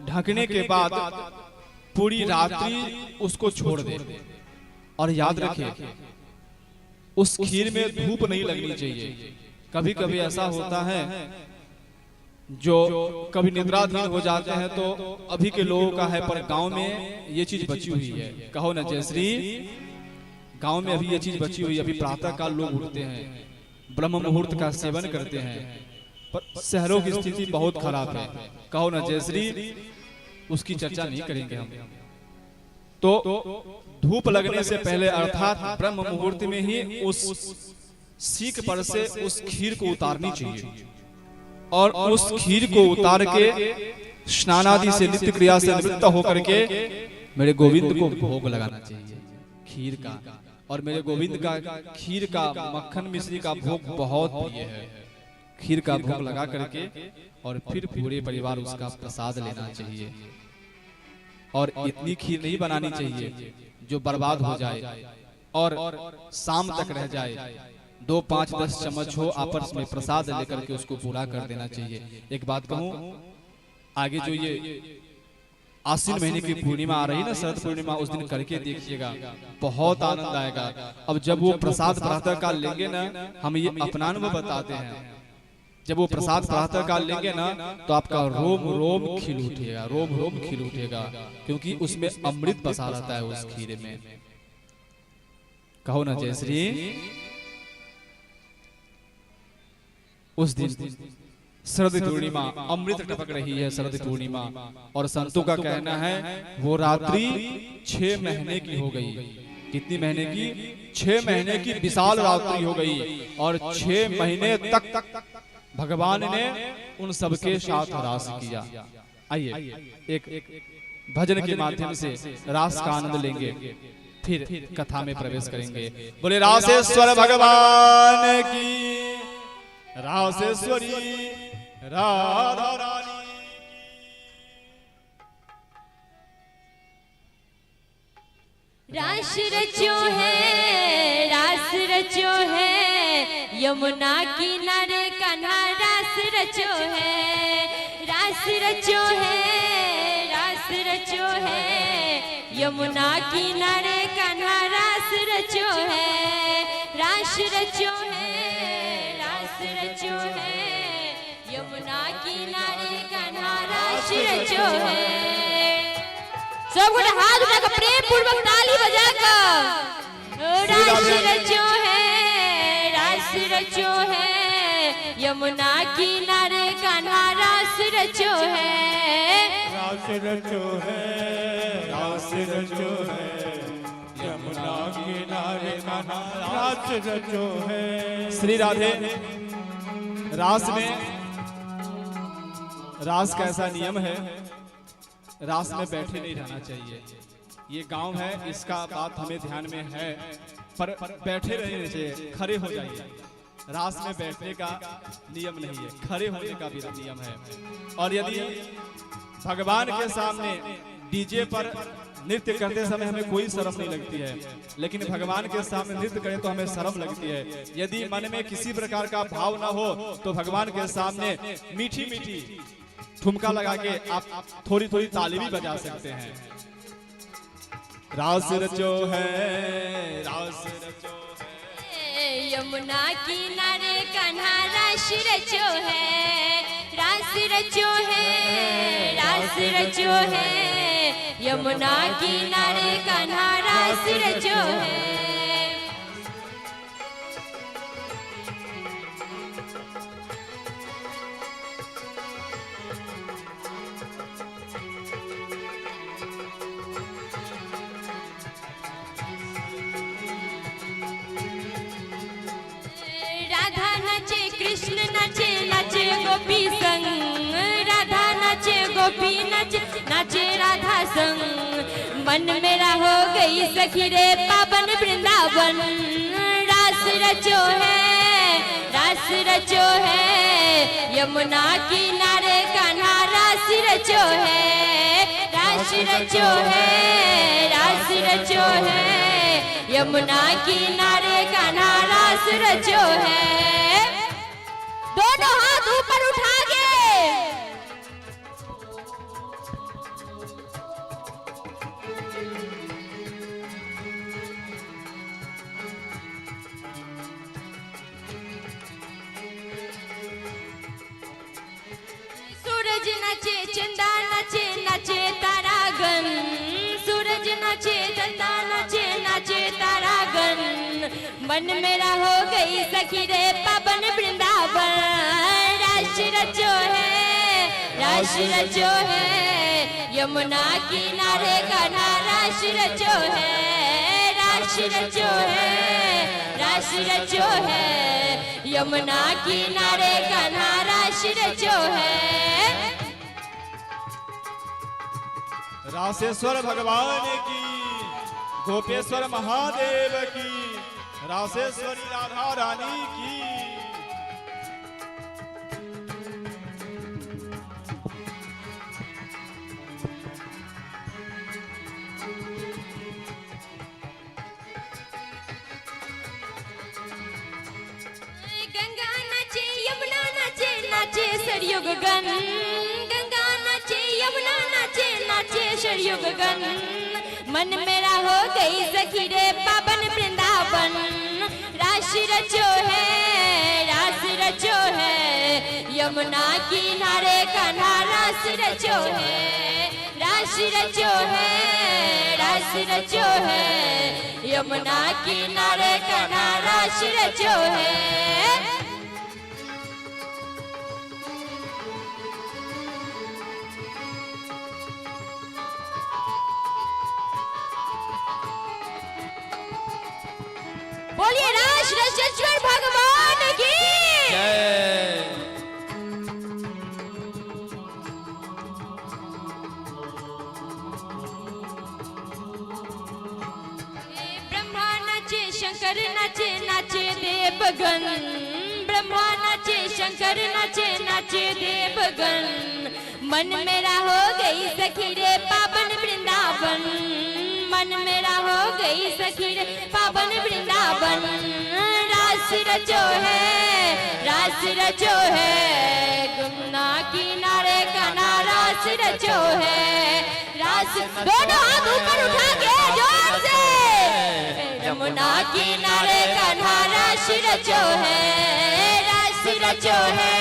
ढकने के बाद पूरी रात्रि उसको छोड़ दे। और याद रखे उस खीर में धूप नहीं लगनी चाहिए। कभी कभी ऐसा होता है जो कभी निद्राधीन हो जाते हैं, तो अभी के लोगों का है, पर गांव में ये चीज बची हुई है। कहो ना जय श्री। गांव में अभी ये चीज बची हुई है। अभी प्रातः काल लोग उठते हैं, ब्रह्म मुहूर्त का सेवन करते हैं, पर शहरों की स्थिति बहुत खराब है। कहो ना जय श्री। उसकी चर्चा नहीं करेंगे हम। तो धूप लगने से पहले अर्थात ब्रह्म मुहूर्त में ही उस सीक पर से उस खीर को उतारनी चाहिए। और उस खीर को उतार के स्नानादि से नित्य क्रिया से निवृत्त होकर के मेरे गोविंद को भोग लगाना चाहिए खीर का। और मेरे गोविंद का खीर का, मक्खन मिश्री का भोग बहुत प्रिय है। खीर का भोग लगा करके और फिर पूरे परिवार उसका प्रसाद लेना चाहिए। और इतनी खीर नहीं बनानी चाहिए जो बर्बाद हो जाए और शाम तक रह जाए। 2, 5, 10 चम्मच हो, आपस में प्रसाद लेकर के उसको पूरा कर देना चाहिए। एक बात कहूं, आगे जो ये आश्विन महीने की पूर्णिमा आ रही है ना, शरद पूर्णिमा, उस दिन करके देखिएगा, बहुत आनंद आएगा। अब जब वो प्रसाद प्रातः काल लेंगे ना, हम ये अपना अनुभव बताते हैं, जब वो प्रसाद प्रातः काल लेंगे ना तो आपका रोम रोम खिल उठेगा, रोम रोम खिल उठेगा, क्योंकि उसमें अमृत बसा रहता है उस खीर में। कहो ना जय श्री। उस दिन शरद पूर्णिमा, अमृत टपक रही है शरद पूर्णिमा, और संतों का कहना है वो रात्रि 6 महीने की हो गई। कितनी महीने की? 6 महीने की विशाल रात्रि हो गई। और 6 महीने तक भगवान ने उन सबके साथ रास किया। आइए एक भजन के माध्यम से रास का आनंद लेंगे, फिर कथा में प्रवेश करेंगे। बोले रासेश्वर भगवान की, रासेश्वरी राधा रानी। रास रचो है, रास रचो है, यमुना किनारे कन्हा रास रचो है। रास रचो है, रास रचो है, यमुना किनारे कन्हा रास रचो है। रास रचो है, रास रचो है, यमुना किनारे कन्हा रास रचो है। सब हाथ उठाकर प्रेम पूर्वक ताली बजाकर रास रचो है, रास रचो है, यमुना किनारे कन्हा रास रचो है। रास रचो है, रास रचो है, यमुना किनारे रे कान्हा रास रचो है। श्री राधे, रास में रास का ऐसा नियम है, रास में बैठे नहीं रहना चाहिए। ये गांव है, इसका बात हमें ध्यान में है, पर बैठे रहने चाहिए, खड़े हो जाइए। रास में बैठने का नियम नहीं है, खड़े होने का भी नियम है। और यदि भगवान के सामने डीजे पर नृत्य करते समय हमें कोई शर्म नहीं लगती है, लेकिन भगवान के सामने नृत्य करें तो हमें शर्म लगती है। यदि मन में किसी प्रकार का भाव ना हो तो भगवान के सामने मीठी मीठी ठुमका लगा के आप थोड़ी थोड़ी ताली भी बजा सकते हैं। रास रचो है, रास रचो है, यमुना किनारे कान्हा रास रचो है, रास रचो है, रास रचो है, यमुना किनारे कान्हा रास रचो है। राधा नाचे कृष्ण नाचे, नाचे गोपी संग, राधा नाचे गोपी नाचे, नाचे राधा संग। मन मेरा हो गई सखी रे पावन वृंदावन, रास रचो है, रास रचो है, यमुना किनारे कान्हा रास रचो है, रास रचो है, रास रचो है, यमुना किनारे कान्हा रास रचो है। दोनों हाथ ऊपर उठा के सूरज नाचे, चंदा नाचे, नाचे तारागण, सूरज नाचे, चंदा नाचे, नाचे तारागण। मन मेरा हो गई सखी रे पावन वृंदावन, रास रचो है, रास रचो है, यमुना किनारे कान्हा रास रचो है, रास रचो है, रास रचो है, यमुना किनारे कान्हा रास रचो है। रासेश्वर भगवान की, गोपेश्वर महादेव की, रासेश्वरी राधा रानी की। गंगा नाचे, यमुना नाचे, नाचे सरयू गगन, गंगा नाचे, यमुना नाचे, नाचे सरयू गगन। मन मेरा हो गई सखी रे पावन वृंदावन, रास रचो है, रास रचो है, यमुना किनारे कान्हा रास रचो है, रास रचो है, रास रचो है, यमुना किनारे कान्हा रास रचो है। बोलिए रास रसेश्वर भगवान की जय। ब्रह्मा नाचे, शंकर नाचे, नाचे देवगण, ब्रह्मा नाचे, शंकर नाचे, नाचे देवगण। मन मेरा हो गई सखी रे पावन वृंदावन, मन मेरा हो गई सखी रे पावन वृंदावन। रास रचो है, रास रचो है, यमुना किनारे कान्हा रास रचो है, रास। दोनों हाथ ऊपर उठा के जोर से, यमुना किनारे कान्हा रास रचो है, रास रचो है,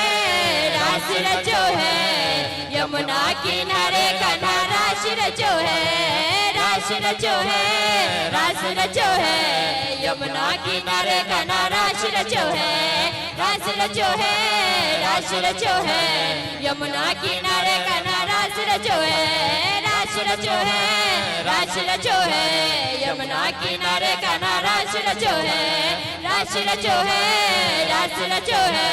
रास रचो है, यमुना किनारे कान्हा रास रचो है, रास रचो है, रास रचो है, यमुना किनारे कान्हा रास रचो है। रास रचो है, रास रचो है, यमुना किनारे कन्हा रास रचो है, रास रचो है, रास रचो है, यमुना किनारे कन्हा रास रचो है, रास रचो है, रास रचो है,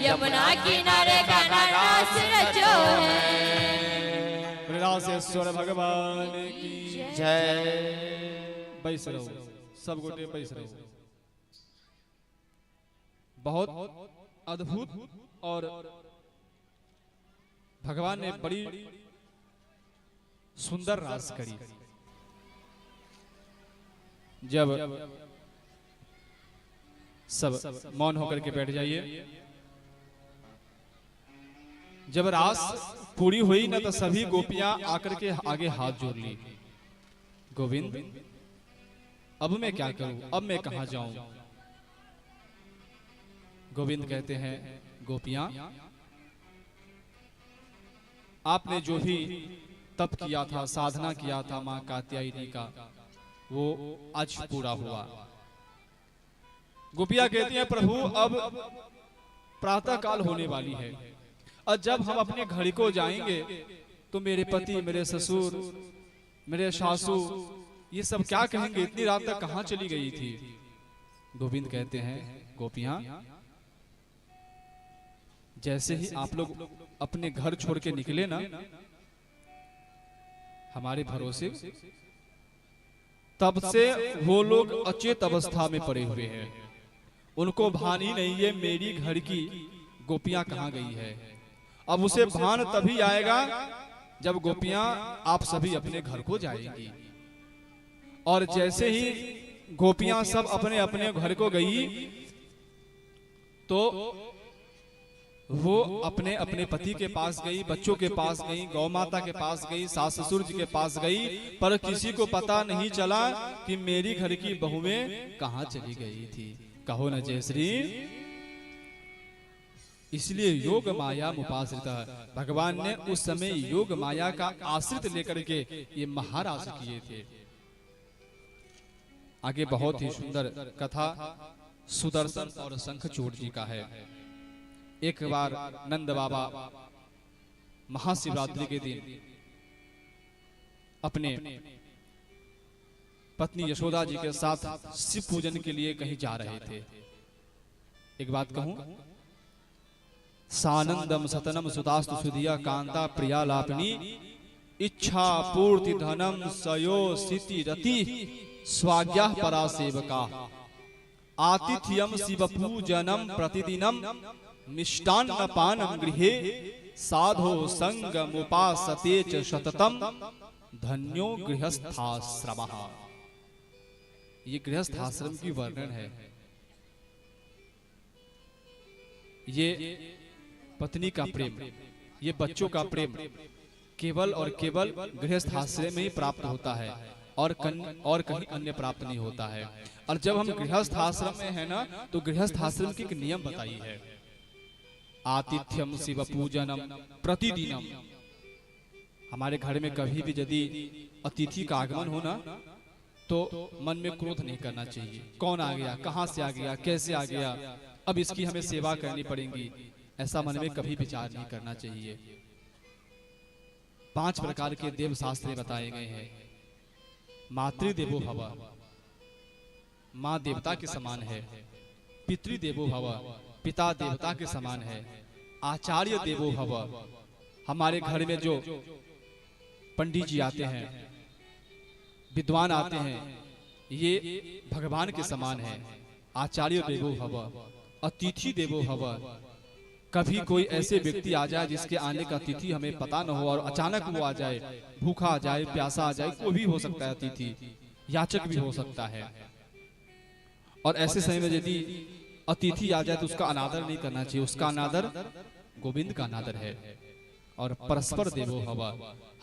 यमुना किनारे कन्हा रास रचो है। रासेश्वर भगवान की जय। बैस रहो, सब गोटे बैस रहो। बहुत अद्भुत और भगवान ने बड़ी सुंदर रास करी। जब सब मौन होकर के बैठ जाइए। जब रास पूरी हुई ना तो सभी गोपियां आकर के आगे हाथ जोड़ ली। गोविंद अब मैं क्या करूं, अब मैं कहां जाऊं। गोविंद कहते हैं गोपियां आपने जो भी तप किया था, साधना किया था मां कात्यायनी का, वो आज पूरा हुआ। गोपियां कहती हैं प्रभु अब प्रातः काल होने वाली है और जब हम अपने घर को जाएंगे तो मेरे पति, मेरे ससुर, मेरे सासू ये सब क्या कहेंगे, इतनी रात तक कहां चली गई थी। गोविंद कहते हैं गोपियां जैसे ही आप लोग अपने घर छोड़ के निकले ना हमारे भरोसे, तब से वो लोग अचेत अवस्था में पड़े हुए हैं। उनको भान ही नहीं है मेरी घर की गोपियां कहां गई है। अब उसे भान तभी आएगा जब गोपियां आप सभी अपने घर को जाएंगी। और जैसे ही गोपियां सब अपने अपने घर को गई तो वो अपने अपने पति के पास गई, बच्चों के पास गई, गौ माता के पास गई, सास ससुर जी के पास गई, पर किसी को पता नहीं चला कि मेरी घर की बहुएं कहां चली गई थी। कहो न जय श्री। इसलिए योग माया मुपाश्रिता, भगवान ने उस समय योग माया का आश्रित लेकर के ये महाराज किए थे। आगे बहुत ही सुंदर कथा सुदर्शन और शंखचूड़ जी का है। एक बार नंद बाबा महाशिवरात्रि के दिन अपने पत्नी यशोदा जी के साथ शिव पूजन के लिए कहीं जा रहे थे। एक बात कहूं, सानंदम सतनम सुतास्तु सुधिया कांता प्रिया लापनी इच्छा पूर्ति धनम सयो सिति रति स्वाज्ञा परा सेवका आतिथ्यम शिव पूजनम प्रतिदिनम मिष्टान्न पानम गृहे साधो संगमुपासते च सततम धन्यो गृहस्थाश्रमः। ये गृहस्थाश्रम की वर्णन है। ये पत्नी का प्रेम, ये बच्चों का प्रेम केवल और केवल गृहस्थाश्रम में ही प्राप्त होता है और कहीं अन्य प्राप्त नहीं होता है। और जब हम गृहस्थाश्रम में है ना तो गृहस्थाश्रम की एक नियम बताई है, आतिथ्यम शिव पूजनम प्रतिदिनम। हमारे घर में कभी भी यदि अतिथि का आगमन हो ना तो मन में क्रोध नहीं करना चाहिए। कौन आ गया, कहां से आ गया, कैसे आ गया, अब इसकी हमें सेवा करनी पड़ेगी, ऐसा मन में कभी विचार नहीं करना चाहिए। 5 प्रकार के देव शास्त्र बताए गए हैं। मातृदेवो भव, माँ देवता के समान है। पितृदेवो भव, पिता देवता के समान है। आचार्य देवो भव, हमारे घर में जो पंडित जी आते हैं, विद्वान आते हैं, ये भगवान के समान है। आचार्य देवो भव, अतिथि देवो भव। कभी कोई ऐसे व्यक्ति आ जाए जिसके आने का तिथि हमें पता न हो और अचानक वो आ जाए, भूखा आ जाए, प्यासा आ जाए, कोई भी हो सकता है, अतिथि याचक भी हो सकता है। और ऐसे समय में यदि अतिथि आ जाए तो उसका अनादर नहीं करना चाहिए। उसका अनादर गोविंद का अनादर है। और परस्पर देवो भव,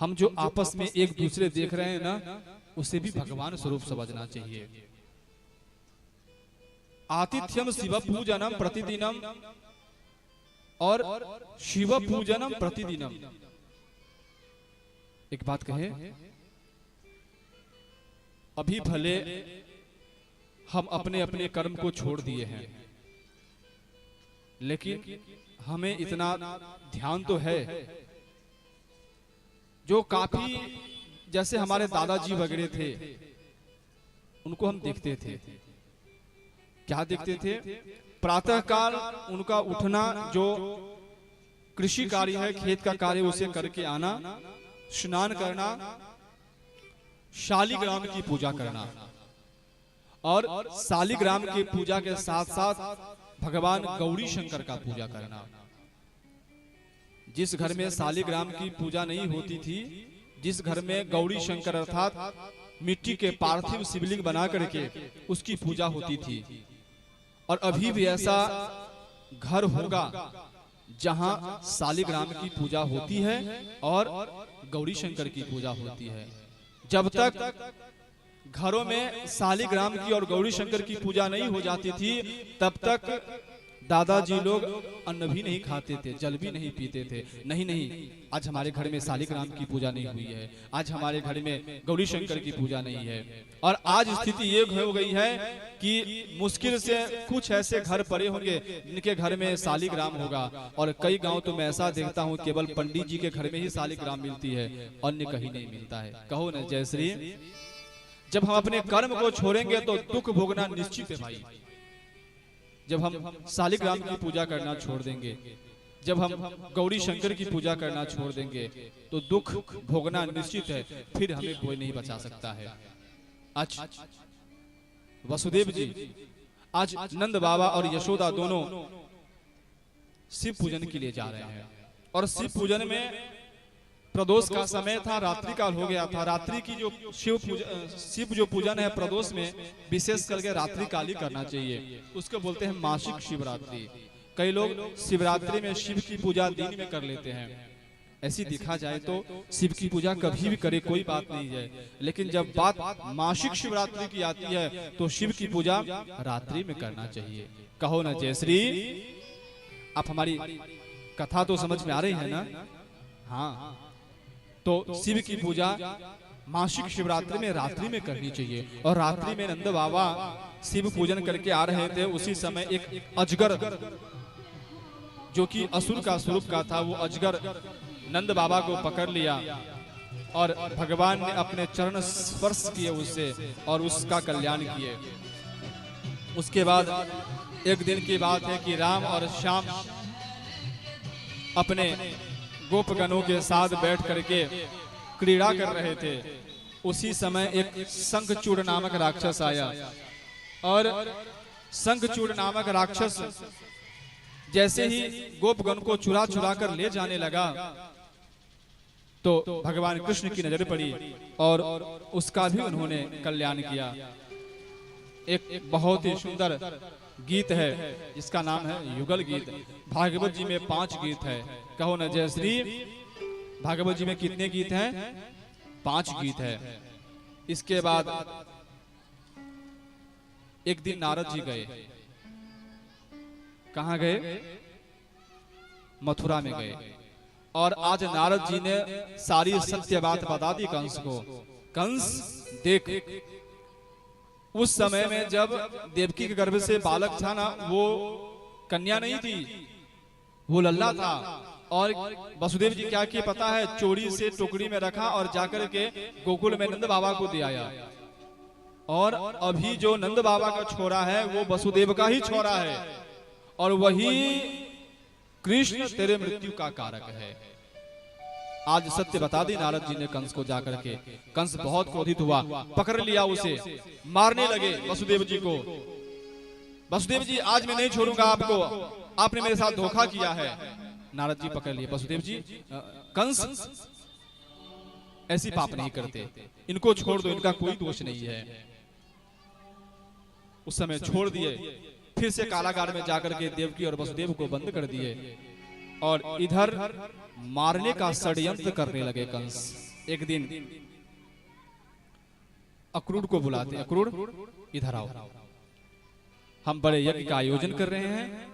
हम जो आपस में एक दूसरे देख रहे हैं ना उसे भी भगवान स्वरूप समझना चाहिए। आतिथ्यम शिव पूजनम प्रतिदिनम, और शिव पूजनम प्रतिदिनम। एक बात कहे, अभी भले हम अपने अपने कर्म को छोड़ दिए हैं, लेकिन हमें इतना ध्यान तो है, जो काफी जैसे हमारे दादाजी वगैरह थे, उनको हम देखते थे। क्या देखते थे? प्रातः काल उनका उठना, जो कृषि कार्य है, खेत का कार्य, उसे करके आना, स्नान करना, शालिग्राम की पूजा करना, और शालिग्राम की पूजा के साथ साथ भगवान गौरी शंकर का पूजा करना। जिस घर में शालिग्राम की पूजा नहीं होती थी, जिस घर में गौरी शंकर अर्थात मिट्टी के पार्थिव शिवलिंग बना करके उसकी पूजा होती थी, और अभी भी ऐसा घर होगा जहां शालिग्राम की पूजा होती है और गौरी शंकर की पूजा होती है। जब तक घरों में शालिग्राम की और गौरी शंकर की पूजा नहीं हो जाती थी, तब तक दादाजी लोग अन्न भी नहीं खाते थे, जल भी नहीं पीते थे। नहीं, आज हमारे घर में शालिग्राम की पूजा नहीं हुई है, आज हमारे घर में गौरी शंकर की पूजा नहीं है। और आज स्थिति ये हो गई है कि मुश्किल से कुछ ऐसे घर पड़े होंगे जिनके घर में शालिग्राम होगा, और कई गांव तो मैं ऐसा देखता हूँ केवल पंडित जी के घर में ही शालिग्राम मिलती है, अन्य कहीं नहीं मिलता है। कहो न जय श्री। जब हम अपने कर्म को छोड़ेंगे तो दुख भोगना निश्चित है भाई। जब हम शालिग्राम की पूजा करना छोड़ देंगे, जब हम गौरी शंकर की पूजा करना छोड़ देंगे, तो दुख भोगना निश्चित है, फिर हमें कोई नहीं बचा सकता है। आज वसुदेव जी, आज नंद बाबा और यशोदा दोनों शिव पूजन के लिए जा रहे हैं, और शिव पूजन में प्रदोष का समय था, रात्रि काल हो गया था। रात्रि की जो शिव जो पूजन है प्रदोष में, विशेष करके रात्रि काल ही करना चाहिए, उसको बोलते हैं मासिक शिवरात्रि। कई लोग शिवरात्रि में शिव की पूजा दिन में कर लेते हैं। ऐसी देखा जाए तो शिव की पूजा कभी भी करे कोई बात नहीं है, लेकिन जब बात मासिक शिवरात्रि की आती है तो शिव की पूजा रात्रि में करना चाहिए। कहो ना जय श्री। आप हमारी कथा तो समझ में आ रही है ना? हाँ, तो शिव की पूजा मासिक शिवरात्रि में रात्रि में करनी चाहिए। और रात्रि में नंद बाबा शिव पूजन करके आ रहे थे, उसी समय एक अजगर, जो कि असुर का स्वरूप का था, वो अजगर नंद बाबा को पकड़ लिया, और भगवान ने अपने चरण स्पर्श किए उससे, और उसका कल्याण किए। उसके बाद एक दिन की बात है कि राम और श्याम अपने गोपगणों के साथ बैठ करके क्रीड़ा कर रहे थे। उसी समय एक शंखचूड़ नामक राक्षस आया, और शंखचूड़ नामक राक्षस जैसे ही गोपगण को चुरा चुरा कर ले जाने लगा, तो भगवान कृष्ण की नजर पड़ी और उसका भी उन्होंने कल्याण किया। एक बहुत ही सुंदर गीत है जिसका नाम है युगल गीत। भागवत जी में 5 गीत है। कहो न जय श्री। भागवत जी में कितने गीत हैं? 5 गीत है। इसके बाद एक दिन नारद जी गए। कहां गए? मथुरा में गए। और आज नारद जी ने सारी सत्य बात बता दी कंस को। कंस देख, उस समय में जब देवकी के गर्भ से बालक था ना, वो कन्या नहीं थी, वो लल्ला था। और वसुदेव जी क्या किए पता है? चोरी से टोकरी में रखा और जाकर के गोकुल में नंद बाबा को दे आया। और अभी जो नंद बाबा का छोरा है वो वसुदेव का ही छोरा है, और वही कृष्ण तेरे मृत्यु का कारक है। आज सत्य बता दी नारद जी ने कंस को जाकर के। कंस बहुत क्रोधित हुआ, पकड़ लिया उसे, मारने लगे वसुदेव जी को। वसुदेव जी आज मैं नहीं छोड़ूंगा आपको, आपने मेरे साथ धोखा किया है। नारद जी पकड़ लिए। वसुदेव जी, कंस ऐसी पाप नहीं करते, इनको छोड़ दो, इनका कोई दोष नहीं है। उस समय छोड़ दिए। फिर से कारागार में जाकर के देवकी और वसुदेव को बंद कर दिए, और इधर मारने का षड्यंत्र करने लगे कंस। एक दिन अक्रूर को बुलाते, अक्रूर इधर आओ, हम बड़े यज्ञ का आयोजन कर रहे हैं,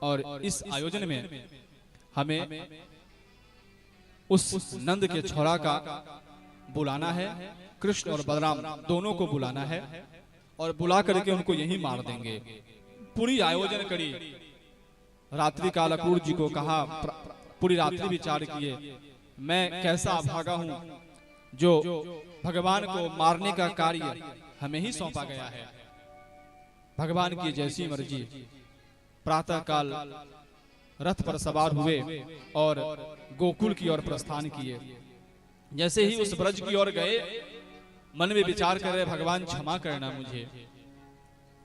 और इस आयोजन में हमें उस नंद के छोरा का बुलाना है। कृष्ण और बलराम दोनों को बुलाना है, और बुला करके उनको यहीं मार देंगे। पूरी आयोजन करी, रात्रि काल अक्रूर जी को कहा, पूरी रात्रि विचार किए, मैं कैसा अभागा हूं जो भगवान को मारने का कार्य हमें ही सौंपा गया है। भगवान की जैसी मर्जी। प्रातः काल रथ पर सवार हुए और गोकुल की ओर प्रस्थान किए। जैसे ही उस ब्रज की ओर गए, मन में विचार कर रहे, भगवान क्षमा करना मुझे,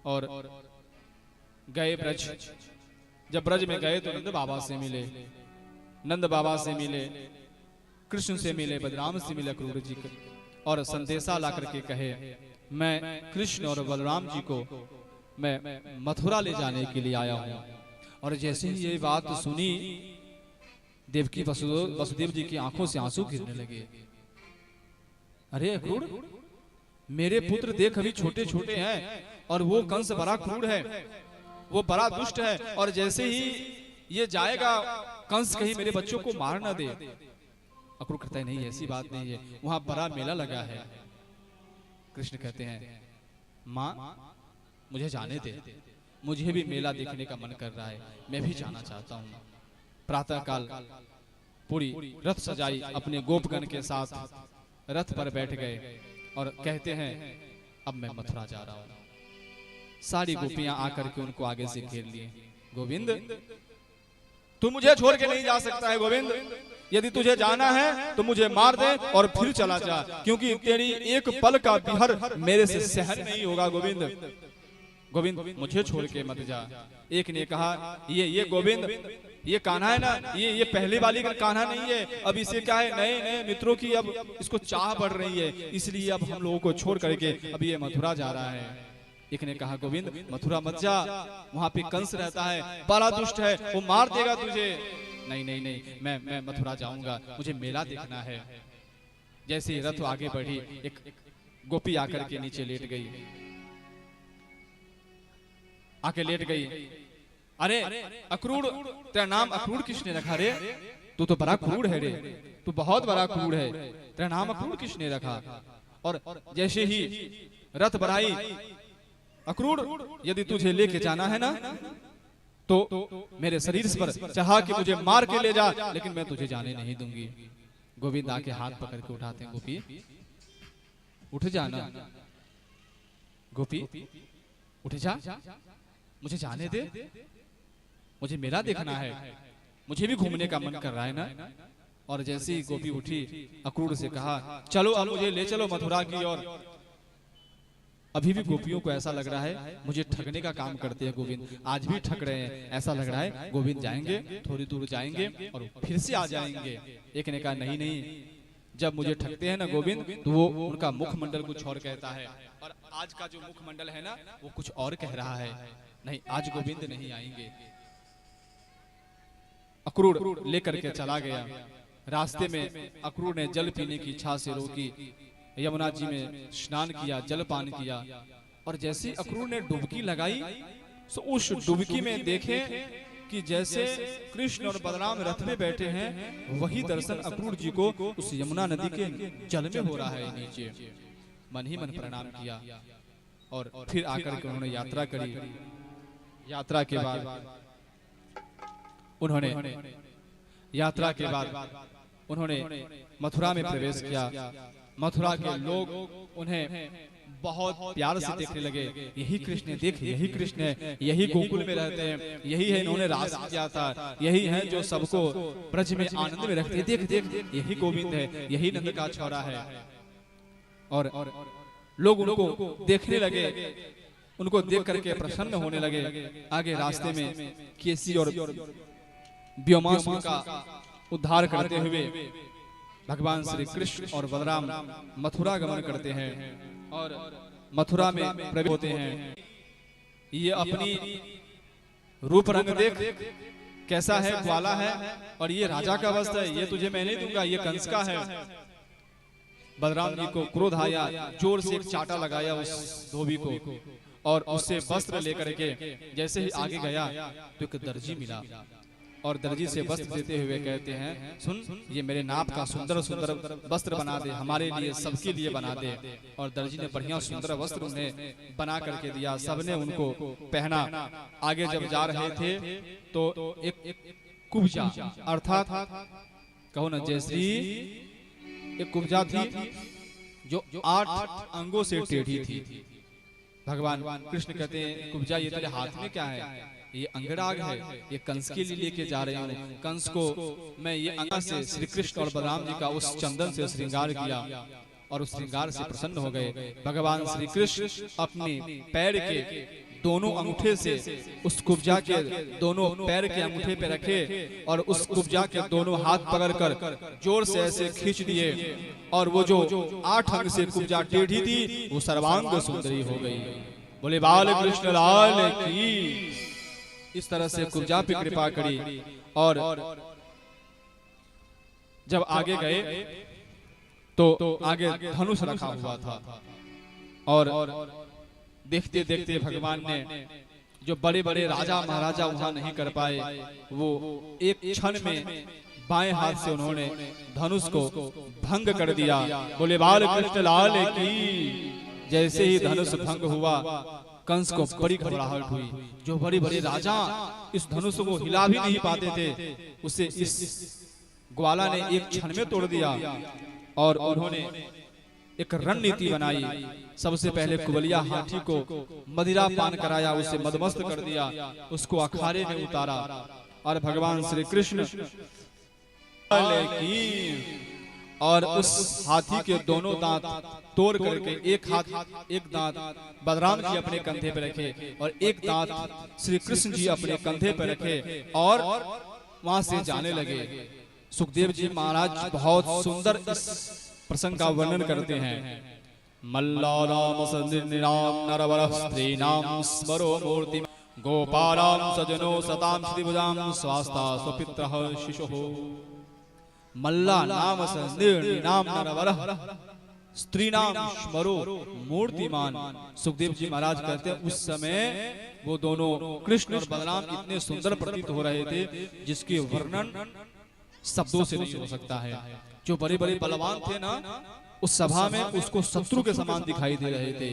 और गए ब्रज। जब ब्रज में गए तो नंद बाबा से मिले, नंद बाबा से मिले, कृष्ण से मिले, बलराम से मिले अक्रूर जी को, और संदेशा ला करके कहे, मैं कृष्ण और बलराम जी को मैं मथुरा ले जाने के लिए आया हूं। और जैसे ही ये बात सुनी, देवकी वसुदेव जी की आंखों से आंसू गिरने लगे। अरे अक्रूर, मेरे पुत्र देख अभी छोटे छोटे हैं, और वो कंस बड़ा क्रूर है, वो बड़ा दुष्ट है, और जैसे ही ये जाएगा कंस कहीं मेरे बच्चों को मार ना दे। अक्रूर कहता है, नहीं ऐसी बात नहीं है, वहां बड़ा मेला लगा है। कृष्ण कहते हैं, माँ मुझे जाने दे, मुझे भी मेला देखने का मन कर रहा है, मैं भी जाना चाहता हूँ। प्रातः काल पूरी रथ सजाई, अपने गोपगण के साथ रथ पर बैठ गए और कहते हैं, अब मैं मथुरा जा रहा हूँ। सारी गोपियां आकर के उनको आगे से घेर लिए। गोविंद, तू मुझे छोड़ के नहीं जा सकता है गोविंद, यदि तुझे जाना है तो मुझे मार दे और फिर चला जा, क्योंकि तेरी एक पल का विहर मेरे से सहन नहीं होगा गोविंद। गोविंद, मुझे छोड़ के मत जा। एक ने कहा, ये गोविंद, ये कान्हा है ना, ये पहले वाली का कान्हा नहीं है, अब इसे क्या है, नए नए मित्रों की अब इसको चाह बढ़ रही है, इसलिए अब हम लोगों को छोड़ करके अब ये मथुरा जा रहा है। एक ने कहा, गोविंद मथुरा मत जा, वहां पे कंस रहता है, बड़ा दुष्ट है, वो मार देगा तुझे। नहीं नहीं नहीं, मैं मथुरा जाऊंगा, मुझे मेला देखना है। जैसे ही रथ आगे बढ़ी, एक गोपी आकर के नीचे लेट गई, आके लेट गई। अरे अक्रूर, तेरा नाम अक्रूर किसने रखा रे? तू तो बड़ा क्रूर है रे, तू बहुत बड़ा क्रूर है, तेरा नाम अक्रूर किसने रखा? और जैसे ही रथ बढ़ाई, अक्रूर यदि तुझे लेके जाना है ना तो मेरे शरीर पर चाहा कि मुझे मार के ले जा, लेकिन मैं तुझे जाने नहीं दूंगी। गोविंद आके हाथ पकड़ के उठाते हैं, गोपी उठ जाना, गोपी उठ जा, मुझे जाने दे, मुझे मेला देखना है, मुझे भी घूमने का मन कर रहा है ना। और जैसे ही गोपी उठी, अक्रूर से कहा, चलो अब मुझे ले चलो मथुरा की ओर। अभी भी गोपियों को ऐसा लग रहा है मुझे ठगने का काम करते हैं गोविंद, आज भी ठग रहे हैं, ऐसा लग रहा है गोविंद जाएंगे, थोड़ी दूर जाएंगे और फिर से आ जाएंगे। एक ने कहा, नहीं नहीं, जब मुझे ठगते हैं ना गोविंद, तो वो उनका मुखमंडल कुछ और कहता है, और आज का जो मुखमंडल है ना वो कुछ और कह रहा है। नहीं, आज गोविंद नहीं आएंगे। अक्रूर लेकर के चला गया। रास्ते में अक्रूर ने जल पीने की इच्छा से रोकी, यमुना जी में स्नान किया, जलपान किया, और जैसे अक्रूर ने डुबकी लगाई तो उस डुबकी में देखे कि जैसे कृष्ण और बलराम रथ में बैठे हैं, वही दर्शन अक्रूर जी को उस यमुना नदी के जल में हो रहा है नीचे। मन ही मन प्रणाम किया और फिर आकर के उन्होंने यात्रा करी। यात्रा के बाद उन्होंने मथुरा में प्रवेश किया। मथुरा के लोग उन्हें बहुत प्यार से देखने लगे, यही कृष्ण है, देख यही कृष्ण है, यही गोकुल में रहते हैं, यही है इन्होंने राज किया था, यही है जो सबको ब्रज में आनंद में रखते हैं, देख देख यही गोविंद है, यही नंद का छोरा है। और लोग उनको देखने लगे, उनको देख करके प्रसन्न होने लगे। आगे रास्ते में केसी और व्योमासुर का उद्धार करते हुए भगवान श्री कृष्ण और बलराम मथुरा गमन करते हैं और मथुरा में प्रवेश होते हैं। ये अपनी रूप रंग देख कैसा है, ग्वाला है, और ये राजा का वस्त्र है, ये तुझे मैं नहीं दूंगा, ये कंस का है। बलराम जी को क्रोध आया, जोर से एक चाटा लगाया उस धोबी को और उससे वस्त्र लेकर के जैसे ही आगे गया तो एक दर्जी मिला और दर्जी से वस्त्र देते हुए कहते हैं, सुन ये मेरे नाप का सुंदर सुंदर वस्त्र बना दे, हमारे लिए सबके लिए बना दे। और दर्जी ने बढ़िया सुंदर वस्त्र उन्हें बना करके दिया, सबने उनको पहना। आगे जब जा रहे थे तो एक कुब्जा अर्थात कहो ना जैसी एक कुब्जा थी जो 8 अंगों से टेढ़ी थी। भगवान कृष्ण कहते हैं, कुब्जा ये तेरे हाथ में क्या है? ये अंगराग है, ये कंस के लिए लेके जा रहे हूँ। कंस को मैं ये अंग से श्री कृष्ण और बलराम जी का उस चंदन से श्रृंगार किया और उस श्रृंगार से प्रसन्न हो गए। भगवान श्री कृष्ण अपने पैर के दोनों अंगूठे से उस कुब्जा के दोनों पैर के अंगूठे पे रखे और उस कुब्जा के दोनों हाथ पकड़कर जोर से ऐसे खींच दिए और वो जो 8 अंग से कुब्जा टेढ़ी थी वो सर्वांग सुंदरी हो गई। बोले बाल कृष्ण लाल की। इस तरह से कुब्जा पे कृपा करी और जब आगे गए तो आगे धनुष रखा हुआ था और देखते देखते भगवान ने जो बड़े बड़े राजा महाराजा वहां नहीं कर पाए, वो एक क्षण में बाएं हाथ से उन्होंने धनुष को भंग कर दिया। बोले बाल कृष्ण लाल की। जैसे ही धनुष भंग हुआ कंस को बड़ी घबराहट हुई। जो बड़े बड़े राजा इस धनुष को हिला भी नहीं पाते थे, उसे इस ग्वाला ने एक क्षण में तोड़ दिया और उन्होंने एक रणनीति बनाई। सबसे पहले कुबलिया हाथी को मदिरा पान कराया, उसे मदमस्त कर दिया, उसको अखाड़े में उतारा और भगवान श्री कृष्ण और उस हाथी के दोनों दांत तोड़ करके एक दांत बलराम जी अपने कंधे पर रखे और एक दांत श्री कृष्ण जी अपने कंधे पर रखे और वहां से जाने लगे। सुखदेव जी महाराज बहुत सुंदर इस प्रसंग का वर्णन करते हैं। मल्लानाम संदिनाम नरवरः स्त्रीणाम स्मरो मूर्ति गोपालाम सजनो सताम श्रीभुजाम स्वास्ता स्वपित्रः शिशुः। मल्ला नाम संदिनाम नरवरः स्त्रीणाम स्मरो मूर्तिमान। सुखदेव जी महाराज कहते हैं उस समय वो दोनों कृष्ण और बलराम इतने सुंदर प्रतीत हो रहे थे जिसके वर्णन शब्दों से नहीं हो सकता है। जो बड़े बड़े बलवान थे ना, उस सभा में उसको शत्रु के समान दिखाई दे रहे थे।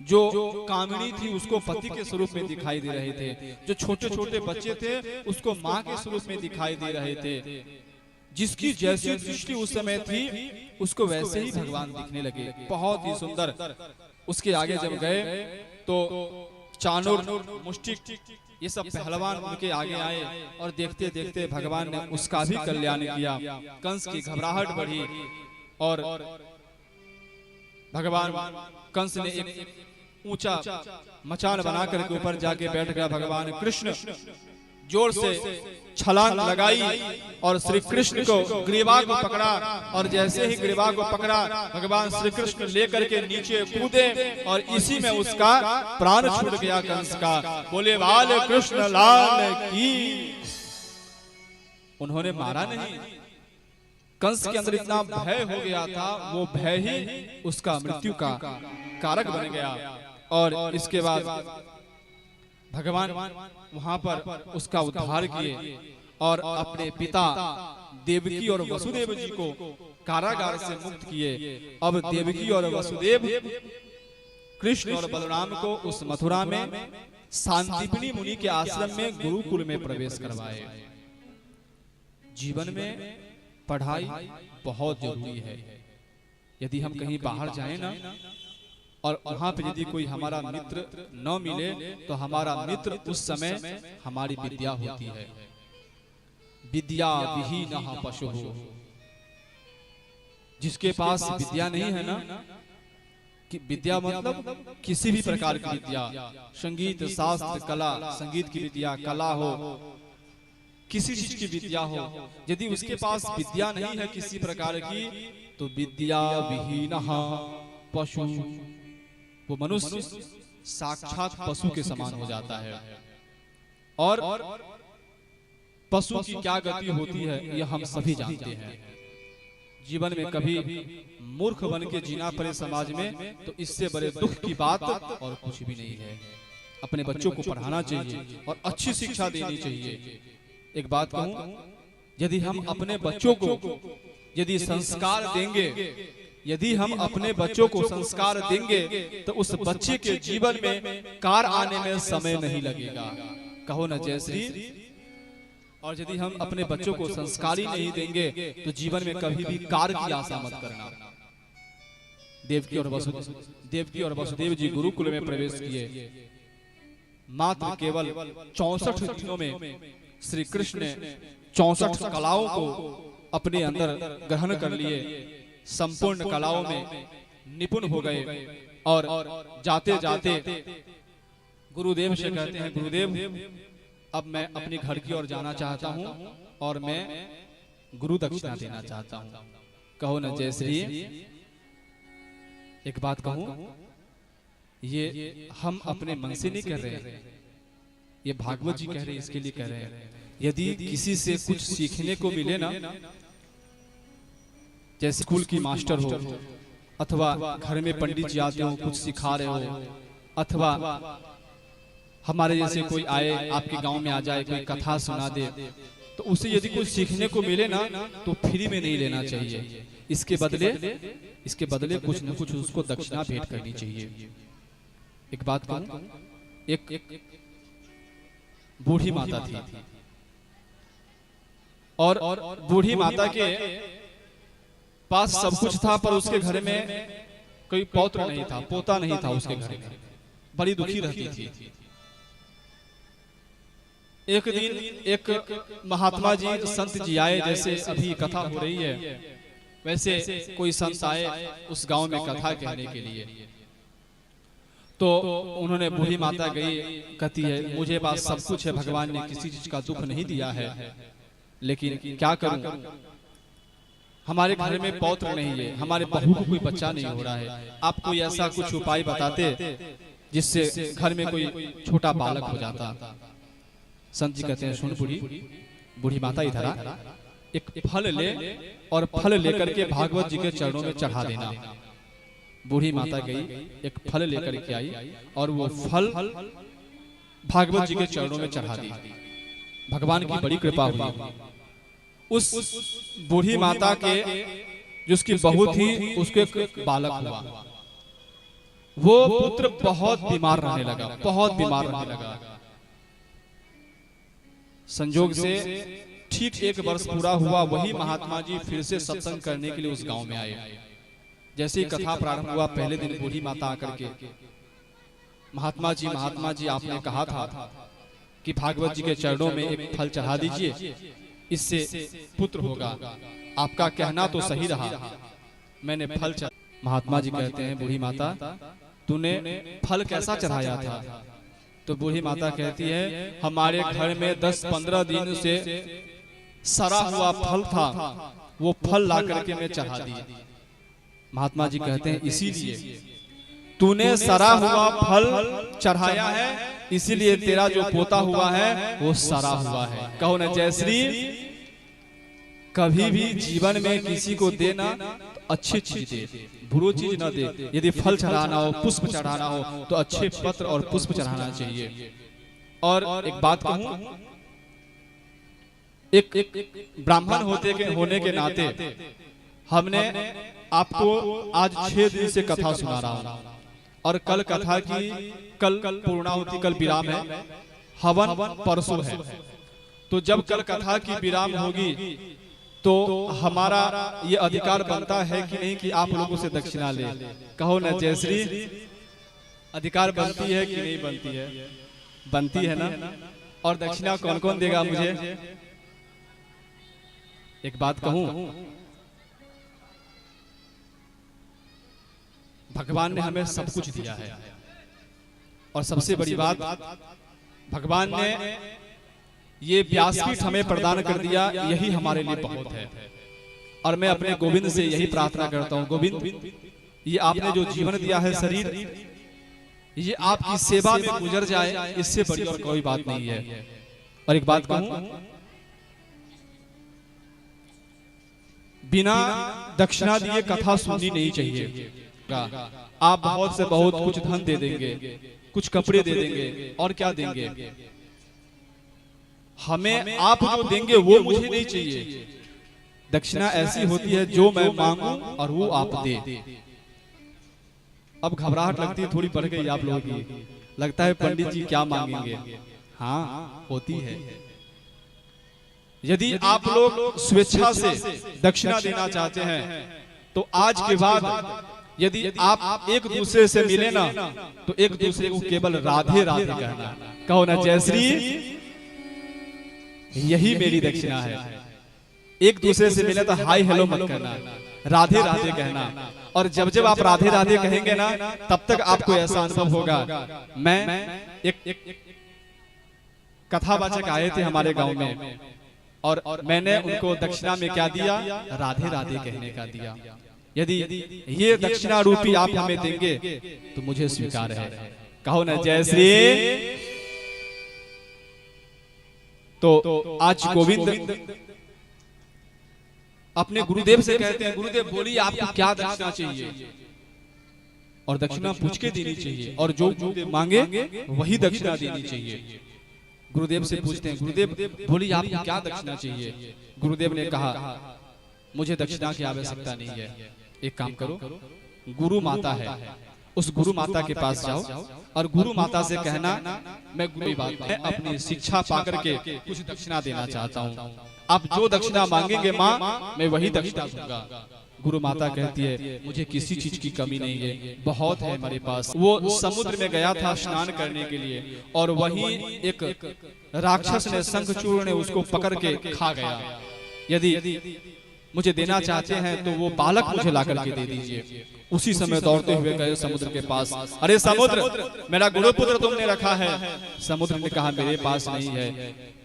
जो कामिनी थी उसको पति के स्वरूप में दिखाई दे रहे थे। जो छोटे छोटे बच्चे थे उसको माँ के स्वरूप में दिखाई दे रहे थे। जिसकी जैसी दृष्टि उस समय थी उसको वैसे ही भगवान दिखने लगे, बहुत ही सुंदर। उसके आगे जब गए तो चाणूर, मुष्टिक, ये सब पहलवान उनके आगे आए और देखते देखते भगवान ने उसका भी कल्याण किया। कंस की घबराहट बढ़ी और भगवान कंस ने एक ऊंचा मचान बनाकर के ऊपर जाके बैठ गया। भगवान कृष्ण जोर से छलांग लगाई और श्री कृष्ण को ग्रीवा को पकड़ा और जैसे ही ग्रीवा को पकड़ा भगवान श्री कृष्ण लेकर के नीचे कूदे और इसी में उसका प्राण छूट गया कंस का। बोले बाल कृष्ण लाल की। उन्होंने मारा नहीं, कंस के अंदर इतना भय हो गया था, वो भय ही उसका मृत्यु का कारक बन गया। और इसके बाद भगवान वहां पर उसका उद्धार किए और अपने पिता देवकी और वसुदेव जी को कारागार से मुक्त किए। अब देवकी और वसुदेव कृष्ण और बलराम को उस मथुरा में सांदीपनी मुनि के आश्रम में गुरुकुल में प्रवेश करवाए। जीवन में पढ़ाई बहुत जरूरी है। यदि हम कहीं बाहर जाएं ना और वहां पे यदि कोई हमारा मित्र न मिले तो हमारा मित्र उस समय हमारी विद्या होती है। विद्या विहीनः पशुः। जिसके पास विद्या नहीं है ना, कि विद्या मतलब किसी भी प्रकार की विद्या, संगीत शास्त्र कला, संगीत की विद्या, कला हो, किसी चीज की विद्या हो, यदि उसके पास विद्या नहीं है किसी प्रकार की तो विद्या विहीनः पशु, वो मनुष्य साक्षात पशु के समान हो जाता है। और पशु की क्या गति होती है यह हम सभी जानते हैं। जीवन में कभी मूर्ख बन के जीना पड़े समाज में तो इससे बड़े दुख की बात और कुछ भी नहीं है। अपने बच्चों को पढ़ाना चाहिए और अच्छी शिक्षा देनी चाहिए। एक बात कहूं, यदि हम अपने बच्चों को यदि संस्कार देंगे, यदि हम अपने बच्चों को संस्कार देंगे तो उस बच्चे के जीवन में कार आने में समय नहीं लगेगा। कहो ना जय श्री। और यदि हम अपने बच्चों को संस्कारी नहीं देंगे तो जीवन में कभी भी कार की आशा मत करना। देवकी और वसुदेव जी गुरुकुल में प्रवेश किए। मात्र केवल 64 दिनों में श्री कृष्ण ने 64 कलाओं को अपने अंदर ग्रहण कर लिए, संपूर्ण कलाओं में निपुण हो गए। और जाते जाते गुरुदेव से कहते हैं, गुरुदेव अब मैं अपने घर की ओर जाना चाहता हूं और मैं गुरु दक्षिणा देना चाहता हूं। कहो ना जय श्री। एक बात कहूं, ये हम अपने मन से नहीं कह रहे, ये भागवत जी कह रहे हैं, इसके लिए कह रहे हैं। यदि किसी से कुछ सीखने को मिले ना, जैसे स्कूल की मास्टर हो अथवा घर में पंडित जी आते हो कुछ सिखा रहे हो, अथवा हमारे जैसे कोई आए आपके गांव में आ जाए कोई कथा सुना दे, तो उसे यदि कुछ सीखने को मिले ना तो फ्री में नहीं लेना चाहिए। इसके बदले कुछ न कुछ उसको दक्षिणा भेंट करनी चाहिए। एक बात कहूं, एक बूढ़ी माता थी और बूढ़ी माता के पास सब कुछ था, पर उसके घर में कोई पौत्र नहीं था, पोता नहीं था उसके घर में। बड़ी दुखी रहती थी। एक दिन एक महात्मा जी संत जी आए, जैसे अभी कथा हो रही है वैसे कोई संत आए उस गांव में कथा कहने के लिए। तो उन्होंने बूढ़ी माता गई, कहती है मुझे पास सब कुछ है, भगवान ने किसी चीज का दुख नहीं दिया है, लेकिन क्या करूं, हमारे घर में पौत्र नहीं है, हमारे बहू को कोई बच्चा नहीं हो रहा है, आप कोई ऐसा कुछ उपाय बताते जिससे घर में कोई छोटा बालक हो जाता। संत जी कहते हैं, सुन बूढ़ी माता इधर आ, एक फल ले और फल लेकर के भागवत जी के चरणों में चढ़ा देना। बूढ़ी माता गई, एक फल लेकर के आई और वो फल भागवत जी के चरणों में चढ़ा दी। भगवान की बड़ी कृपा हुई। उस बूढ़ी माता के जिसकी बहू थी उसके एक बालक हुआ। वो पुत्र बहुत बीमार रहने लगा, बहुत बीमार रहने लगा। संजोग से ठीक 1 वर्ष पूरा हुआ, वही महात्मा जी फिर से सत्संग करने के लिए उस गांव में आए। जैसे ही कथा प्रारंभ हुआ, पहले दिन बूढ़ी माता आकर के, महात्मा जी आपने कहा था कि भागवत जी के चरणों में एक फल चढ़ा दीजिए, इससे पुत्र होगा। आपका कहना तो सही रहा, मैंने फल चढ़ा। महात्मा जी कहते हैं, बूढ़ी माता तूने फल कैसा चढ़ाया था? तो बूढ़ी माता कहती है, हमारे घर में 10-15 दिन से सड़ा हुआ फल था, वो फल ला करके मैं चढ़ा दी। महात्मा जी कहते हैं, इसीलिए तूने सड़ा हुआ फल चढ़ाया है, इसीलिए तेरा जो पोता हुआ है वो सड़ा हुआ है। कहो ना जय श्री। कभी भी जीवन में किसी को देना तो अच्छी चीज दे, बुरी चीज ना दे। यदि फल चढ़ाना हो, पुष्प चढ़ाना हो तो अच्छे पत्र और पुष्प चढ़ाना चाहिए। और एक बात कहूं, एक ब्राह्मण होने के नाते हमने आपको आज 6 दिन से कथा सुना रहा हूं, और कल कथा की कल पूर्णाहुति, कल विराम है, हवन परसों है। तो जब कल कथा की विराम होगी तो हमारा ये अधिकार बनता है कि नहीं कि आप लोगों से दक्षिणा ले। कहो ना जय श्री। अधिकार बनती है कि नहीं बनती है? बनती है ना। और दक्षिणा कौन कौन देगा मुझे? एक बात कहूं, भगवान ने हमें सब कुछ दिया है, और सबसे बड़ी बात, भगवान ने ये व्यासपीठ हमें प्रदान कर दिया, यही हमारे लिए बहुत है। और मैं अपने गोविंद से यही प्रार्थना करता हूँ, गोविंद ये आपने जो जीवन दिया है, शरीर, ये आपकी सेवा में गुजर जाए, इससे बड़ी और कोई बात नहीं है। और एक बात कहूं, बिना दक्षिणा दिए कथा सुननी नहीं चाहिए। आप बहुत से बहुत कुछ धन दे देंगे, कुछ कपड़े दे देंगे, और क्या देंगे, हमें आप जो देंगे वो मुझे नहीं चाहिए। दक्षिणा ऐसी होती है जो मैं मांगू और वो आप दे। अब घबराहट लगती है, थोड़ी बढ़ गई आप लोगों की, लगता है पंडित जी क्या मांगेंगे। हाँ, होती है। यदि आप लोग स्वेच्छा से दक्षिणा देना चाहते हैं तो आज के बाद यदि आप एक दूसरे से मिले ना तो एक दूसरे को केवल राधे राधे कहना। कहो ना जय श्री, यही मेरी दक्षिणा है। एक दूसरे से मिले तो हाय हेलो मत करना, राधे राधे कहना। और जब जब आप राधे राधे कहेंगे ना तब तक आपको ऐसा अनुभव होगा। मैं एक कथावाचक आए थे हमारे गांव में और मैंने उनको दक्षिणा में क्या दिया, राधे राधे कहने का दिया। यदि ये दक्षिणा रूपी आप हमें देंगे तो मुझे स्वीकार है। कहो ना जय श्री। तो आज गोविंद अपने गुरुदेव से कहते हैं, गुरुदेव बोलिए आपको क्या दक्षिणा चाहिए, और दक्षिणा पूछ के देनी चाहिए और जो गुरुदेव मांगे वही दक्षिणा देनी चाहिए। गुरुदेव से पूछते हैं, गुरुदेव बोलिए आपको क्या दक्षिणा चाहिए। गुरुदेव ने कहा मुझे दक्षिणा की आवश्यकता नहीं है, एक काम करो, गुरु माता है उस गुरु माता के पास जाओ और गुरु माता से कहना मैं गुरु बात मैं अपनी शिक्षा पाकर के कुछ दक्षिणा देना चाहता हूँ, आप जो दक्षिणा मांगेंगे माँ मैं वही दक्षिणा दूंगा। गुरु माता कहती है मुझे किसी चीज की कमी नहीं है, बहुत है हमारे पास। वो समुद्र में गया था स्नान करने के लिए और वहीं एक राक्षस ने, शंखचूड़ ने उसको पकड़ के खा गया। यदि मुझे देना चाहते हैं तो वो बालक मुझे ला करके दे दीजिए। उसी समय दौड़ते हुए गए समुद्र के पास। अरे समुद्र, मेरा गुरुपुत्र तुमने रखा है। समुद्र ने कहा मेरे पास नहीं है,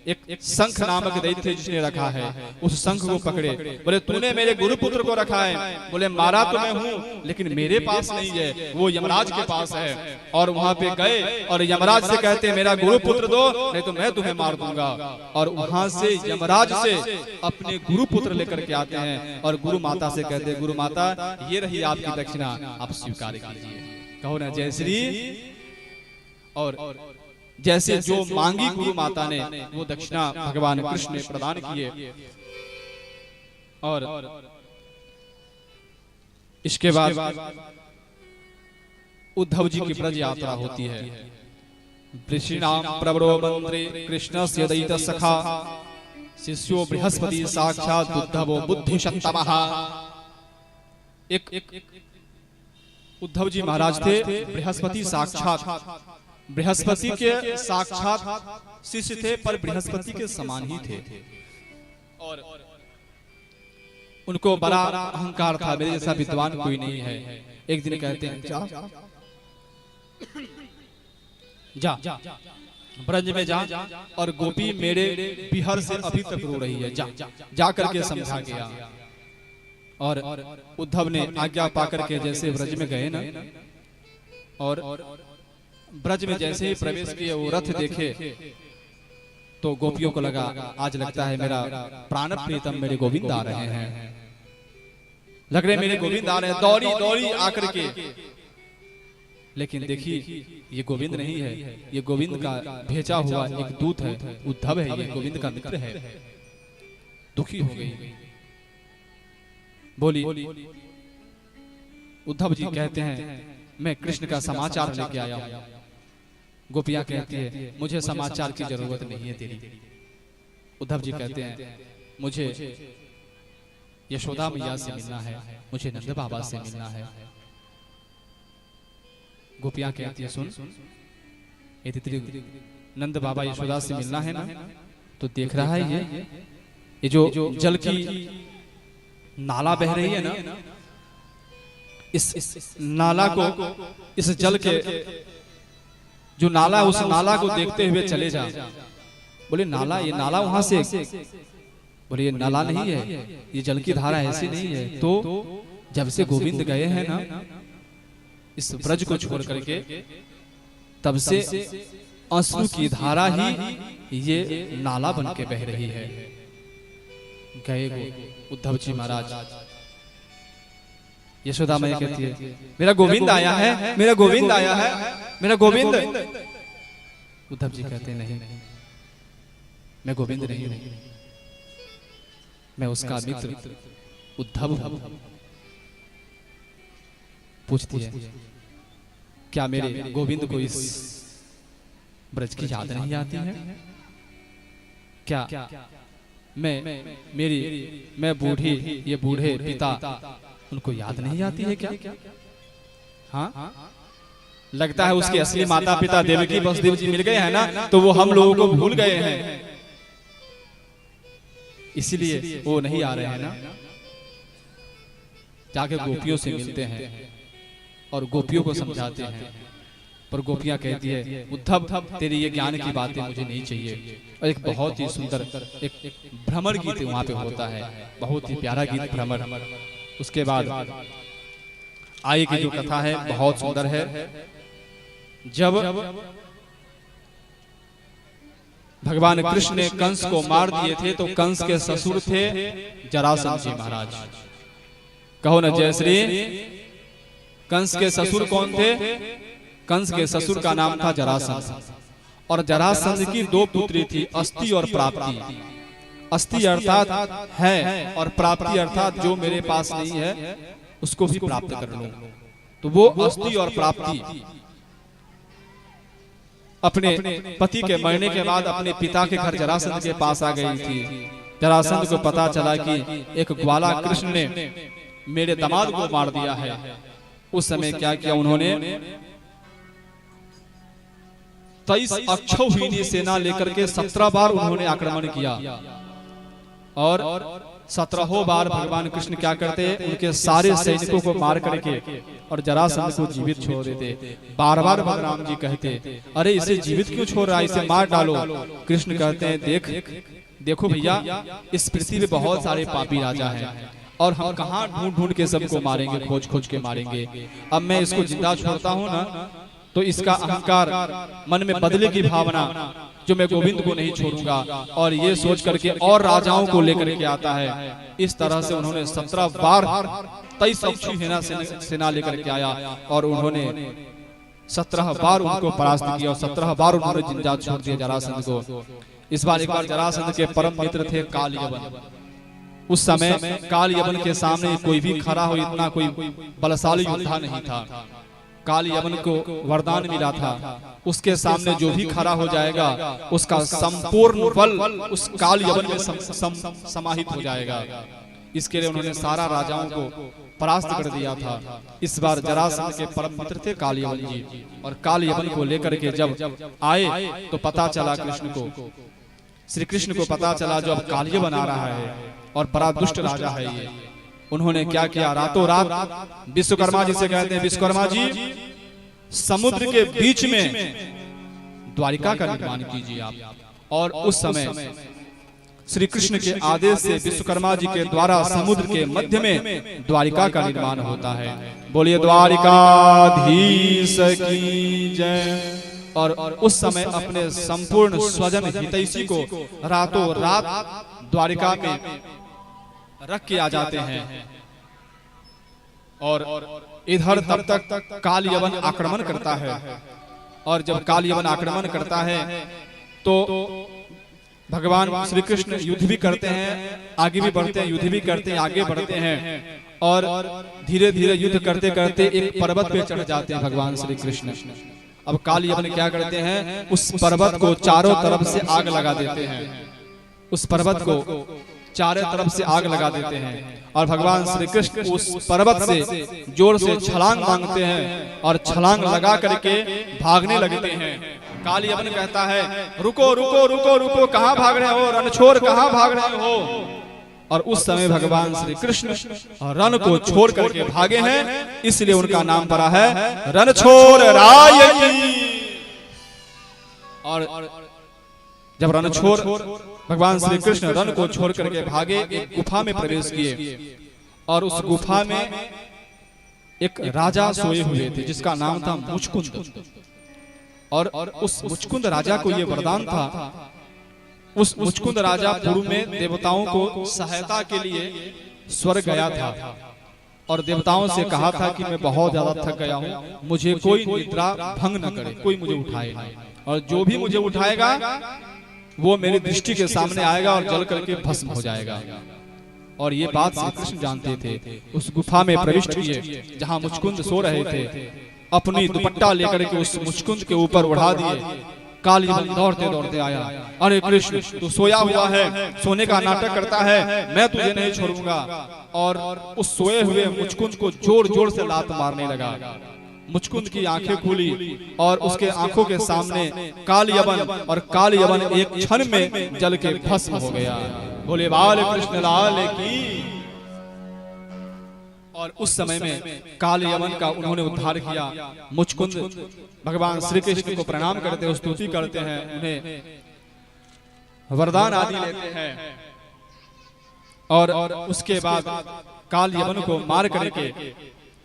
एक शंख नामक दैत्य जिसने रखा है, उस शंख को पकड़े। बोले तूने मेरे गुरुपुत्र को रखा है। बोले मारा तो मैं हूँ लेकिन मेरे पास नहीं है, वो यमराज के पास है। और वहां पे गए और यमराज से कहते मेरा गुरुपुत्र दो नहीं तो मैं तुम्हें मार दूंगा। और वहां से यमराज से अपने गुरुपुत्र लेकर के आते हैं और गुरु माता से कहते गुरु माता ये रही आपकी दक्षिणा, आप स्वीकार कीजिए। कहो ना जय श्री। और जैसे जो मांगी गुरु माता ने वो दक्षिणा भगवान कृष्ण ने प्रदान किए। और इसके बाद उद्धव जी की ब्रज यात्रा होती है। वृषिणाम प्रवरो मंत्रे कृष्णस्य दैत्य सखा शिष्यो बृहस्पति साक्षात उद्धवो बुद्धिशक्तमः। एक उद्धव जी महाराज थे, बृहस्पति साक्षात, बृहस्पति के साक्षात शिष्य थे पर बृहस्पति के समान ही थे। और उनको बड़ा अहंकार था, मेरे जैसा विद्वान कोई नहीं है। एक दिन कहते हैं जा ब्रज में जा और गोपी मेरे बिहार से अभी तक रो रही है, जा करके समझा गया। और उद्धव ने आज्ञा पाकर के जैसे ब्रज में गए ना, और ब्रज में जैसे ही प्रवेश किए वो रथ देखे तो गोपियों को लगा आज लगता है मेरा प्राण प्रीतम मेरे गोविंद आ रहे हैं, लग रहे मेरे गोविंद आ रहे हैं। दौड़ी दौड़ी आकर के, लेकिन देखिए ये गोविंद नहीं है, ये गोविंद का भेजा हुआ एक दूत है, उद्धव है, ये गोविंद का मित्र है। दुखी हो गई, बोली उद्धव जी कहते हैं मैं कृष्ण का समाचार लेके आया हूं। गोपियां कहती है मुझे समाचार की जरूरत नहीं है तेरी। उद्धव जी कहते हैं मुझे यशोदा मैया से मिलना है, मुझे नंद बाबा से मिलना है। गोपियां कहती है सुन, यदि तेरी नंद बाबा यशोदा से मिलना है ना तो देख रहा है ये जो जल की नाला बह रही है ना, इस नाला को, इस जल के जो नाला, उस नाला को देखते हुए चले जा। बोले नाला, ये नाला वहां से, बोले ये नाला नहीं है, ये जल की धारा ऐसी नहीं है। तो जब से गोविंद गए हैं ना इस ब्रज को छोड़ करके, तब से अश्रु की धारा ही ये नाला बन के बह रही है। गए उद्धव जी महाराज, यशोदा मैया कहती है मेरा गोविंद आया है, मेरा गोविंद आया है, मेरा गोविंद। उद्धव जी कहते नहीं, मैं गोविंद नहीं हूं, मैं उसका मित्र उद्धव हूं। पूछती है क्या मेरे गोविंद को इस ब्रज की याद नहीं आती है? क्या मैं बूढ़ी, ये बूढ़े पिता, उनको याद नहीं आती है क्या? हाँ, लगता है उसके असली माता पिता देवकी वसुदेव जी मिल गए हैं ना, तो वो हम लोगों को भूल गए हैं, इसीलिए वो नहीं आ रहे हैं ना। जाके गोपियों से मिलते हैं और गोपियों को समझाते हैं, पर गोपियां कहती है उद्धव तेरी ये ज्ञान की बातें मुझे नहीं चाहिए। और एक बहुत ही सुंदर एक भ्रमर गीत वहां पे होता है, बहुत ही प्यारा गीत भ्रमर। उसके बाद आगे की जो कथा है बहुत सुंदर है। जब भगवान कृष्ण ने कंस को मार दिए थे तो कंस के ससुर थे जरासंध जी महाराज। कहो ना जय श्री। कंस के ससुर कौन थे? कंस के ससुर का नाम था जरासंध, और जरासंध की दो पुत्री थी, अस्ति और प्राप्ति। अस्ति अर्थात है और प्राप्ति अर्थात जो मेरे पास नहीं है उसको भी प्राप्त कर लूं। तो वो अस्ति और प्राप्ति अपने पति के मरने के बाद अपने पिता के घर जरासंध के पास आ गई थी। जरासंध को पता चला कि एक ग्वाला कृष्ण ने मेरे दामाद को मार दिया है। उस समय क्या किया उन्होंने? 23 अक्षौहिणी सेना लेकर के 17 बार उन्होंने आक्रमण किया, और 17 बार भगवान कृष्ण क्या करते हैं? उनके सारे सैनिकों को मार करके और जरासंध को जीवित छोड़ देते। बार बार बलराम जी कहते अरे इसे जीवित क्यों छोड़ रहा है, इसे मार डालो। कृष्ण कहते हैं देखो भैया, इस पृथ्वी पे बहुत सारे पापी राजा हैं और हम कहाँ ढूंढ ढूंढ के सबको मारेंगे, खोज खोज के मारेंगे। अब मैं इसको जिंदा छोड़ता हूँ ना, तो इसका अहंकार, मन में बदले की भावना, जो मैं गोविंद को नहीं छोड़ूंगा, और ये सोच करके और राजाओं को लेकर के आता है। इस तरह से उन्होंने 17 बार 23 अक्षौहिणी सेना लेकर के आया और उन्होंने 17 बार उनको परास्त किया और 17 बार उन्होंने जिंदा छोड़ दिया जरासंध को। इस बार एक बार जरासंध के परम मित्र थे काल यवन। उस समय काल यवन के सामने कोई भी खड़ा हो, इतना कोई बलशाली योद्धा नहीं था। काल यवन को वरदान मिला था, उसके सामने जो भी खड़ा हो जाएगा उसका संपूर्ण बल उस काल यवन में समाहित हो जाएगा। इसके लिए उन्होंने सारा राजाओं को परास्त कर दिया था। इस बार जरासंध के परम मित्र थे काल यवन जी, और काल यवन को लेकर के जब आए तो पता चला कृष्ण को, श्री कृष्ण को पता चला जो अब काल यवन आ रहा है और बड़ा दुष्ट राजा है ये। उन्होंने क्या किया? रातों रात विश्वकर्मा जी से कहते हैं विश्वकर्मा जी समुद्र के बीच में द्वारिका का निर्माण कीजिए आप। और उस समय श्री कृष्ण के आदेश से विश्वकर्मा जी के द्वारा समुद्र के मध्य में द्वारिका का निर्माण होता है। बोलिए द्वारिकाधीश की जय। और उस समय अपने संपूर्ण स्वजन हितैषी को रातों रात द्वारिका में रख के आ जाते हैं, और इधर तब तक काल यवन आक्रमण करता है। और जब काल यवन आक्रमण करता है तो भगवान श्री कृष्ण युद्ध भी करते हैं, आगे भी बढ़ते हैं, युद्ध भी करते हैं, आगे बढ़ते हैं, और धीरे धीरे युद्ध करते करते एक पर्वत पे चढ़ जाते हैं भगवान श्री कृष्ण। अब काल यवन क्या करते हैं? उस पर्वत को चारों तरफ से आग लगा देते हैं, उस पर्वत को चारों तरफ से आग लगा देते हैं, और भगवान श्री कृष्ण उस पर्वत से जोर से छलांग मांगते हैं और छलांग लगा करके भागने लगते हैं। काल यवन कहता है रुको रुको रुको रुको, कहाँ भाग रहे हो? रणछोड़ कहाँ भाग रहे हो? और उस समय भगवान श्री कृष्ण रण को छोड़ करके भागे हैं, इसलिए उनका नाम पड़ा है रणछोड़ राय की। और जब रणछोड़ भगवान श्री कृष्ण रण को छोड़ करके भागे, एक गुफा में प्रवेश किए, और उस गुफा में एक राजा सोए हुए थे जिसका नाम था मुचकुंद। और उस मुचकुंद राजा को ये वरदान था, उस मुचकुंद राजा पूर्व में देवताओं को सहायता के लिए स्वर्ग गया था और देवताओं से कहा था कि मैं बहुत ज्यादा थक गया हूँ, मुझे कोई निद्रा भंग न करे, कोई मुझे उठाए, और जो भी मुझे उठाएगा वो मेरी दृष्टि के सामने आएगा और जल करके भस्म हो जाएगा। और ये बात श्री कृष्ण जानते थे। उस गुफा में प्रविष्ट किए जहाँ मुचकुंद सो रहे थे, अपनी दुपट्टा लेकर के उस मुचकुंद के ऊपर उड़ा दिए। कालीबन दौड़ते दौड़ते आया, अरे कृष्ण तू सोया हुआ है, सोने का नाटक करता है, मैं तुझे नहीं छोड़ूंगा। और उस सोए हुए मुचकुंद को जोर जोर से लात मारने लगा। मुचकुंद की आंखें खुली और उसके आंखों के सामने कालीयवन, और कालीयवन एक क्षण में जल के भस्म हो गया। बोले बाल कृष्ण लाल की। और उस समय में कालीयवन का उन्होंने उद्धार किया। मुचकुंद भगवान श्री कृष्ण को प्रणाम करते हैं, स्तुति करते हैं, उन्हें वरदान आदि लेते हैं। और उसके बाद कालीयवन को मार करके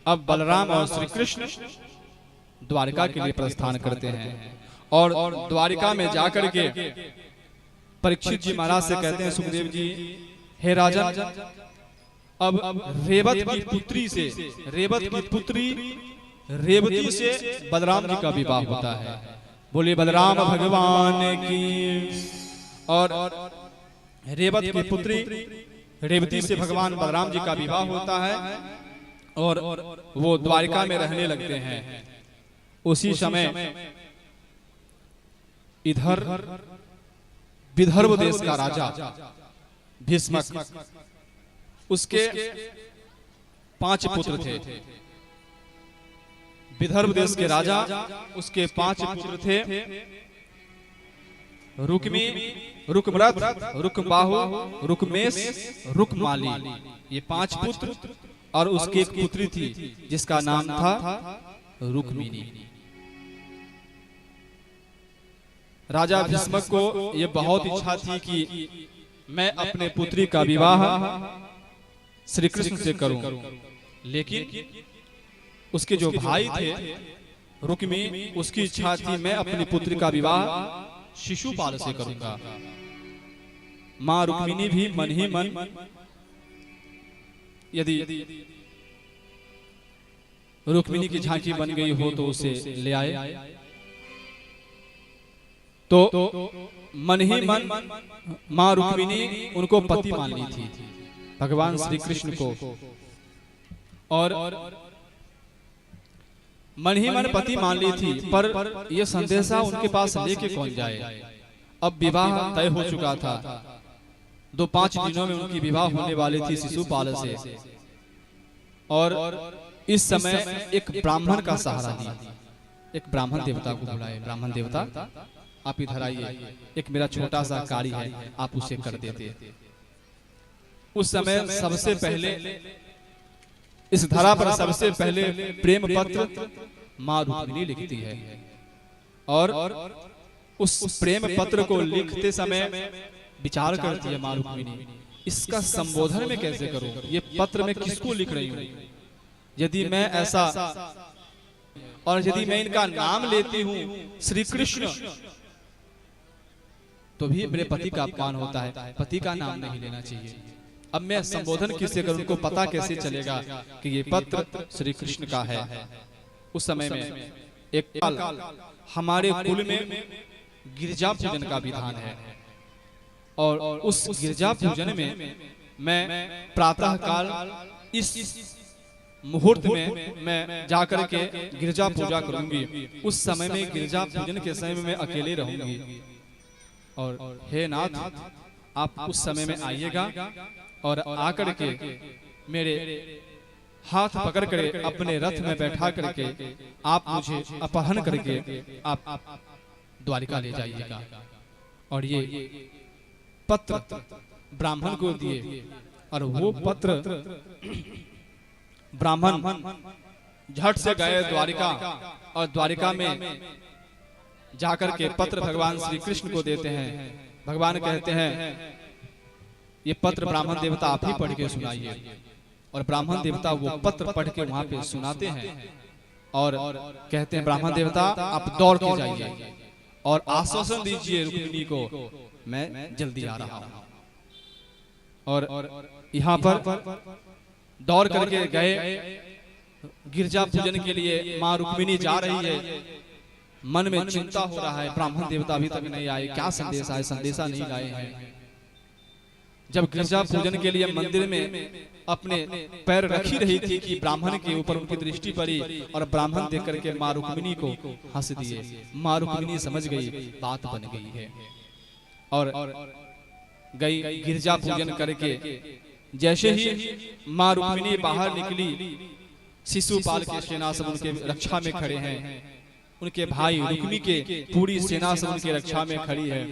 अब बलराम और श्री कृष्ण द्वारिका के लिए प्रस्थान करते हैं। और द्वारिका में जाकर के परीक्षित जी महाराज से कहते हैं, सुखदेव जी हे राजन, अब रेवत की पुत्री से, रेवत की पुत्री रेवती से बलराम जी का विवाह होता है। बोले बलराम भगवान की। और रेवत की पुत्री रेवती से भगवान बलराम जी का विवाह होता है और वो द्वारिका में रहने लगते हैं। उसी समय इधर विदर्भ देश का राजा भीष्मक, उसके 5 पुत्र थे। विदर्भ देश के राजा, उसके 5 पुत्र थे, रुक्मी, रुकमरथ, रुकबाहु, रुकमेश, रुकमाली। ये 5 पुत्र और उसकी एक पुत्री थी जिसका नाम था रुक्मिणी। राजा भीष्मक को यह बहुत इच्छा थी कि मैं अपने पुत्री का विवाह श्री कृष्ण से करूं, लेकिन उसके जो भाई थे रुक्मी, उसकी इच्छा थी मैं अपनी पुत्री का विवाह शिशुपाल से करूंगा। मां रुक्मिणी भी मन ही मन यदि रुक्मिणी की झांकी बन गई हो तो उसे ले आए। तो मन ही मन मां रुक्मिणी उनको पति मान ली थी, भगवान श्री कृष्ण को। और मन ही मन पति मान ली थी, पर यह संदेशा उनके पास लेके कौन जाए। अब विवाह तय हो चुका था, 2-5 दिनों में उनकी विवाह होने वाली थी शिशुपाल से। और इस समय एक ब्राह्मण का सहारा दिया, एक ब्राह्मण देवता को बुलाए। ब्राह्मण देवता आप इधर आइए, एक मेरा छोटा सा कार्य है, आप उसे कर देते। उस समय सबसे पहले इस धरा पर सबसे पहले प्रेम पत्र मां रुक्मिणी लिखती है। और उस प्रेम पत्र को लिखते समय विचार करती है मां रुक्मिणी, इसका संबोधन में कैसे करूं, ये पत्र में किसको लिख रही हूं। यदि मैं ऐसा, और यदि मैं इनका नाम लेती हूं श्री कृष्ण, तो भी मेरे पति का अपमान होता है, पति का नाम नहीं लेना चाहिए। अब मैं संबोधन किससे करूं, उनको पता कैसे चलेगा कि ये पत्र श्री कृष्ण का है। उस समय में एक काल हमारे कुल में गिरजा पूजन का विधान है, और उस गिरजा पूजन में मैं प्रातः काल इस मुहूर्त में मैं जाकर के गिरजा पूजा करूंगी। उस समय में गिरजा पूजन के समय में मैं अकेले रहूंगी। और हे नाथ, आप उस समय में आइएगा और आकर के मेरे हाथ पकड़ कर अपने रथ में बैठा करके आप मुझे अपहरण करके आप द्वारिका ले जाइएगा। और ये पत्र ब्राह्मण को दिए, और वो पत्र ब्राह्मण झट से गए द्वारिका, और द्वारिका में जाकर के पत्र भगवान श्री कृष्ण को देते हैं। भगवान कहते हैं ये पत्र ब्राह्मण देवता आप ही पढ़ के सुनाइए। और ब्राह्मण देवता वो पत्र पढ़ के वहां पे सुनाते हैं और कहते हैं ब्राह्मण देवता आप दौड़ के जाइए और आश्वासन दीजिए रुक्मिणी को, मैं जल्दी आ रहा हूं। और यहाँ पर दौड़ करके गए, गिरजा पूजन के लिए मां रुक्मिणी जा रही है। मन में चिंता हो रहा है, ब्राह्मण देवता अभी तक नहीं आए, क्या संदेश आए, संदेशा नहीं लाए हैं। जब गिरजा पूजन के लिए मंदिर में अपने पैर रखी रही थी कि ब्राह्मण के ऊपर उनकी दृष्टि पड़ी और ब्राह्मण देख करके माँ रुक्मिणी को हंस दिए। माँ रुक्मिणी समझ गई, बात बन गई है और गई गिरजा पूजन करके। जैसे ही माँ रुक्मिणी बाहर निकली, शिशुपाल के सेना सब उनके रक्षा में खड़े हैं, उनके भाई रुक्मी के पूरी सेना सब उनके रक्षा में खड़ी है।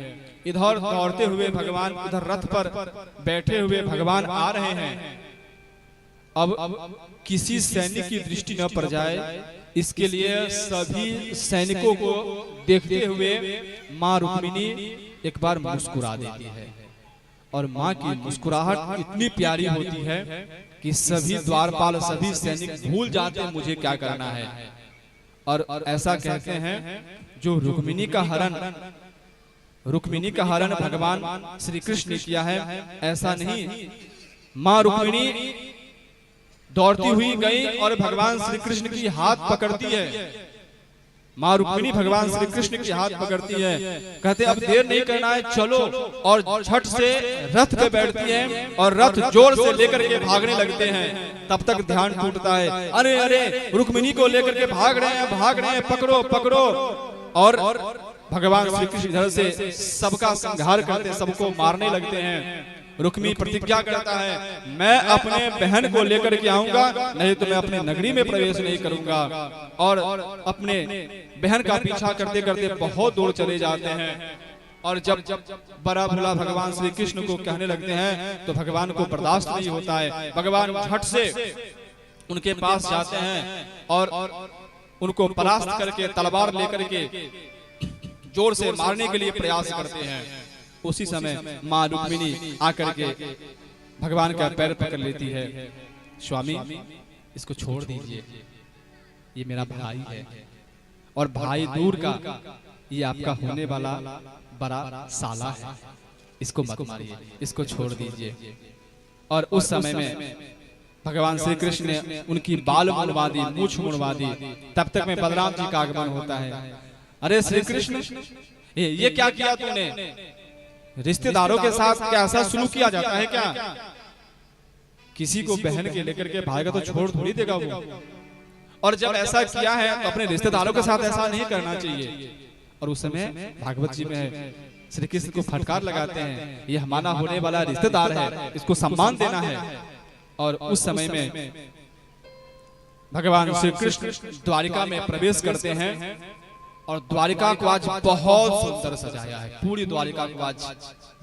इधर दौड़ते हुए भगवान, उधर रथ पर बैठे हुए भगवान आ रहे हैं। अब किसी सैनिक की दृष्टि न पड़ जाए, इसके लिए सभी सैनिकों को देखते हुए माँ रुक्मिणी एक बार मुस्कुरा देती है और माँ की मुस्कुराहट इतनी प्यारी होती है कि सभी द्वारपाल, सभी सैनिक भूल जाते हैं मुझे क्या करना है। और ऐसा कहते हैं जो रुक्मिणी का हरण भगवान श्री कृष्ण ने किया है, ऐसा नहीं। माँ रुक्मिणी दौड़ती हुई गई और भगवान श्री कृष्ण की हाथ पकड़ती है। माँ रुक्मिणी भगवान श्री कृष्ण की हाथ पकड़ती है, कहते अब देर नहीं करना है, चलो, और झट से रथ पे बैठती है और रथ जोर से लेकर के भागने लगते हैं। तब तक ध्यान टूटता है, अरे अरे रुक्मिणी को लेकर के भाग रहे हैं, पकड़ो पकड़ो। और भगवान श्री कृष्ण इधर से सबका संहार करते, सबको मारने लगते हैं। रुक्मी प्रतिज्ञा करता है, मैं अपने बहन को लेकर के आऊंगा, नहीं तो मैं अपने नगरी में प्रवेश नहीं करूंगा। और अपने बहन का पीछा करते करते बहुत दूर चले जाते हैं। और जब बड़ा भला भगवान श्री कृष्ण को कहने लगते हैं तो भगवान को बर्दाश्त नहीं होता है। भगवान झट से उनके पास जाते हैं और उनको परास्त करके तलवार लेकर के जोर से मारने के लिए प्रयास करते हैं। उसी समय माँ रुक्मिणी आकर के भगवान का पैर पकड़ लेती है, स्वामी इसको छोड़ दीजिए, ये मेरा भाई है और भाई दूर का, ये आपका होने वाला बड़ा साला है, इसको मत मारिए, इसको छोड़ दीजिए। और उस समय में भगवान श्री कृष्ण ने उनकी बाल मुड़वा दी, मूछ मुड़वा दी। तब तक में बलराम जी का आगमन होता है। अरे श्री कृष्ण, ये क्या किया तूने? रिश्तेदारों के साथ क्या ऐसा शुरू किया जाता है क्या? किसी को बहन के लेकर के भागेगा तो छोड़ थोड़ी देगा वो। और जब ऐसा किया है तो अपने रिश्तेदारों के साथ ऐसा नहीं करना चाहिए। और उस समय भागवत जी में है, श्री कृष्ण को फटकार लगाते हैं, ये हमारा होने वाला रिश्तेदार है, इसको सम्मान देना है। और उस समय में भगवान श्री कृष्ण द्वारिका में प्रवेश करते हैं और द्वारिका को आज बहुत सुंदर सजाया है। पूरी द्वारिका को आज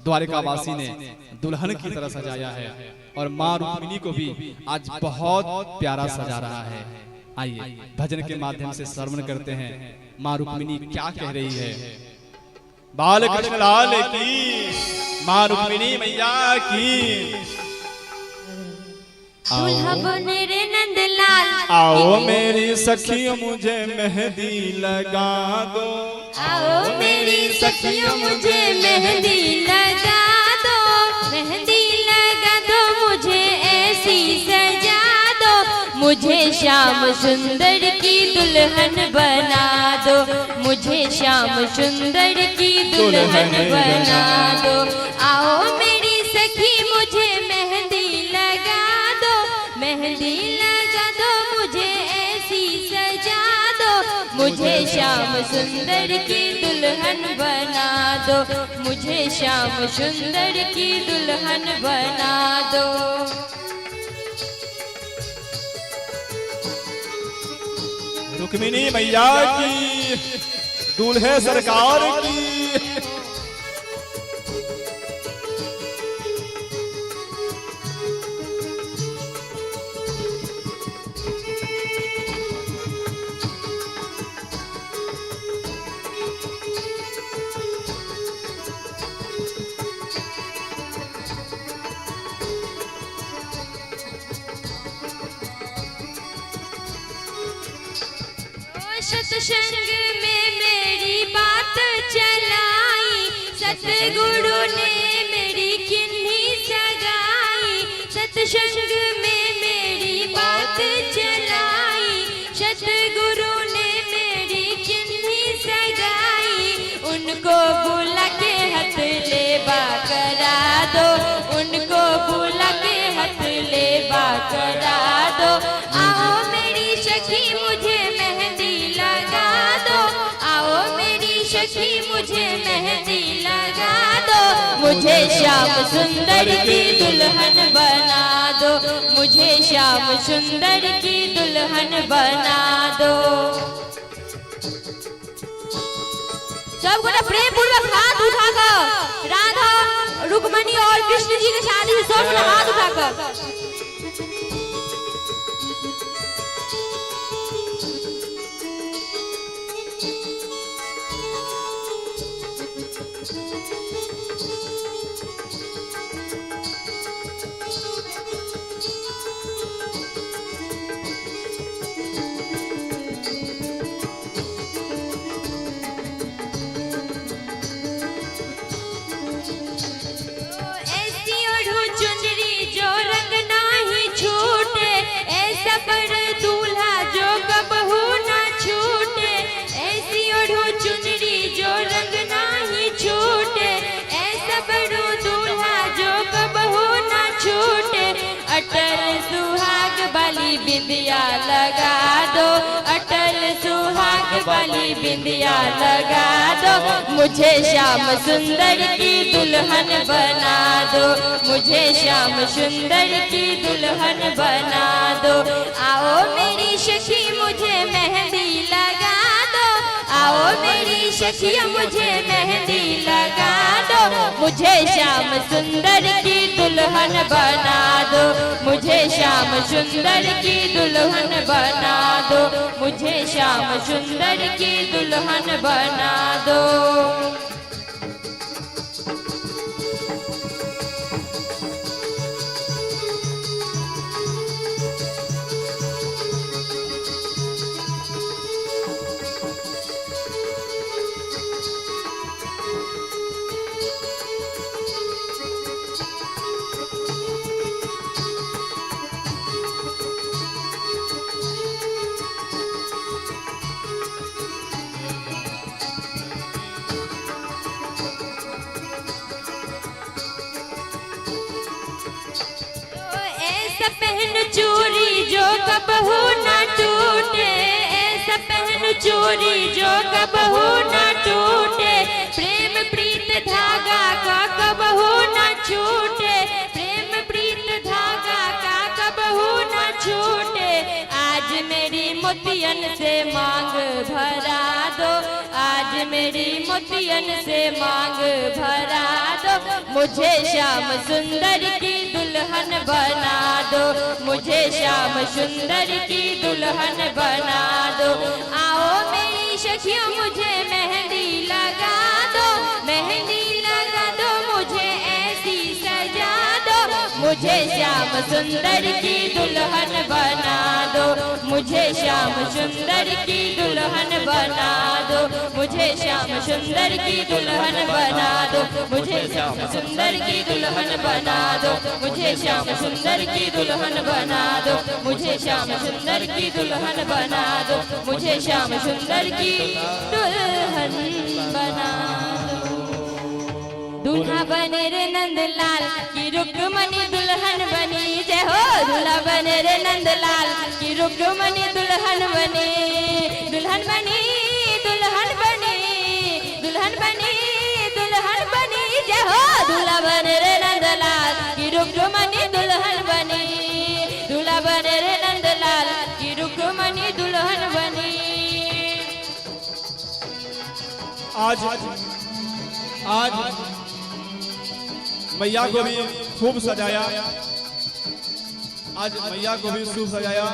द्वारिकावासी ने दुल्हन की तरह सजाया है और माँ रुक्मिणी को भी आज बहुत प्यारा सजा रहा है। आइए भजन के माध्यम से श्रवण करते हैं माँ रुक्मिणी क्या कह रही है। बाल कृष्ण लाल की, माँ रुक्मिणी मैया की। दूल्हा बने रे नंदलाल, आओ मेरी सखियों मुझे मेहंदी लगा दो, आओ मेरी सखियों मुझे मेहंदी लगा दो, मेहंदी लगा दो, मुझे ऐसी सजा दो, मुझे श्याम सुंदर की दुल्हन बना दो, मुझे श्याम सुंदर की दुल्हन बना दो। आओ मेरी सखी मुझे मेहंदी लगा दो, मेहंदी लगा दो, मुझे ऐसी सजा दो, मुझे श्याम सुंदर की दुल्हन बना दो, मुझे श्याम सुंदर की दुल्हन बना दो। रुक्मिणी मैया की, दूल्हे सरकार की। सत्संग में मेरी बात चलाई, सतगुरु ने मेरी किन्ही सगाई, सत्संग में मेरी बात चलाई, सतगुरु ने मेरी किन्ही सगाई। उनको बुला के हाथ लेवा करा दो। आओ मेरी सखी मुझे मेहंदी लगा दो, आओ मेरी सखी मुझे मेहंदी लगा दो। मुझे श्याम सुंदर की दुल्हन बना दो, मुझे श्याम सुंदर की दुल्हन बना दो। सब को प्रेम पूर्वक हाथ उठाकर राधा रुक्मणी और कृष्ण जी के शादी में सब को हाथ उठाकर बिंदिया लगा दो, अटल सुहाग वाली बिंदिया लगा दो। मुझे श्याम सुंदर की दुल्हन बना दो, मुझे श्याम सुंदर की दुल्हन बना दो। आओ मेरी सखी मुझे मेहंदी लगा दो, आओ मेरी सखी मुझे मेहंदी लगा दो। मुझे श्याम सुंदर की दुल्हन बना दो, मुझे श्याम सुंदर की दुल्हन बना दो, मुझे श्याम सुंदर की दुल्हन बना दो। पहन चूड़ी जो कबहू न टूटे, ऐसा पहन चूड़ी जो कबहू न टूटे। प्रेम प्रीत धागा का कबहू न छूटे, प्रेम प्रीत धागा का कबहू न छूटे। आज मेरी मोतियन से मांग भरा दो, आज मेरी मोतियन से मांग भरा दो। मुझे श्याम सुंदर की दुल्हन बना दो, मुझे श्याम सुंदर की दुल्हन बना दो। आओ मेरी सखियों मुझे मेहंदी लगा दो, मेहंदी लगा दो, मुझे ऐसी सजा दो। मुझे श्याम सुंदर की दुल्हन बना दो, मुझे श्याम सुंदर की दुल्हन बना दो, मुझे श्याम सुंदर की दुल्हन बना दो, मुझे श्याम सुंदर की दुल्हन बना दो, मुझे श्याम सुंदर की दुल्हन बना दो, मुझे श्याम सुंदर की दुल्हन बना दो, मुझे श्याम सुंदर की दुल्हन बना दो। दूल्हा बने रे नंदलाल की रुक्मणी दुल्हन बनी, जय हो। दूल्हा बने रे नंदलाल की रुक्मणी दुल्हन बनी, दुल्हन बनी, दुल्हन बनी, दुल्हन बनी, दुल्हन बनी, जय हो। दूल्हा बने रे नंदलाल की रुक्मणी दुल्हन बनी, दूल्हा बने रे नंदलाल की रुक्मणी दुल्हन बनी। आज मैया को भी खूब सजाया, आज मैया को भी खूब सजाया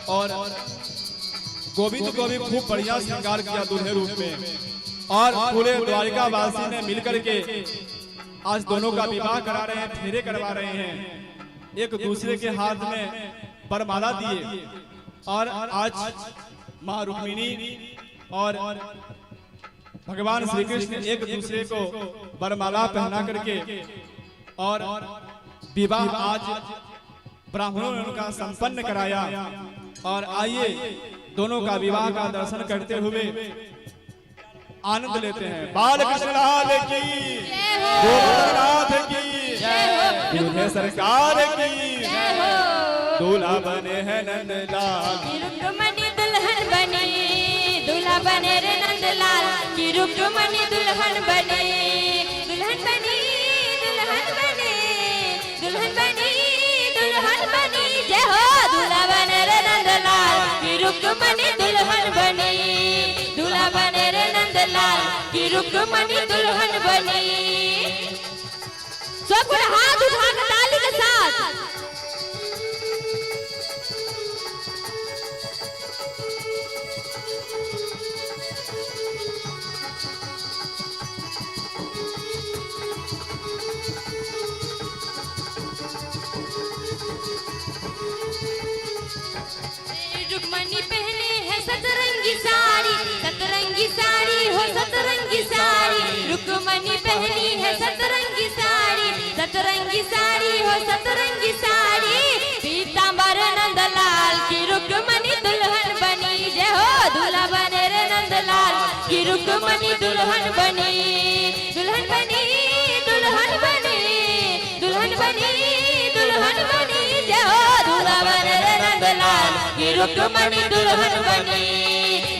और गोविंद को भी खूब बढ़िया श्रृंगार किया दूल्हे रूप में। और पूरे द्वारिका वासी ने मिलकर के आज दोनों का विवाह करा रहे हैं, फेरे करवा रहे हैं, एक दूसरे के हाथ में वरमाला दिए। और आज माँ रुक्मिणी और भगवान श्री कृष्ण एक दूसरे को वरमाला पहना करके और विवाह आज ब्राह्मणों ने उनका संपन्न कराया। और आइए दोनों का विवाह का दर्शन करते हुए आनंद लेते हैं। बाल कृष्ण लाल की, गोविंदनाथ की जय हो। दूल्हे सरकार की जय हो दूल्हा बने हैं नंदलाल कि रुक्मणी दुल्हन बनी दूल्हा बने रे नंदलाल की रुक्मणी दुल्हन बनी दुल्हन बनी दुल्हन बनी दुल्हन बनी दुल्हन बनी जय हो दूल्हा बने रे नंदलाल की रुक्मणी दुल्हन बनी दूल्हा बने रे नंदलाल की रुक्मणी दुल्हन बनी सब कोई हाथ उठा कर ताली के साथ रुक्मणी पहने है सतरंगी साड़ी हो सतरंगी साड़ी रुक्मणी पहनी है सतरंगी साड़ी हो सतरंगी साड़ी पीतांबर नंदलाल की रुक्मणी दुल्हन बनी जय हो दूल्हा बने रे नंदलाल की रुक्मणी दुल्हन बनी दुल्हन बनी दुल्हन बनी दुल्हन बनी दुल्हन बनी जय हो दूल्हा बने रे नंदलाल की रुक्मणी दुल्हन बनी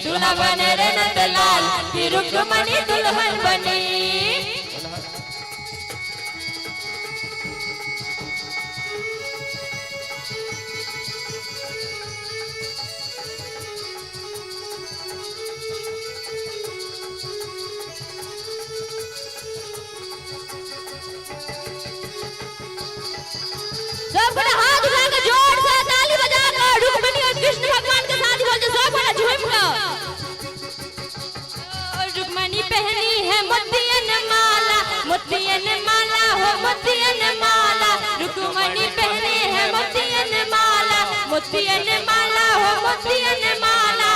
दूल्हा बने रे नंदलाल की रुक्मणी दुल्हन बनी सब हाथ उठा के जोर से ताली बजा कर रुक्मणी और कृष्ण भगवान के साथ बोलते सब बड़ा झूम कर रुक्मणी पहनी है मोतियन माला हो मोतियन माला रुक्मणी पहने है मोतियन माला हो मोतियन माला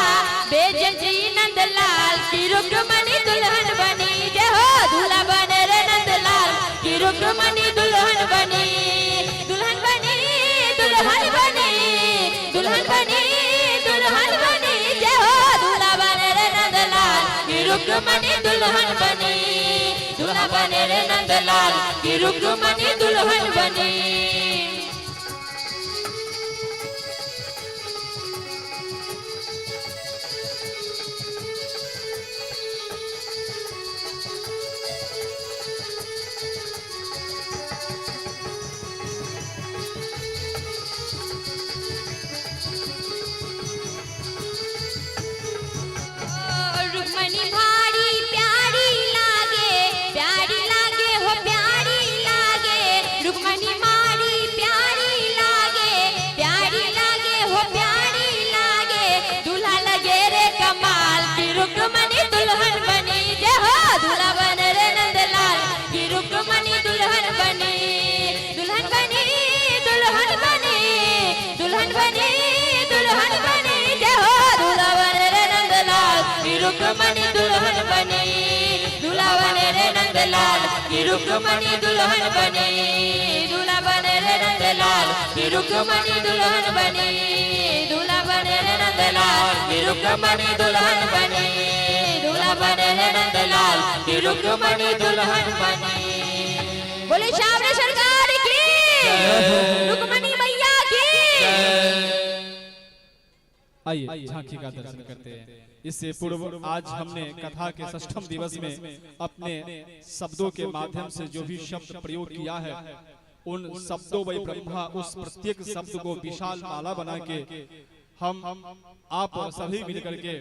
बेजजी नंदलाल की रुक्मणी दुल्हन बनी जय हो दूल्हा बने रे नंदलाल की रुक्मणी दुल्हन बनी दुल्हन बनी दुल्हन बनी दुल्हन बनी दुल्हन बनी जय हो दूल्हा बने रे नंदलाल की रुक्मणी दुल्हन बनी दूल्हा बने रे नंदलाल की रुक्मणी दुल्हन बनी रुक्मणी भारी प्यारी लागे हो प्यारी लागे रुक्मणी मारी प्यारी लागे हो प्यारी लागे दूल्हा लगे रे कमाल की रुक्मणी दुल्हन बनी जय हो दूल्हा बने रे नंदलाल की रुक्मणी दुल्हन बनी दुल्हन बनी दुल्हन बनी दुल्हन बनी दुल्हन बनी जय हो दूल्हा बने रे नंदलाल की रुक्मणी दुल्हन बनी दूल्हा बने रे नंदलाल की रुक्मणी दुल्हन बनी दूल्हा बने रे नंदलाल की रुक्मणी दुल्हन बनी दूल्हा बने रे नंदलाल की रुक्मणी दुल्हन बनी दूल्हा बने रे नंदलाल की रुक्मणी दुल्हन बनी बोले श्याम सरकार की रुक्मणी मैया की आइए झांकी का दर्शन करते हैं। इससे पूर्व आज हमने कथा के षष्ठम दिवस में अपने शब्दों के माध्यम से जो भी शब्द प्रयोग किया है उन शब्दों वही ब्रह्मा उस प्रत्येक शब्द को विशाल माला बना के हम आप और सभी मिलकर के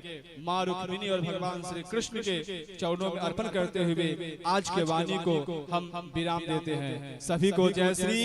माँ रुक्मिणी और भगवान श्री कृष्ण के चरणों में अर्पण करते हुए आज के वाणी को हम विराम देते हैं। सभी को जय श्री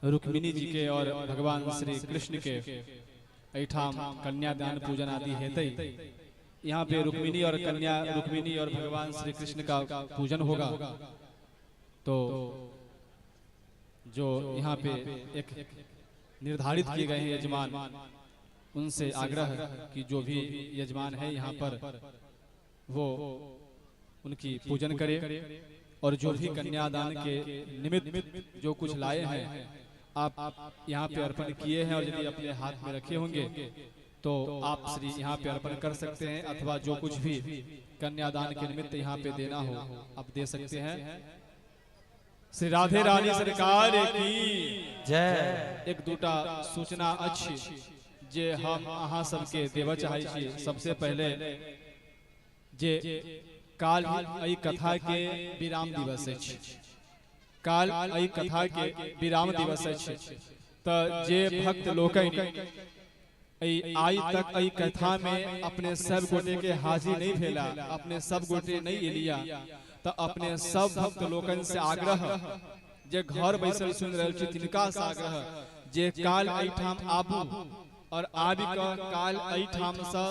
रुक्मिणी जी के और भगवान श्री कृष्ण के ऐठाम कन्यादान पूजन आदि हेतु यहाँ पे रुक्मिणी और भगवान श्री कृष्ण का पूजन होगा। तो जो यहाँ पे एक निर्धारित किए गए हैं यजमान, उनसे आग्रह है कि जो भी यजमान है यहाँ पर वो उनकी पूजन करे और जो भी कन्यादान के निमित्त जो कुछ लाए हैं आप यहाँ पे अर्पण किए हैं और यदि अपने हाथ में रखे होंगे तो आप श्री यहाँ पे अर्पण कर सकते हैं, अथवा जो कुछ भी कन्यादान के निमित्त यहाँ पे देना हो आप दे सकते हैं। श्री राधे रानी सरकार की जय। एक दूटा सूचना अच्छी जे हम अहाँ सबके देव चाहे छी। सबसे पहले जे काल एहि कथा के विराम दिवस अछि, काल एहि कथा के विराम दिवस अछि। त जे भक्त लोकनि आई तक एहि कथा में अपने सब गोटे के हाजिर नहीं भेला, अपने सब गोटे नहीं एलिया, तो अपने सब भक्त लोकन से आग्रह जे घर बैसल सुन रहल छी तिनका से आग्रह जे काल एठाम आबू और आबि क काल एठाम से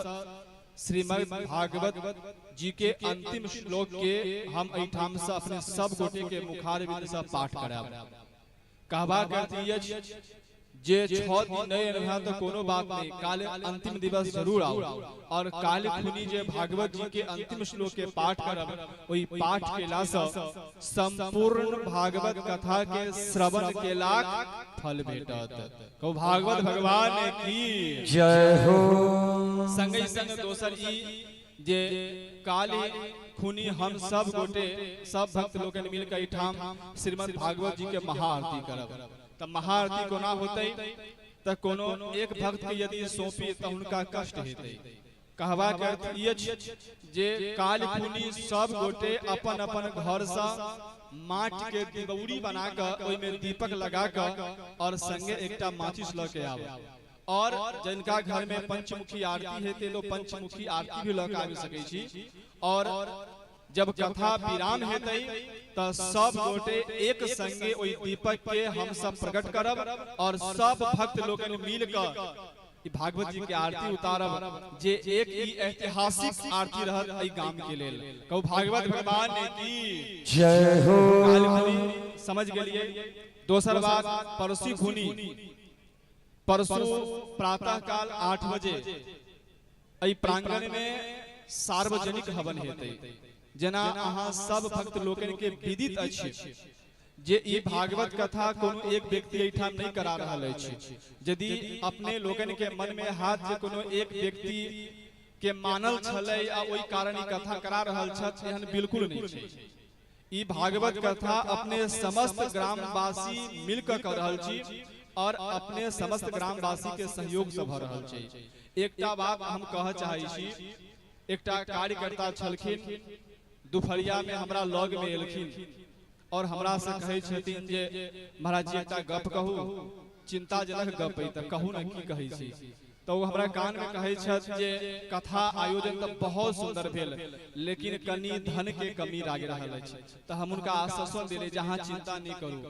श्रीमद् भागवत जी के अंतिम श्लोक के हम एठाम से अपने सब गोटे के मुखारबिंद से पाठ कराब। कहबा करती अछि जे 6 दिन नहीं रहा तो कोनो बात नहीं, काले अंतिम दिवस जरूर आओ और काले खुनी जे भागवत जी के अंतिम श्लोक के पाठ करब, वही पाठ केला से संपूर्ण भागवत कथा के श्रवण के लाख फल भेटत। कहो भागवत भगवान की जय हो। संगई संग दोसर ई जे काले खुनी हम सब गोटे सब भक्त लोगन मिलकर इठाम श्रीमद् भागवत जी के महाआरती करब। तब महाआरती कोना होते त कोनो एक भक्त के यदि सौंपी त उनका कष्ट हेते। कहवा के जे काल खुनी सब गोटे अपन अपन घर से माटी के दिबौरी बना के ओइ में दीपक लगा के और संगे एकटा माचिस ल के आवे और जिनका घर में पंचमुखी आरती हेते लो पंचमुखी आरती भी ल के आबि सकै छी। और जब कथा विराम हेतै त सब गोटे एक संगे ओइ दीपक के हम सब प्रकट करब और सब भक्त लोगन मिल क भागवत जी के आरती उतारब, जे एक ई ऐतिहासिक आरती रहत एहि गाम के लेल। कहू भागवत भगवान की जय हो। समझ गेलिए। दोसर बात परसू खुनी परसू प्रातः काल 8 बजे एहि प्रांगण में सार्वजनिक हवन हेतै। जना अहाँ सब भक्त लोकन के विदित अछि जे ई भागवत कथा कोनो एक व्यक्ति एठाम नहीं करा रहल अछि। यदि अपने लोगन के मन में हाथ जे कोनो एक व्यक्ति के मानल छलै आ ओइ कारण ई कथा करा रहल छथ, एहन बिल्कुल नहीं छै। ई भागवत कथा अपने समस्त ग्रामवासी मिलकर कर रहल छी और अपने समस्त ग्रामवासी के सहयोग से भ रहल छै। एकटा बात हम कह चाहै छी, एकटा कार्यकर्ता छलखिन दुपहरिया में हमरा लग में एलखिन और हमरा से कहे छथिन जे महाराज जी एकटा गप कहू, चिंताजनक गप है त कहू न की कहै छी। तो हमरा कान में कहे छथ जे कथा आयोजन तो बहुत सुंदर भेल, लेकिन कनी धन के कमी लाग रहल अछि। त हम उनका आश्वासन देले जहां चिंता नहीं करू,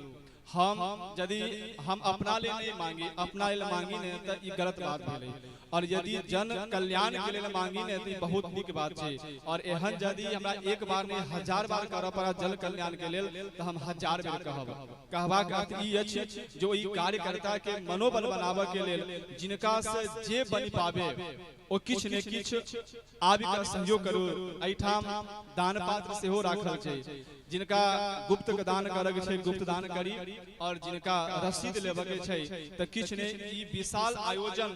हम यदि हम अपना ले नहीं मांगी, अपना ले मांगी नहीं तो ई गलत बात भेलै। और यदि जन कल्याण के लिए मांगी नहीं तो बहुत निक बात छै। और एहन यदि हमरा एक बार नहीं 1000 बार करऽ पड़ा जल कल्याण के लेल तो हम 1000 बेर कहब। कहबा के अर्थ ई अछि जो ई कार्यकर्ता के मनोबल बनाबे के लेल जिनका से जे बनि पावे ओ किछ ने किछ आबि के सहयोग करू। एठाम दान पात्र सेहो राखल छै, जिनका गुप्त दान करक छै गुप्त दान करी, और जिनका रसीद लेबे के छै त किछ ने ई विशाल आयोजन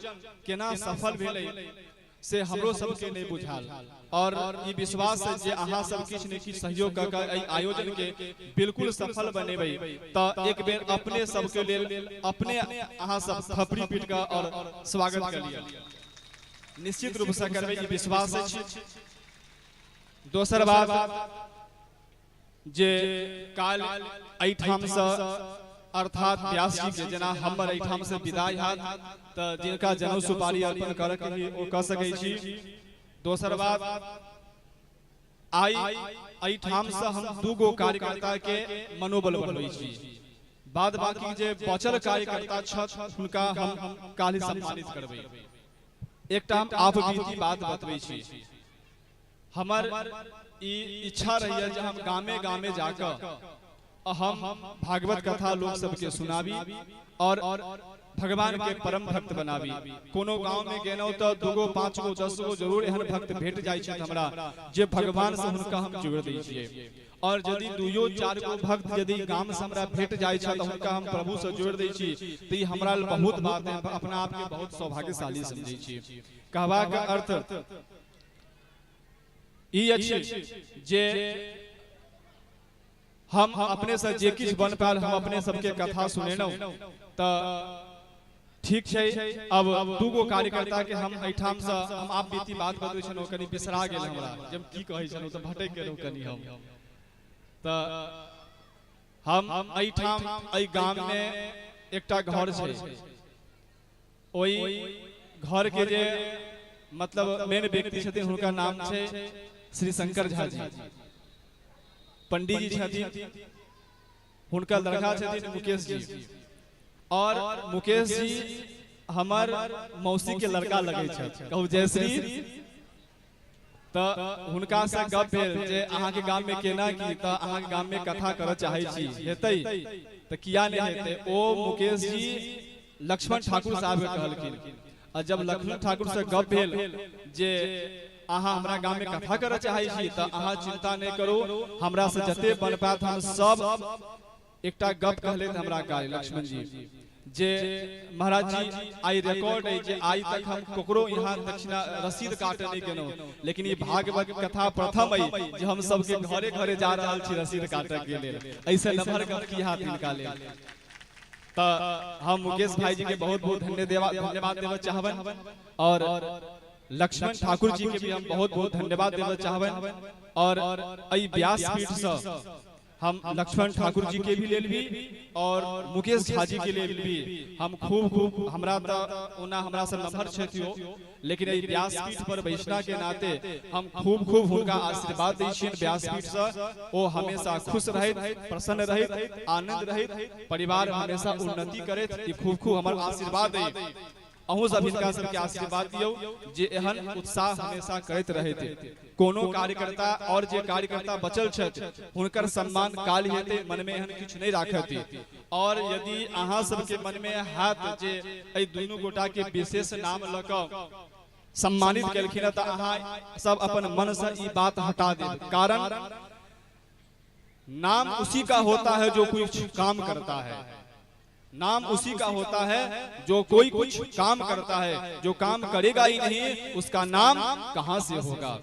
केना सफल भेलै से हमरो सबके नहीं बुझाल। और ई विश्वास है जे अहाँ सब किछ ने किछ सहयोग क के एहि आयोजन के बिल्कुल सफल बनेबै त एक बेर अपने सबके लेल अपने अहाँ सब थपड़ी पीट के और स्वागत करिए। निश्चित रूप से करबै ई विश्वास है। दोसर बात जे काल एठाम से अर्थात व्यास जी के जना हमर एठाम से विदाई हाथ त जिनका जनेऊ सुपारी अर्पण करे के ओ क सकै छी। दोसर बात आई एठाम से हम दूगो कार्यकर्ता के मनोबल बढ़बै छी, बाद बाकी जे बचल कार्यकर्ता छथ हुनका हम काल्हि सम्मानित करबै। एकटा हम आप बीती बात बतबै छी। हमर ई इच्छा रही जे हम गामे गामे जाकर हम भागवत कथा लोग सबके सुनाबी और भगवान के परम भक्त बनाबी। कोनो गांव में गेनौ तो 2 गो 5 गो 10 गो जरूर एहन भक्त भेट जाय छै हमरा जे भगवान से हुनका हम जोड़ दै छियै। और यदि 2 4 गो भक्त यदि गाम से हमरा भेट जाय छै तो हुनका हम प्रभु से जोड़ दै छी तो ई हमरा ल बहुत बात है, अपना आप के बहुत सौभाग्यशाली समझै छी। कहबा के अर्थ ई अछि जे हम अपने से जे किछ बन पायल हम अपने सबके कथा सुनेनौ त ठीक छै। अब 2 गो कार्यकर्ता के हम एठाम से हम आप बीती बात बतबै छनौ, कनी बिसरा गेल हमरा जब की कहै छनौ त भटक गेलौ कनी हम। त हम एठाम एई गाम में एकटा घर छै, ओई घर के जे मतलब मेन व्यक्ति छथिन हुनका नाम छै श्री शंकर झा जी। पंडित जी छथिन, हुनका लड़का छथिन मुकेश जी, और मुकेश जी हमर मौसी के लड़का लगे छथि, कहू जयश्री। त हुनका से गप भेल जे अहाँ के गाम में केना की त अहाँ के गाम में कथा करऽ चाहै छी, हेतै त किया नै हेतै। ओ मुकेश जी लक्ष्मण ठाकुर साहब के कहलखिन, और जब लक्ष्मण ठाकुर से गप भेल जे अहाँ हमरा गाम में कथा करऽ चाहै छी त अहाँ चिंता नै करू, हमरा से जते बन पात हम सब। एकटा गप कहले हमरा गाय लक्ष्मण जी जे महाराज जी आई रिकॉर्ड है जे आई तक हम ककरो यहाँ दक्षिणा रसीद काटे नहीं गेनो, लेकिन ये भागवत कथा प्रथम है जे हम सबके घरे घरे जा रहल छी रसीद काटे के लेल। ऐसे नभर गप की हाथ इनका लेल। त हम मुकेश भाई जी के बहुत बहुत धन्यवाद देना चाहबन, और लक्ष्मण ठाकुर जी के भी हम बहुत बहुत धन्यवाद देना चाहबन। और एई व्यासपीठ से हम लक्ष्मण ठाकुर जी के भी लेल भी और मुकेश झा जी के लेल भी हम खूब हमरा त ओना हमरा से नम्हर छथियो, लेकिन एई व्यासपीठ पर बैठना के नाते हम खूब हुनका आशीर्वाद दै छियनि। व्यासपीठ से ओ हमेशा खुश रहैत, प्रसन्न रहैत, आनंद रहैत, परिवार हमेशा उन्नति करैत, ई खूब हमर आशीर्वाद दै। अहूँ सब हिनका सबके आशीर्वाद दियौ जे एहन उत्साह हमेशा करैत रहैत। कोनो कार्यकर्ता और जे कार्यकर्ता बचल छथि हुनकर सम्मान काल हेतै, मन में एहन किछु नहीं राखति। और यदि अहाँ सबके मन में हाथ जे एहि दुनू गोटा के विशेष नाम ल क सम्मानित केलखिन त अहाँ सब अपन मन से ई बात हटा देब। कारण नाम उसी का होता है जो कुछ काम करता है, नाम उसी का होता है जो कोई कुछ काम करता है, जो काम करेगा ही नहीं उसका नाम कहां से होगा।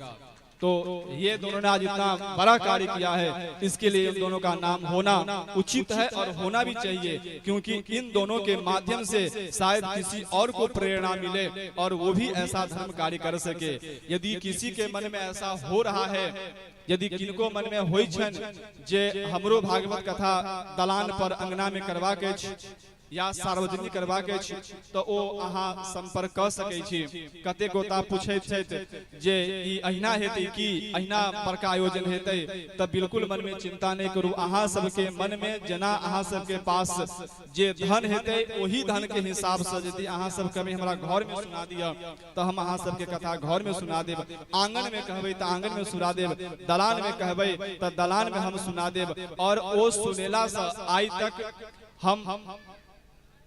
तो ये दोनों ने आज इतना बड़ा कार्य किया है, इसके लिए इन दोनों का नाम होना उचित है और होना भी चाहिए, क्योंकि इन दोनों के माध्यम से शायद किसी और को प्रेरणा मिले और वो भी ऐसा धर्म कार्य कर सके। यदि किसी के मन में ऐसा हो रहा है, यदि किनको मन में होई छन जे हमरो भागवत कथा दलान पर अंगना में करवा के या सार्वजनिक करवा के तो ओ अहाँ संपर्क कर सकै छी। कते गोता पूछे जे ई अहिना हेतै कि अहिना बड़का आयोजन हेतै, त बिल्कुल मन में चिंता नहीं करू। अहाँ सबके मन में जना अहाँ सबके पास जे धन हेतै ओही धन के हिसाब से यदि अहाँ सब कभी हमरा घर में सुना दिया तो हम अहाँ सबके कथा घर में सुना देब, आंगन में कहबै त आंगन में सुना देब, दलान में कहबै त दलान में हम सुना देब। और ओ सुनेला से आई तक हम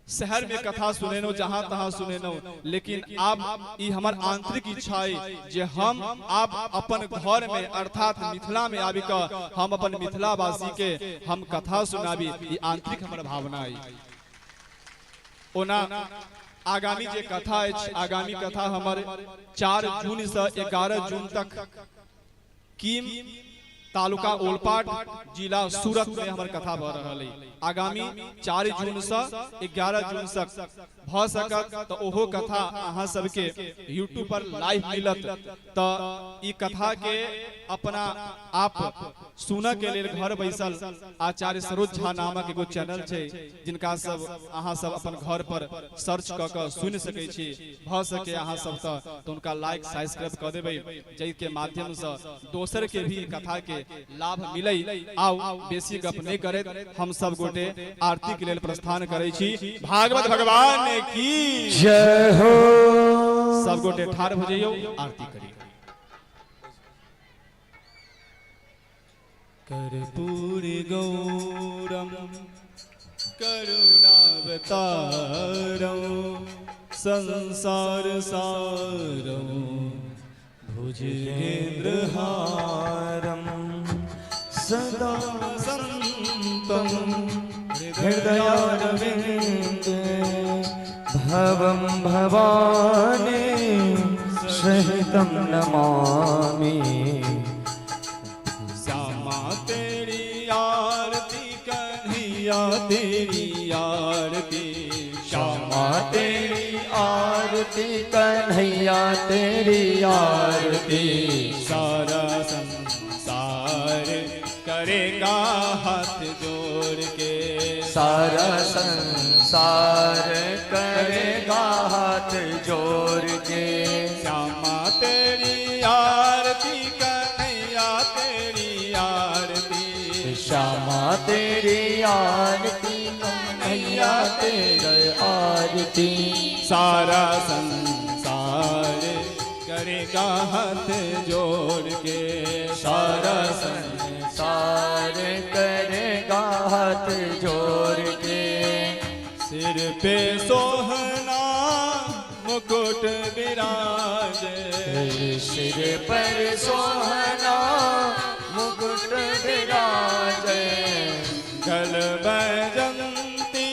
शहर में कथा सुनेनो जहां तहां सुनेनो, लेकिन आप ई हमर आंतरिक इच्छा है जे हम आप अपन घर में अर्थात मिथिला में आबि क हम अपन मिथिला वासी के हम कथा सुनाबी, ई आंतरिक हमर भावना है। ओना आगामी जे कथा है, आगामी कथा हमर 4 जून से 11 जून तक कीम तालुका ओलपाट जिला सूरत में हमर कथा भ रहल है। आगामी 4 जून से 11 जून तक भ सकत तो ओहो कथा अहाँ सबके YouTube पर लाइव मिलत। तो ई कथा के अपना आप सुना के लिए घर बैसल आचार्य सरोज झा नामक एगो चैनल छे जिनका सब अहाँ सब अपन घर पर सर्च क के सुन सकै छी। भ सके अहाँ सब तो उनका लाइक सब्सक्राइब कर देबै, जै के माध्यम से दोसर के भी कथा के लाभ मिलै। आओ बेसी गप नहीं करे, हम सब गोटे आरती के लिए प्रस्थान करै छी। भागवत भगवान की जय हो। सब गोटे ठाड़ भ जइयो, आरती करी। कर्पूरी गौरम करुणावतारम संसार सारम भुजगेन्द्रहारम सदा संतम हृदयारविन्दे भवं भवानी सहितं नमामि। तेरी आरती कन्हैया तेरी आरती, श्यामा तेरी आरती कन्हैया तेरी आरती। सारा संसार करेगा हाथ जोड़ के, सारा संसार करेगा हाथ जोड़ के। श्यामा तेरी आरती कन्हैया तेरी आरती, श्यामा तेरी आरती कन्हैया तेरी आरती। सारा संसार करेगा हाथ जोड़ के, सारा संसार करेगा हाथ जोड़ के। सिर पे सोहना मुकुट विराजे, सिर पर सोहना मुकुट विराजे। गल बैजंती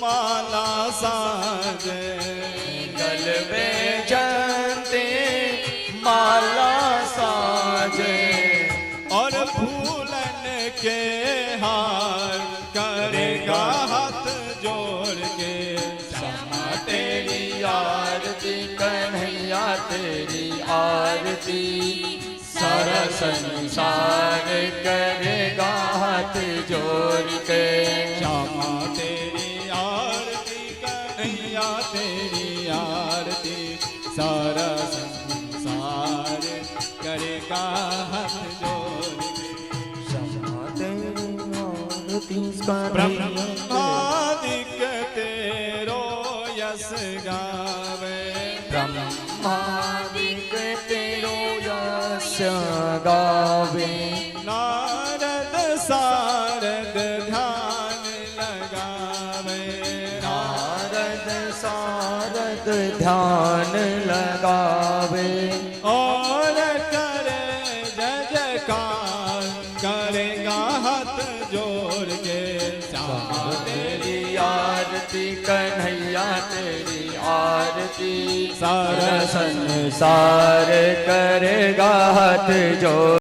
माला साजे, गल में जयंती माला साजे। और फूलन के हार करेगा हाथ जोड़ के। श्यामा तेरी आरती कन्हैया तेरी आरती। सारा संसार करेगा हाथ जोड़ के। श्यामा तेरी आरती कन्हैया तेरी आरती। सारा संसार करेगा हाथ जोड़ के। श्यामा तेरी आरती ब्रह्मादिक तेरो यस गावे, ब्रह्मादिक तेरो यश गावे। नारद सारद ध्यान लगावे, नारद सारद ध्यान लगावे। और करे जय जयकार करेगा हाथ जोड़ के। श्यामा तेरी आरती कन्हैया तेरी आरती। सारा संसार करेगा हाथ जोड़